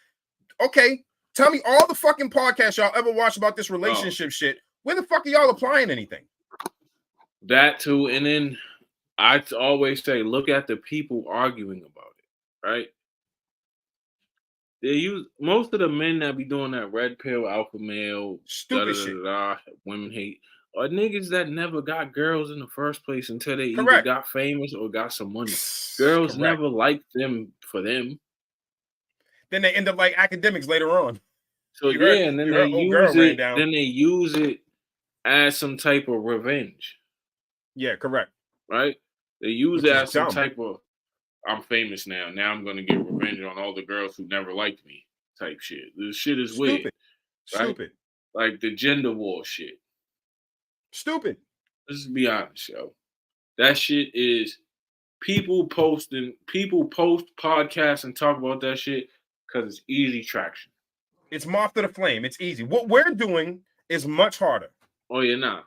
Okay, tell me all the fucking podcasts y'all ever watched about this relationship shit. Where the fuck are y'all applying anything? That too, and then I always say, look at the people arguing about it, right? They use most of the men that be doing that red pill alpha male stupid shit. Women hate are niggas that never got girls in the first place until they either got famous or got some money. Girls never liked them for them. Then they end up like academics later on. So and then they use it. Then they use it as some type of revenge. Yeah, correct. Right? They use it as some type of, I'm famous now. Now I'm gonna get revenge on all the girls who never liked me type shit. This shit is weird. Right? Stupid. Like the gender war shit. Stupid. Let's be honest, yo. That shit is people post podcasts and talk about that shit because it's easy traction. It's moth to the flame. It's easy. What we're doing is much harder. Oh yeah, nah.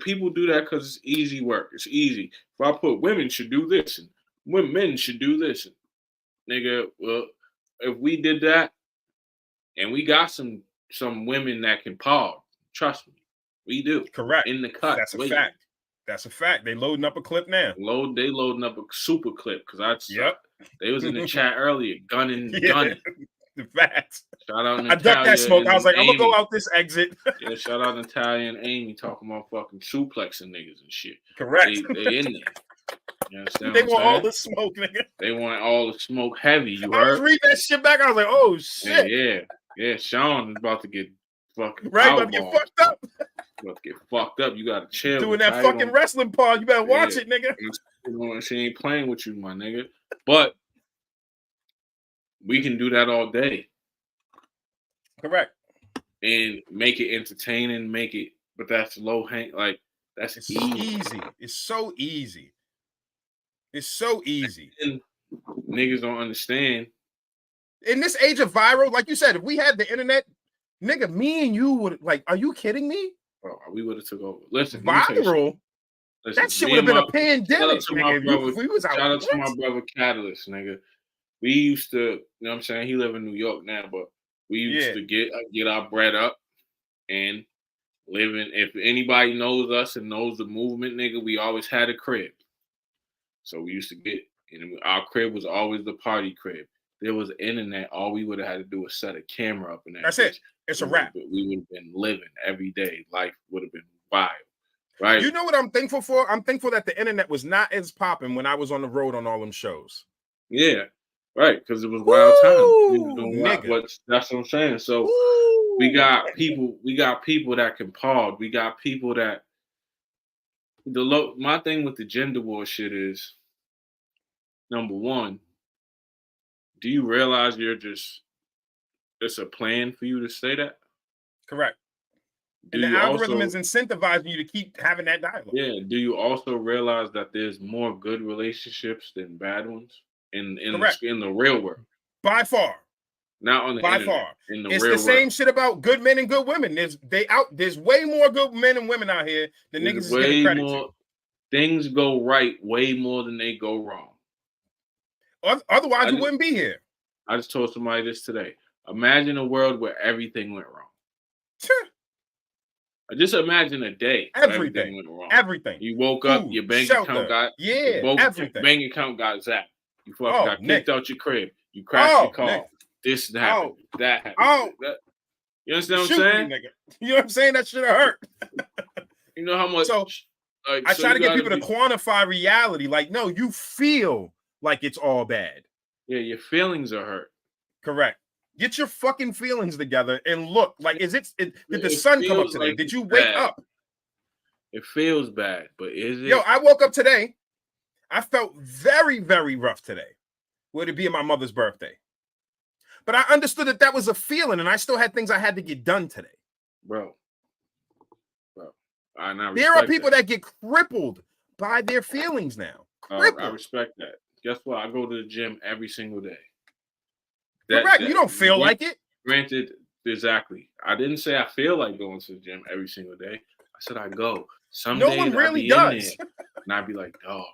People do that because it's easy work. It's easy. If I put women should do this and men should do this, and nigga, well, if we did that and we got some women that can pod, trust me, we do. Correct. In the cut. That's a fact. That's a fact. They loading up a clip now. They loading up a super clip because they was in the chat earlier, gunning. The facts. Shout out Natalia. I ducked that smoke. I was like, I'm gonna go out this exit. Yeah, shout out Natalia and Amy talking about fucking suplexing niggas and shit. Correct. They in there. You understand? They want all the smoke, nigga. They want all the smoke heavy. You I heard? was reading that shit back. I was like, oh shit. Yeah. Sean is about to get fucking about to get fucked up. About to get fucked up. You gotta chill. Doing that fucking wrestling pod. You better watch it, nigga. She ain't playing with you, my nigga. But we can do that all day. Correct. And make it entertaining, but that's low hang, like that's easy. It's so easy. It's so easy. And niggas don't understand. In this age of viral, like you said, if we had the internet, nigga, me and you would like, are you kidding me? Oh, we would have took over. Listen, viral. That shit would have been a pandemic. Shout out to my brother Catalyst, nigga. We used to, you know what I'm saying? He live in New York now, but we used to get our bread up and live in. If anybody knows us and knows the movement, nigga, we always had a crib. So we used to get, and our crib was always the party crib. There was internet. All we would have had to do was set a camera up in that. That's it. It's a wrap. We would have been living every day. Life would have been wild. Right. You know what I'm thankful for? I'm thankful that the internet was not as popping when I was on the road on all them shows. Yeah. Right, because it was wild time. We were doing that's what I'm saying. So we got people that can pod. We got people that My thing with the gender war shit is, number one, do you realize it's a plan for you to say that? Correct. Do And the you algorithm also, is incentivizing you to keep having that dialogue. yeah, do you also realize that there's more good relationships than bad ones in Correct. the real world? By far. Not on the By internet, far. in the It's real the same world. shit about good men and good women. There's way more good men and women out here than niggas is getting credit to. Things go right way more than they go wrong. Otherwise, you wouldn't be here. I just told somebody this today. Imagine a world where everything went wrong. Sure. Just imagine a day where everything went wrong. Everything. You woke up, your bank account got everything. Your bank account got zapped. You fucking got kicked out your crib. You crashed your car. Nick. This happened. That happened. You understand what I'm saying? Nigga. You know what I'm saying? That should have hurt. You know how much. So I try to get people to quantify reality. Like, no, you feel like it's all bad. Yeah, your feelings are hurt. Correct. Get your fucking feelings together and look. Like, did the sun come up today? Like did you wake up? It feels bad, but is it? Yo, I woke up today. I felt very, very rough today. Would it be my mother's birthday? But I understood that was a feeling, and I still had things I had to get done today. Bro. There are people that get crippled by their feelings now. I respect that. Guess what? I go to the gym every single day. Correct. You don't feel like it. Granted, exactly. I didn't say I feel like going to the gym every single day. I said I go. Some days one really I'd be does. in there, and I'd be like, dog.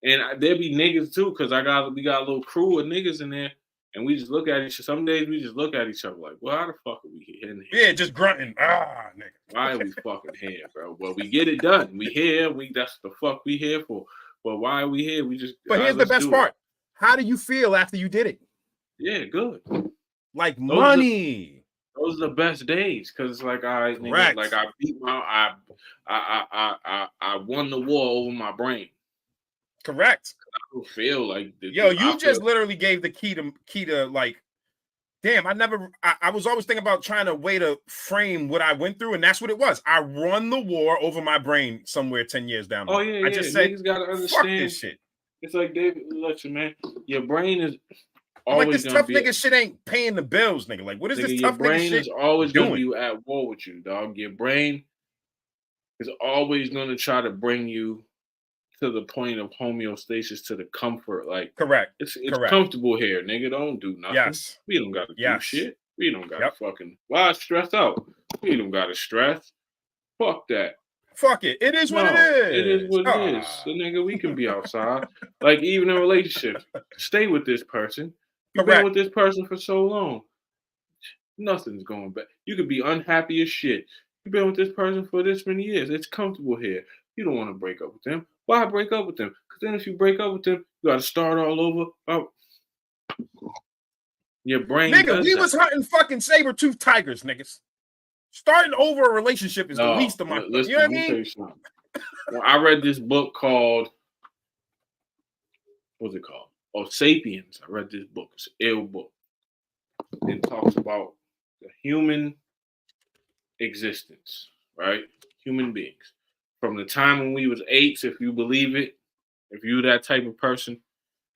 And there'd be niggas too, because we got a little crew of niggas in there, and we just look at each other. Some days we just look at each other like, well, how the fuck are we in here? Yeah, just grunting. Nigga. Why are we fucking here, bro? Well, we get it done. We here. That's the fuck we here for. But why are we here? But here's the best part. How do you feel after you did it? Yeah, good. Like money. Those are the best days, because like nigga, like I beat I won the war over my brain. Correct. I don't feel like you just literally gave the key to like, damn, I was always thinking about trying to way to frame what I went through, and that's what it was. I won the war over my brain somewhere 10 years down the road. Oh yeah, I just said, niggas gotta understand fuck this shit. It's like David, listen, man, your brain is always like this tough nigga shit ain't paying the bills, nigga. Like, what is this tough nigga shit? Your brain is always gonna be at war with you, dog. Your brain is always gonna try to bring you to the point of homeostasis, to the comfort. Like, correct. It's comfortable here, nigga. Don't do nothing. Yes. We don't gotta do shit. We don't gotta fucking why stress out. We don't gotta stress. Fuck that. Fuck it. It is what it is. It is what it is. So nigga, we can be outside. Like, even in relationships, stay with this person. You've been with this person for so long. Nothing's going back. You could be unhappy as shit. You've been with this person for this many years. It's comfortable here. You don't want to break up with them. Why break up with them? Because then if you break up with them, you got to start all over. Oh. Your brain. Nigga, we was hunting fucking saber-toothed tigers, niggas. Starting over a relationship is the least of my. Listen, you know what I mean? I read this book called, what's it called? Oh, Sapiens. I read this book. It's an ill book. It talks about the human existence, right? Human beings. From the time when we was apes, if you believe it, if you're that type of person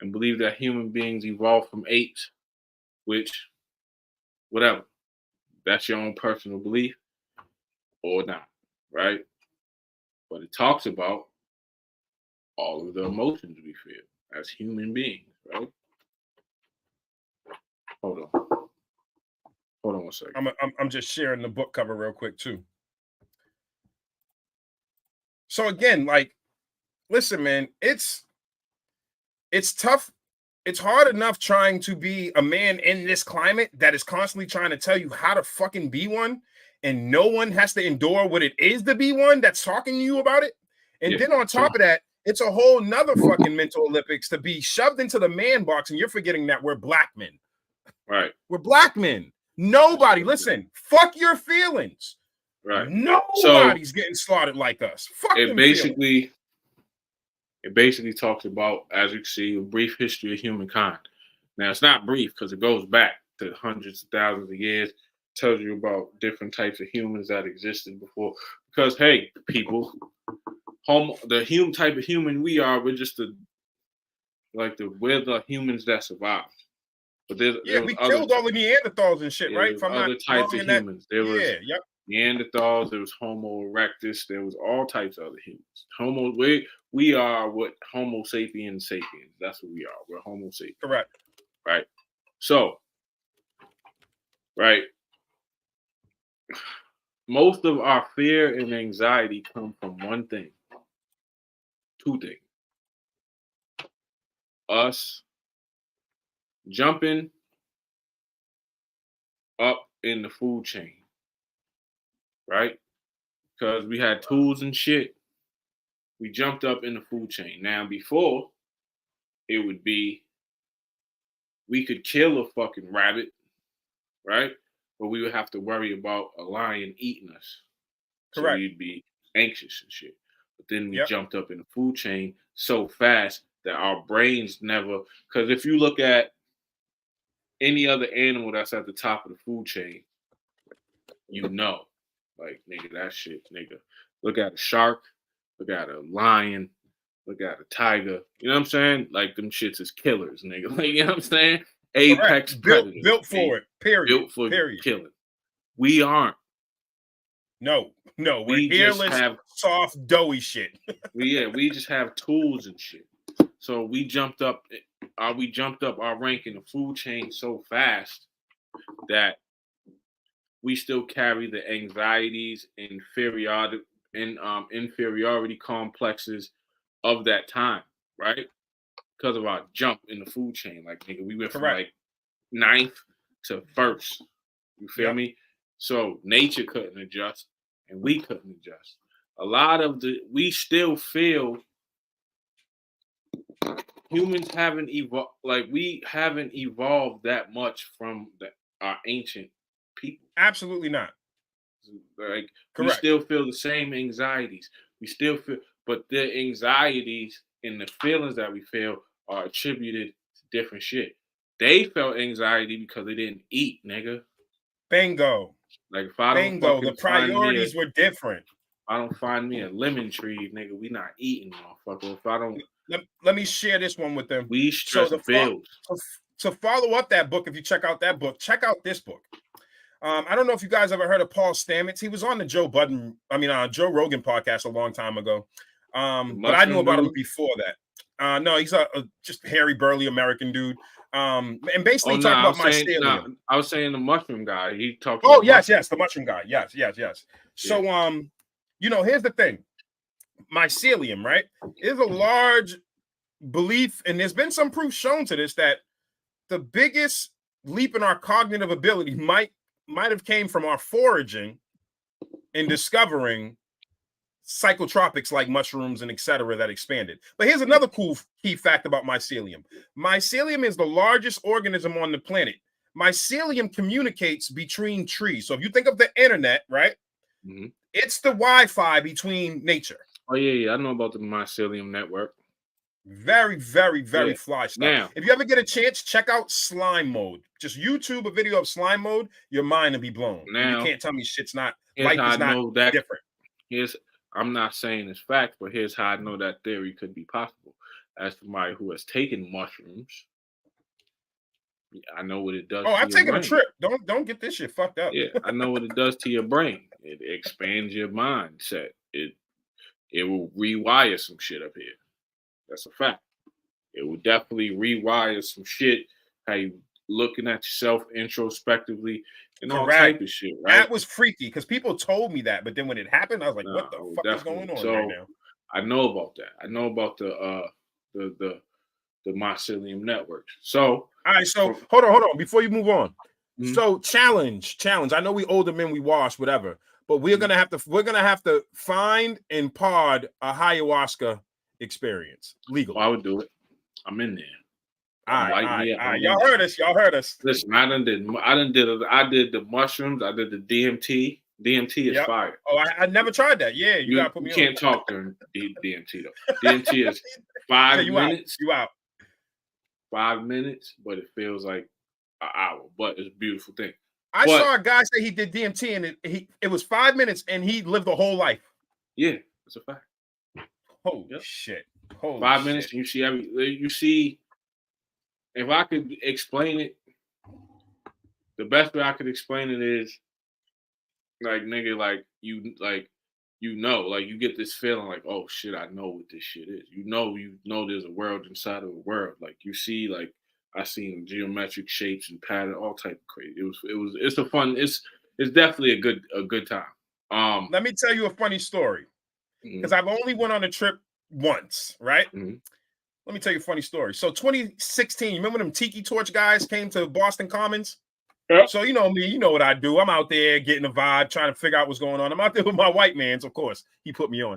and believe that human beings evolved from apes, which, whatever, that's your own personal belief or not, right? But it talks about all of the emotions we feel as human beings, right? Hold on one second. I'm just sharing the book cover real quick too. So again, like, listen, man, it's tough. It's hard enough trying to be a man in this climate that is constantly trying to tell you how to fucking be one, and no one has to endure what it is to be one that's talking to you about it. And then on top of that, it's a whole nother fucking mental Olympics to be shoved into the man box, and you're forgetting that we're black men. Right. We're black men. Nobody, listen, fuck your feelings. Right. Nobody's getting slaughtered like us. Fuck it basically talks about, as you can see, a brief history of humankind. Now, it's not brief because it goes back to hundreds of thousands of years. It tells you about different types of humans that existed before. Because, hey, people, the human type of human we are. We're just we're the humans that survived. But there we was killed all the Neanderthals and shit, right? There was other types of humans. There was Neanderthals. There was Homo erectus. There was all types of other humans. We are what Homo sapiens. That's what we are. We're Homo sapiens. Correct. Right. So, right. Most of our fear and anxiety come from one thing. Two things. Us jumping up in the food chain, right? Because we had tools and shit. We jumped up in the food chain. Now, before, it would be we could kill a fucking rabbit, right? But we would have to worry about a lion eating us. Correct. So we'd be anxious and shit. But then we jumped up in the food chain so fast that our brains never, because if you look at any other animal that's at the top of the food chain, you know, like, nigga, that shit, nigga. Look at a shark, look at a lion, look at a tiger. You know what I'm saying? Like, them shits is killers, nigga. Like, you know what I'm saying? Apex predators. Built for it, period. Built for killing. We aren't. No, we're hairless, soft, doughy shit. we just have tools and shit. So we jumped up our rank in the food chain so fast that we still carry the anxieties and inferiority complexes of that time, right? Because of our jump in the food chain. Like, nigga, we went from like 9th to 1st. You feel me? So nature couldn't adjust and we couldn't adjust. We still feel humans haven't evolved. Like, we haven't evolved that much from our ancient people. Absolutely not. Like, correct. We still feel the same anxieties. We still feel, but the anxieties and the feelings that we feel are attributed to different shit. They felt anxiety because they didn't eat, nigga. Bingo. Like, if I don't the priorities were different. If I don't find me a lemon tree, nigga, we not eating, motherfucker. If I don't, let me share this one with them. We stress bills. To follow up that book, if you check out that book, check out this book. I don't know if you guys ever heard of Paul Stamets. He was on the Joe Rogan podcast a long time ago. But I knew about him before that. No, he's a just hairy, burly American dude. And basically talking about mycelium. I was saying the mushroom guy. He talked. Oh, yes, the mushroom guy. Yes. So, here's the thing. Mycelium, right, is a large belief, and there's been some proof shown to this, that the biggest leap in our cognitive ability might have came from our foraging and discovering psychotropics like mushrooms and etc. that expanded. But here's another cool key fact about mycelium. Mycelium is the largest organism on the planet. Mycelium communicates between trees. So if you think of the internet, right, it's the Wi-Fi between nature. Oh, yeah, I know about the mycelium network. Very, very, very fly stuff. Now, if you ever get a chance, check out slime mode. Just YouTube a video of slime mode, your mind will be blown. Now, you can't tell me shit's not, life is not different. I'm not saying it's fact, but here's how I know that theory could be possible. As somebody who has taken mushrooms, I know what it does. Oh, I've taken a trip. Don't get this shit fucked up. Yeah, I know what it does to your brain. It expands your mindset. It will rewire some shit up here. That's a fact. It will definitely rewire some shit. How you looking at yourself introspectively and all type of shit, right? That was freaky because people told me that, but then when it happened, I was like, "What the fuck is going on right now?" I know about that. I know about the mycelium network. So, all right. So hold on. Before you move on, so challenge. I know we older men, we wash whatever, but we're gonna have to find and pod a ayahuasca experience legally. I would do it. I'm in there. All right. Y'all heard us. Listen, I did the mushrooms. I did the DMT. DMT is fire. Oh, I never tried that. Yeah, you gotta put me on. You can't talk during DMT though. DMT is 5 minutes. You out. 5 minutes, but it feels like an hour. But it's a beautiful thing. I saw a guy say he did DMT and it was 5 minutes and he lived a whole life. Yeah, it's a fact. Holy shit. Holy 5 shit. minutes, and you see, if I could explain it, the best way I could explain it is, like, nigga, like, you get this feeling like, oh shit, I know what this shit is. You know there's a world inside of a world. Like, you see, like, I seen geometric shapes and pattern, all type of crazy. It's definitely a good time. Let me tell you a funny story. Because I've only went on a trip once, right? Mm-hmm. Let me tell you a funny story. So 2016, remember them Tiki Torch guys came to Boston Commons? Yep. So you know me, you know what I do. I'm out there getting a vibe, trying to figure out what's going on. I'm out there with my white mans, of course. He put me on.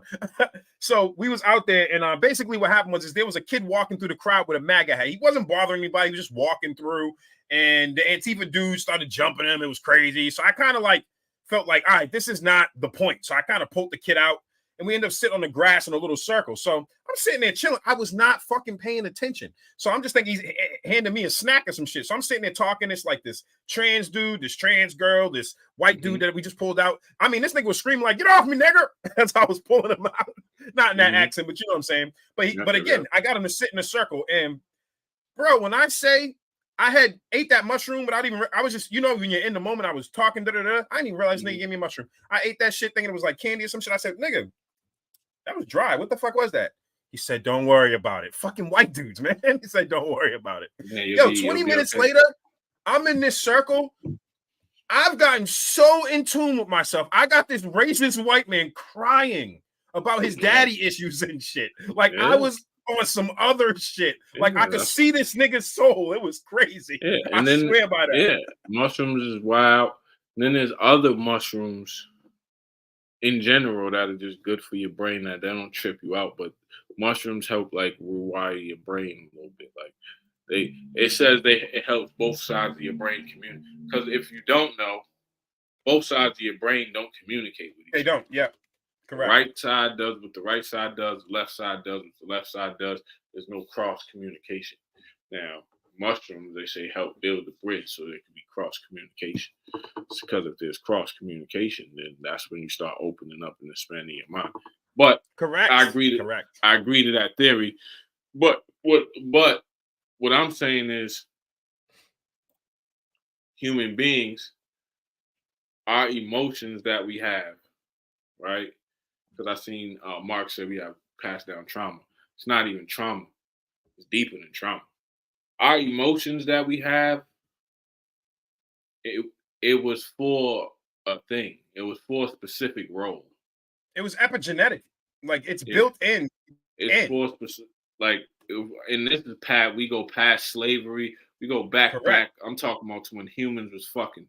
So we was out there, and basically what happened was there was a kid walking through the crowd with a MAGA hat. He wasn't bothering anybody. He was just walking through, and the Antifa dudes started jumping him. It was crazy. So I kind of like felt like, all right, this is not the point. So I kind of poked the kid out. And we end up sitting on the grass in a little circle. So I'm sitting there chilling. I was not fucking paying attention. So I'm just thinking he's handing me a snack or some shit. So I'm sitting there talking. It's like this trans dude, this trans girl, this white dude that we just pulled out. I mean, this nigga was screaming like, "Get off me, nigger!" As I was pulling him out. Not in that accent, but you know what I'm saying. But again, I got him to sit in a circle. And bro, when I say I had ate that mushroom without even, I was just, you know, when you're in the moment, I was talking, I didn't even realize nigga gave me a mushroom. I ate that shit thinking it was like candy or some shit. I said, nigga, that was dry. What the fuck was that? He said, don't worry about it. Fucking white dudes, man. He said, don't worry about it. Yeah, 20 minutes later, I'm in this circle. I've gotten so in tune with myself. I got this racist white man crying about his daddy issues and shit. Like I was on some other shit. Like I could see this nigga's soul. It was crazy. Yeah, I swear by that. Yeah, mushrooms is wild. And then there's other mushrooms in general that are just good for your brain, that they don't trip you out, but mushrooms help like rewire your brain a little bit. Like it helps both sides of your brain communicate. Because if you don't know, both sides of your brain don't communicate with each other. They don't. Yeah, correct. The right side does what the right side does. The left side does what the left side does. There's no cross communication. Now, mushrooms, they say, help build the bridge so there can be cross communication. It's because if there's cross communication, then that's when you start opening up and expanding your mind. But correct, I agree to that theory. But what I'm saying is, human beings, our emotions that we have, right? Because I seen Mark said we have passed down trauma. It's not even trauma. It's deeper than trauma. Our emotions that we have, it was for a thing. It was for a specific role. It was epigenetic. Like it's built in. It's for specific. Like, and this is past. We go past slavery. We go back. I'm talking about to when humans was fucking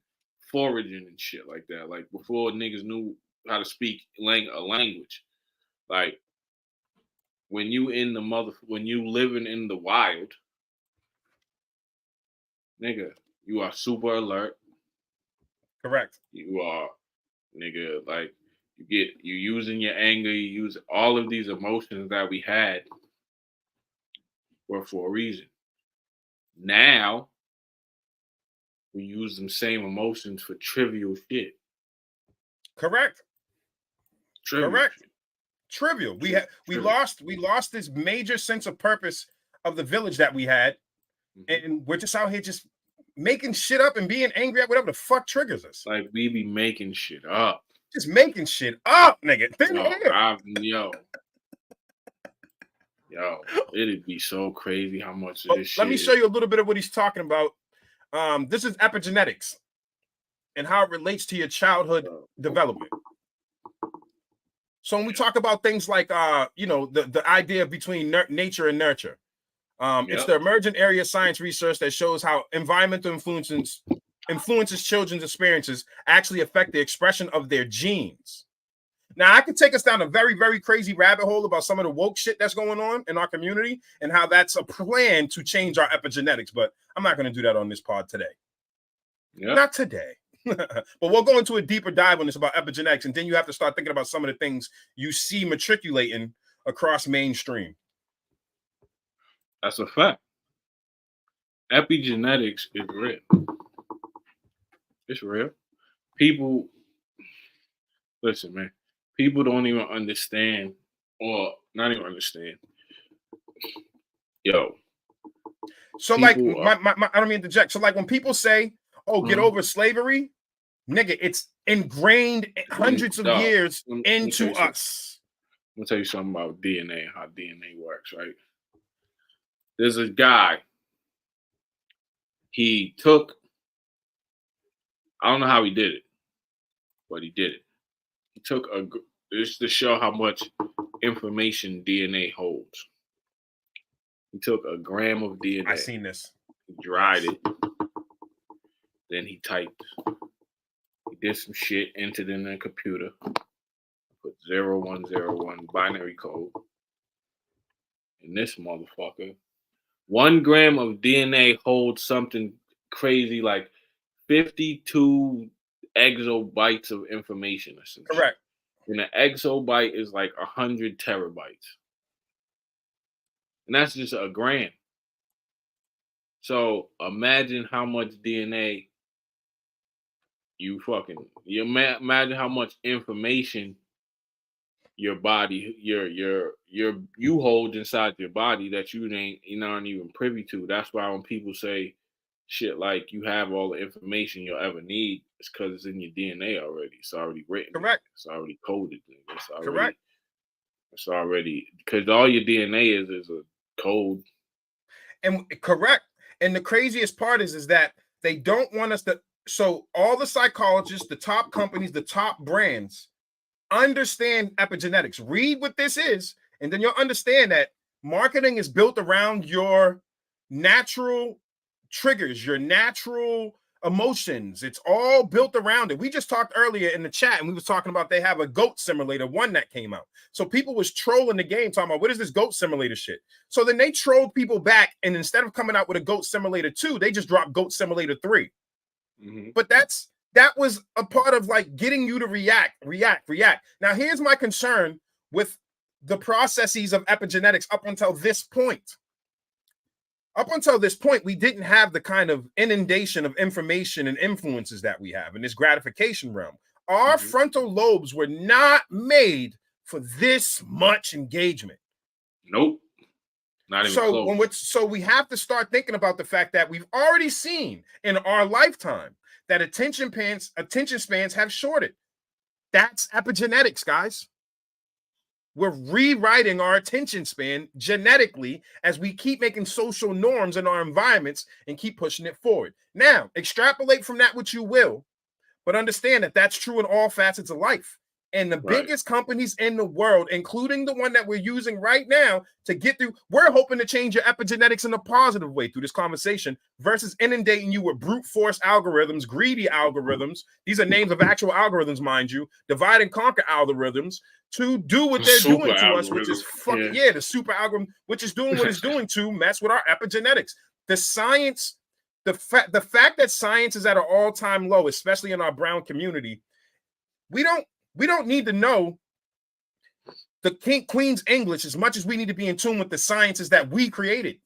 foraging and shit like that. Like before niggas knew how to speak a language. Like when you living in the wild, nigga, you are super alert. Correct. You are, nigga, like you using your anger, you use all of these emotions that we had were for a reason. Now we use them same emotions for trivial shit. Correct. Correct. Shit. Trivial. We lost this major sense of purpose of the village that we had, and we're just out here just making shit up and being angry at whatever the fuck triggers us. Like we be making shit up. Just making shit up, nigga. Yo, it'd be so crazy how much of this shit. Let me show you a little bit of what he's talking about. This is epigenetics and how it relates to your childhood development. So when we talk about things like, the idea between nature and nurture, it's the emergent area of science research that shows how environmental influences children's experiences actually affect the expression of their genes. Now, I could take us down a very, very crazy rabbit hole about some of the woke shit that's going on in our community and how that's a plan to change our epigenetics, but I'm not going to do that on this pod today. Yep. Not today. But we'll go into a deeper dive on this about epigenetics, and then you have to start thinking about some of the things you see matriculating across mainstream. That's a fact. Epigenetics is real. It's real. People, listen, man. People don't even understand, or not even understand. Yo. So like, I don't mean to interject. So like, when people say, "Oh, get over slavery," nigga, it's ingrained hundreds of years into us. I'm gonna tell you something about DNA and how DNA works, right? There's a guy. He took. I don't know how he did it, but he did it. He took just to show how much information DNA holds. He took a gram of DNA. I seen this. He dried it. Then he typed. He did some shit, entered in the computer. Put 0101 binary code. And this motherfucker, 1 gram of DNA holds something crazy like 52 exobytes of information or something. Correct. And an exobyte is like 100 terabytes. And that's just a gram. So imagine how much DNA imagine how much information your body, you hold inside your body that you're not even privy to. That's why when people say shit like you have all the information you'll ever need, it's because it's in your DNA already. It's already written. Correct. It's already coded. Correct. It's already, because all your DNA is a code. And correct. And the craziest part is that they don't want us to. So all the psychologists, the top companies, the top brands understand epigenetics. Read what this is, and then you'll understand that marketing is built around your natural triggers, your natural emotions. It's all built around it. We just talked earlier in the chat, and we was talking about they have a goat simulator, one that came out. So people was trolling the game, talking about what is this goat simulator shit. So then they trolled people back, and instead of coming out with a goat simulator 2, they just dropped goat simulator 3. But that was a part of like getting you to react. Now, here's my concern with the processes of epigenetics up until this point. Up until this point, we didn't have the kind of inundation of information and influences that we have in this gratification realm. Our frontal lobes were not made for this much engagement. Nope. Not even close. So we have to start thinking about the fact that we've already seen in our lifetime that attention spans have shorted. That's epigenetics, guys. We're rewriting our attention span genetically as we keep making social norms in our environments and keep pushing it forward. Now, extrapolate from that what you will, but understand that that's true in all facets of life. And the biggest companies in the world, including the one that we're using right now to get through, we're hoping to change your epigenetics in a positive way through this conversation versus inundating you with brute force algorithms, greedy algorithms. These are names of actual algorithms, mind you, divide and conquer algorithms to do what they're doing to us, which is the super algorithm, which is doing what it's doing to mess with our epigenetics. The science, the fact that science is at an all-time low, especially in our brown community, we don't need to know the Queen's English as much as we need to be in tune with the sciences that we created.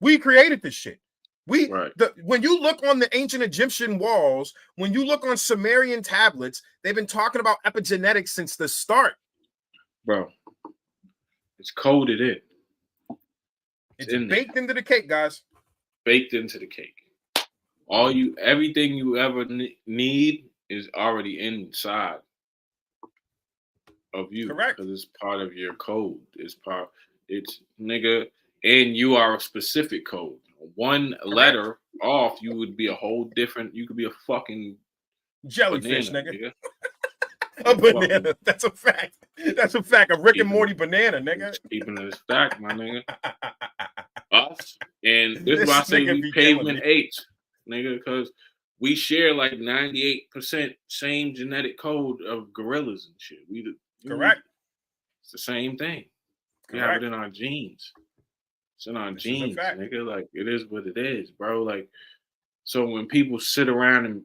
We created this shit. When you look on the ancient Egyptian walls, when you look on Sumerian tablets, they've been talking about epigenetics since the start. Bro, it's coded in. It's baked into the cake, guys. Baked into the cake. Everything you ever need is already inside of you. Correct. Because it's part of your code. It's nigga, and you are a specific code. One letter off, you would be a whole different. You could be a fucking jellyfish, banana, nigga. A banana. That's a fact. That's a fact. A Rick and Morty banana, nigga. Keeping it a fact, my nigga. Us, and this is why I say we pavement H, nigga, because we share like 98% same genetic code of gorillas and shit. Correct. It's the same thing. We have it in our genes. It's in our genes, nigga. Like, it is what it is, bro. Like, so when people sit around and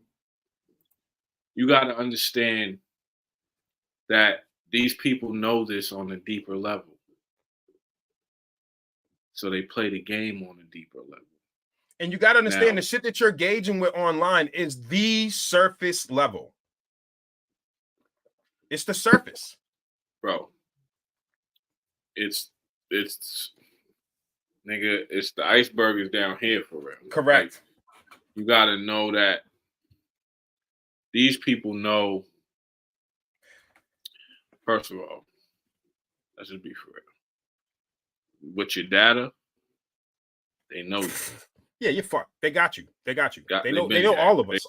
you got to understand that these people know this on a deeper level. So they play the game on a deeper level. And you got to understand the shit that you're engaging with online is the surface level. It's the surface. Bro, it's nigga, it's the iceberg is down here for real. Correct. Like, you gotta know that these people know. First of all, let's just be for real. With your data, they know you. Yeah, you're fucked. They got you. They know been all of us.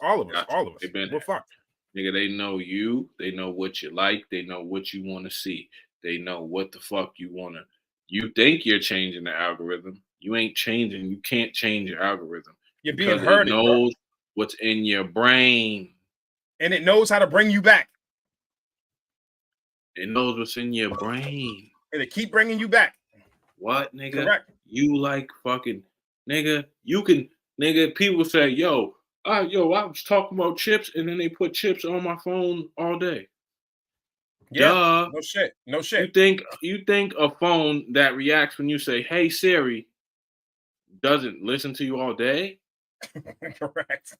They've been We're fucked. Nigga, they know you. They know what you like. They know what you want to see. They know what the fuck you want to. You think you're changing the algorithm. You ain't changing. You can't change your algorithm. You're being herded, it knows what's in your brain. And it knows how to bring you back. It knows what's in your brain. And it keep bringing you back. What, nigga? Correct. You like fucking, nigga, you can, nigga, people say, yo, I was talking about chips, and then they put chips on my phone all day. Yeah, duh. No shit. You think a phone that reacts when you say, "Hey Siri," doesn't listen to you all day? Correct.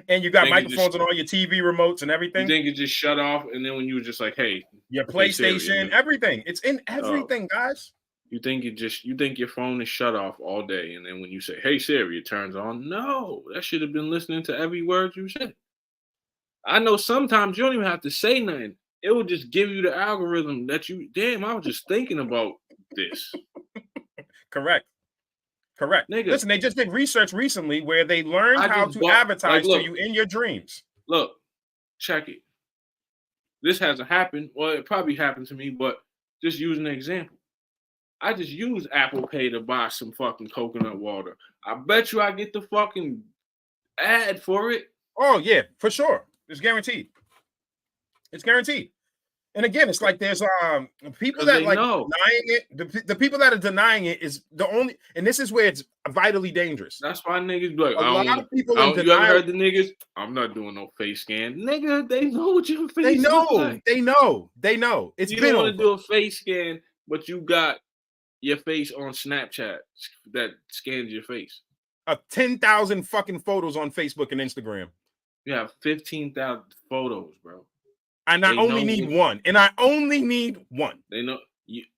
And you got microphones on all your TV remotes and everything. You think it just shut off, and then when you were just like, "Hey," your PlayStation, Siri, everything. It's in everything, guys. You think your phone is shut off all day, and then when you say, "Hey Siri," it turns on. No, that should have been listening to every word you said. I know sometimes you don't even have to say nothing. It will just give you the algorithm that you. Damn, I was just thinking about this. Correct. Nigga, listen, they just did research recently where they learned how to advertise to you in your dreams. Look, check it. This hasn't happened. Well, it probably happened to me, but just using an example. I just use Apple Pay to buy some fucking coconut water. I bet you I get the fucking ad for it. Oh, yeah, for sure. It's guaranteed. It's guaranteed. And again, it's like there's people that like denying it. The people that are denying it is the only, and this is where it's vitally dangerous. That's why niggas be like, a lot of people in denial. You ever heard the niggas? I'm not doing no face scan, nigga. They know what your face. They know. Like. They know. It's you been don't want to do a face scan, but you got your face on Snapchat that scans your face. 10,000 fucking photos on Facebook and Instagram. You have 15,000 photos, bro. And I only need one. And I only need one. They know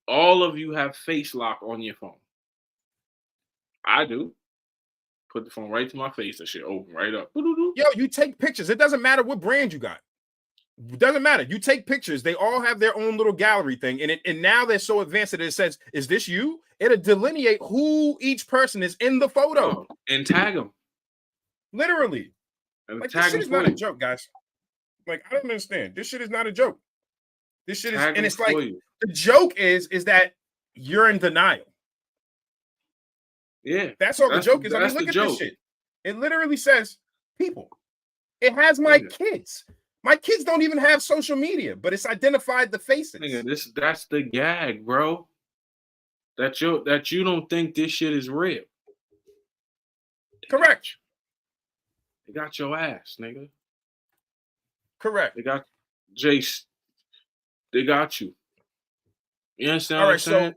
all of you have face lock on your phone. I do. Put the phone right to my face. That shit open right up. Yo, you take pictures. It doesn't matter what brand you got. It doesn't matter. You take pictures. They all have their own little gallery thing. And now they're so advanced that it says, "Is this you?" It'll delineate who each person is in the photo. And tag them. Literally. And like, this shit is not a joke, guys. Like, I don't understand. This shit is not a joke. This shit is, and it's like the joke is that you're in denial. Yeah, that's all the joke is. I mean, look at this shit. It literally says people. It has my kids. My kids don't even have social media, but it's identified the faces. Nigga, that's the gag, bro. That you don't think this shit is real. Correct. They got your ass, nigga. Correct. They got Jace. They got you. You understand? All right, so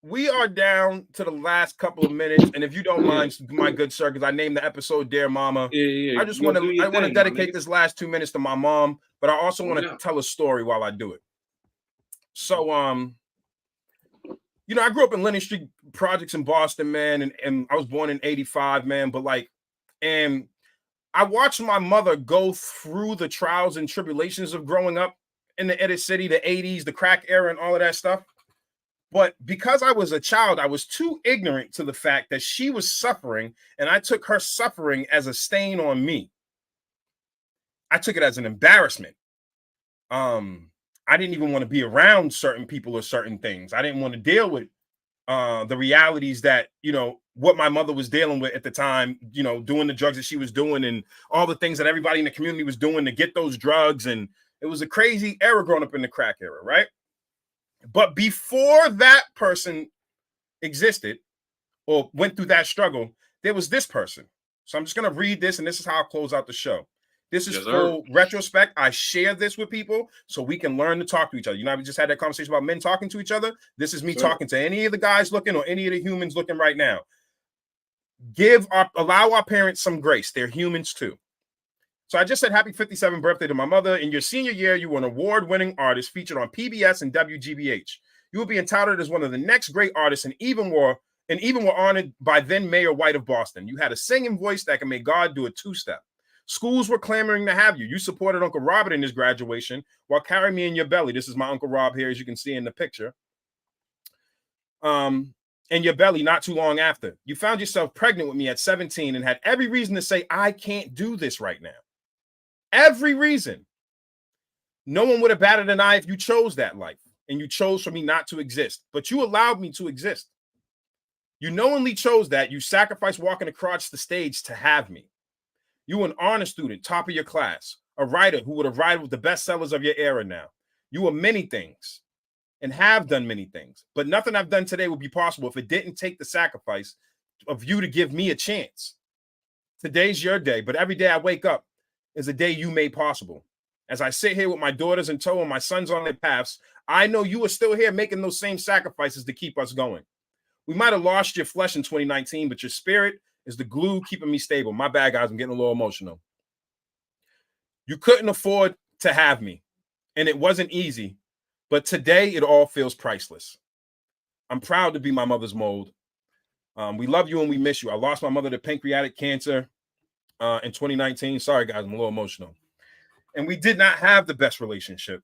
we are down to the last couple of minutes, and if you don't mind, my good sir, because I named the episode "Dear Mama." Yeah. I just want to dedicate this last 2 minutes to my mom, but I also want to tell a story while I do it. So, I grew up in Lennon Street projects in Boston, man, and I was born in '85, man. But and I watched my mother go through the trials and tribulations of growing up in the inner city, the 80s, the crack era, and all of that stuff. But because I was a child, I was too ignorant to the fact that she was suffering, and I took her suffering as a stain on me. I took it as an embarrassment. I didn't even want to be around certain people or certain things. I didn't want to deal with the realities that, what my mother was dealing with at the time, doing the drugs that she was doing and all the things that everybody in the community was doing to get those drugs. And it was a crazy era growing up in the crack era, right? But before that person existed or went through that struggle, there was this person. So I'm just going to read this, and this is how I'll close out the show. This is full retrospect. I share this with people so we can learn to talk to each other. We just had that conversation about men talking to each other. This is me talking to any of the guys looking or any of the humans looking right now. Allow our parents some grace. They're humans too. So I just said happy 57th birthday to my mother. In your senior year, you were an award-winning artist featured on PBS and WGBH. You were being touted as one of the next great artists, and even were honored by then Mayor White of Boston. You had a singing voice that can make God do a two-step. Schools were clamoring to have you. You supported Uncle Robert in his graduation while carrying me in your belly. This is my Uncle Rob here, as you can see in the picture. In your belly not too long after. You found yourself pregnant with me at 17 and had every reason to say, I can't do this right now. Every reason. No one would have batted an eye if you chose that life and you chose for me not to exist, but you allowed me to exist. You knowingly chose that. You sacrificed walking across the stage to have me. You were an honor student, top of your class, a writer who would have rivaled the bestsellers of your era now. You were many things and have done many things, but nothing I've done today would be possible if it didn't take the sacrifice of you to give me a chance. Today's your day, but every day I wake up is a day you made possible. As I sit here with my daughters in tow and my sons on their paths, I know you are still here making those same sacrifices to keep us going. We might have lost your flesh in 2019, but your spirit is the glue keeping me stable. My bad, guys. I'm getting a little emotional. You couldn't afford to have me, and it wasn't easy, but today it all feels priceless. I'm proud to be my mother's mold. We love you and we miss you. I lost my mother to pancreatic cancer in 2019. Sorry, guys. I'm a little emotional. And we did not have the best relationship.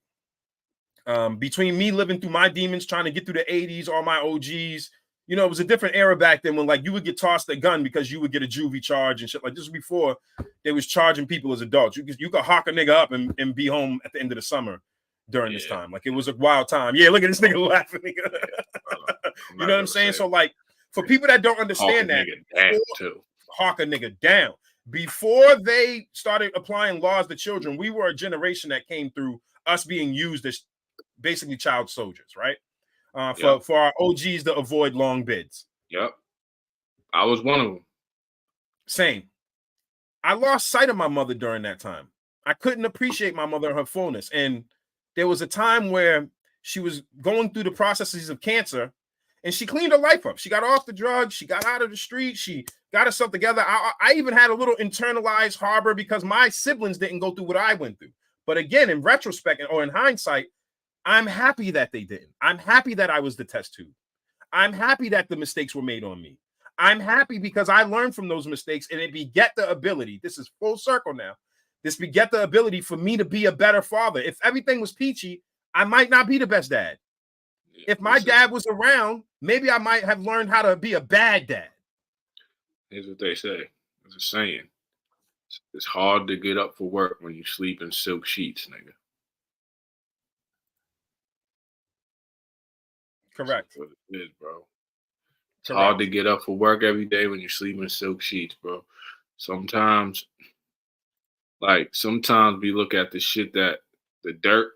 Between me living through my demons, trying to get through the 80s, all my OGs, you know, it was a different era back then when like you would get tossed a gun because you would get a juvie charge and shit. Like this was before they was charging people as adults. You could hawk a nigga up and be home at the end of the summer during this time. Like it was a wild time. Yeah, look at this nigga laughing. You know what I'm saying? So like for people that don't understand that, hawk a nigga down. Before they started applying laws to children, we were a generation that came through us being used as basically child soldiers, right? For our OGs to avoid long bids. Yep. I was one of them. Same. I lost sight of my mother during that time. I couldn't appreciate my mother in her fullness. And there was a time where she was going through the processes of cancer and she cleaned her life up. She got off the drugs. She got out of the street. She got herself together. I even had a little internalized harbor because my siblings didn't go through what I went through. But again, in retrospect or in hindsight, I'm happy that they didn't. I'm happy that I was the test tube. I'm happy that the mistakes were made on me. I'm happy because I learned from those mistakes and it beget the ability. This is full circle now. This beget the ability for me to be a better father. If everything was peachy, I might not be the best dad. If my dad was around, maybe I might have learned how to be a bad dad. Here's what they say. It's a saying. It's hard to get up for work when you sleep in silk sheets, nigga. Correct. That's what it is, bro. It's hard to get up for work every day when you sleep in silk sheets, bro. Sometimes we look at the shit the dirt,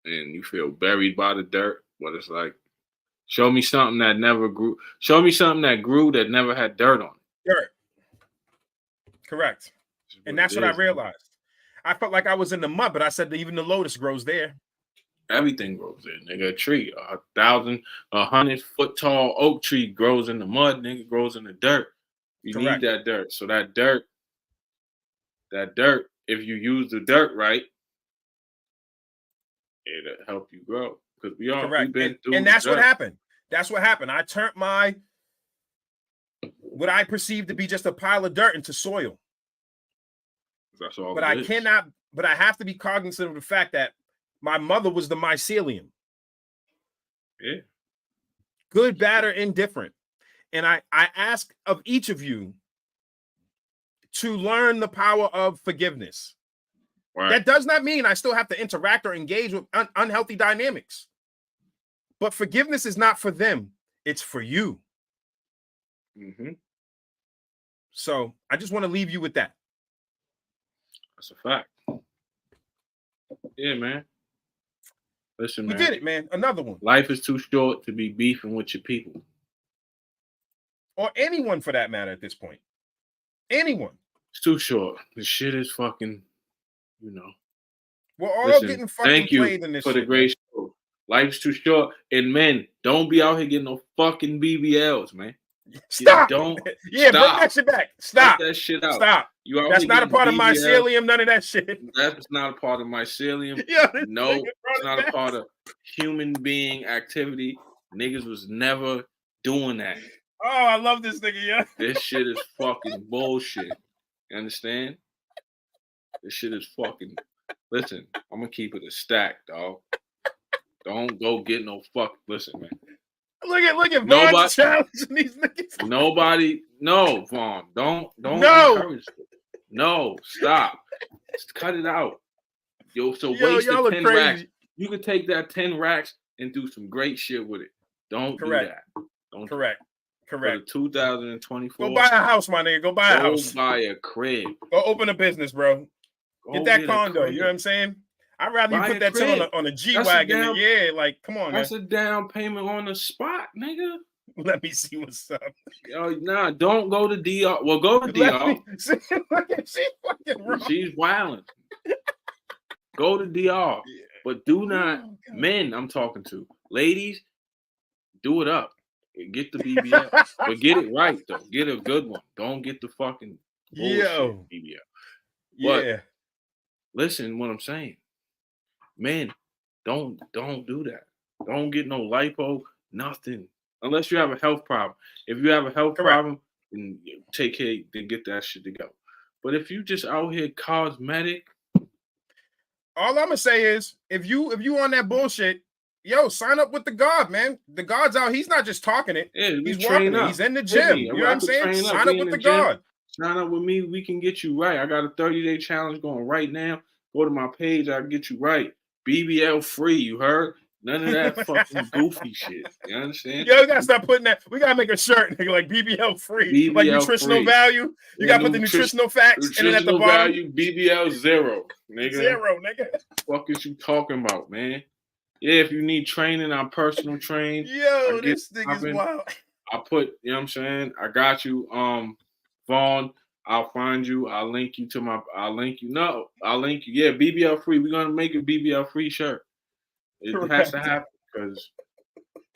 and you feel buried by the dirt, but it's like, show me something that never grew. Show me something that grew that never had dirt on it. Dirt. Correct. And that's what I realized. I felt like I was in the mud, but I said that even the lotus grows there. Everything grows there, nigga. A tree, 100-foot tall oak tree grows in the mud, nigga, grows in the dirt. You need that dirt. So that dirt, if you use the dirt right, it'll help you grow. Because we've been through. And that's what happened. That's what happened. I turned what I perceived to be just a pile of dirt into soil. That's all. But I have to be cognizant of the fact that my mother was the mycelium. Yeah. Good, bad, or indifferent. And I ask of each of you to learn the power of forgiveness. Right. That does not mean I still have to interact or engage with unhealthy dynamics. But forgiveness is not for them. It's for you. Mm-hmm. So I just want to leave you with that. That's a fact. Yeah, man. Listen, man. We did it, man. Another one. Life is too short to be beefing with your people. Or anyone for that matter at this point. Anyone. It's too short. The shit is fucking, you know. We're all getting fucking played in this shit. Thank you for the great show. Life's too short. And men, don't be out here getting no fucking BBLs, man. Stop. Don't. Yeah, stop. bring that shit back. Stop. Cut that shit out. Stop. That's not a part of mycelium. None of that shit. That's not a part of mycelium. Yeah, no, it's not a part of human being activity. Niggas was never doing that. Oh, I love this nigga, yeah. This shit is fucking bullshit. You understand? This shit is fucking. Listen, I'm gonna keep it a stack, dog. Don't go get no fuck. Listen, man. Look at Vaughn challenging these niggas. No, Vaughn. Don't encourage it. No, stop. Just cut it out. Waste the 10 racks. You could take that 10 racks and do some great shit with it. Don't do that. Don't Correct. 2024. Go buy a house, my nigga. Go buy a house. Go buy a crib. Go open a business, bro. Get that condo. You know what I'm saying? I'd rather you put that shit on a G-Wagon. Yeah, like, come on, that's a down payment on the spot, nigga. Let me see what's up. Yo, nah, don't go to DR. Well, go to DR. She's wilding. Go to DR. But do not, men I'm talking to. Ladies, do it up. Get the BBL. But get it right, though. Get a good one. Don't get the fucking bullshit BBL. But listen what I'm saying. Men, don't do that. Don't get no lipo, nothing. Unless you have a health problem. If you have a health problem, then take care, then get that shit to go. But if you just out here cosmetic, all I'm gonna say is if you on that bullshit, yo, sign up with the God, man. The God's out. He's not just talking it. Yeah, he's walking it. He's in the gym. You know what I'm saying? Sign up with the God. Sign up with me. We can get you right. I got a 30-day challenge going right now. Go to my page. I can get you right. BBL free. You heard? None of that fucking goofy shit. You understand? Yo, we gotta stop putting that. We gotta make a shirt, nigga, like BBL free, like nutritional value. You gotta put the nutritional facts, and then at the bottom, value BBL 0, nigga. 0, nigga. What is you talking about, man? Yeah, if you need training, I'm personal trained. Yo, this nigga's wild. I put, you know what I'm saying? I got you, Vaughn. I'll find you. I'll link you. Yeah, BBL free. We're gonna make a BBL free shirt. It has to happen because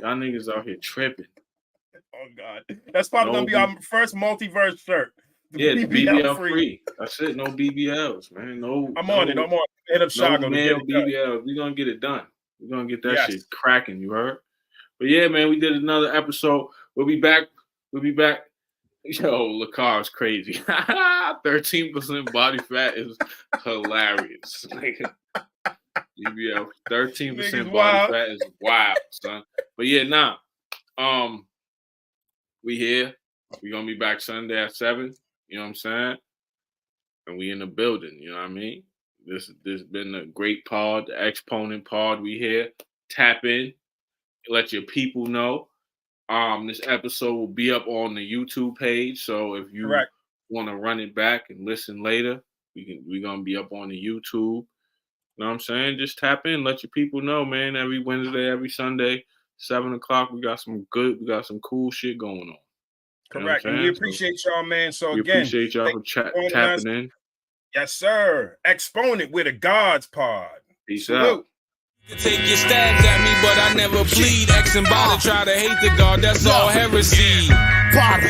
y'all niggas out here tripping. Oh God, that's probably gonna be our first multiverse shirt. The BBL free. That's it. No BBLs, man. I'm on it. Hit up Shago. BBLs. We're gonna get it done. We're gonna get that shit cracking. You heard? But yeah, man, we did another episode. We'll be back. Yo, Lacar's crazy. 13% body fat is hilarious. BBL 13% body fat is wild, son. But yeah, we here. We gonna be back Sunday at 7. You know what I'm saying? And we in the building. You know what I mean? This been a great pod, the Xponent Pod. We here. Tap in. Let your people know. This episode will be up on the YouTube page. So if you want to run it back and listen later, we're gonna be up on the YouTube. You know what I'm saying? Just tap in, let your people know, man. Every Wednesday, every Sunday, 7 o'clock, we got some cool shit going on. Correct. And we appreciate y'all, man. So we again, appreciate y'all for tapping in. Yes, sir. Xponent with a God's Pod. Peace out. Take your stabs at me, but I never bleed. X and bother try to hate the God, that's all heresy. Father.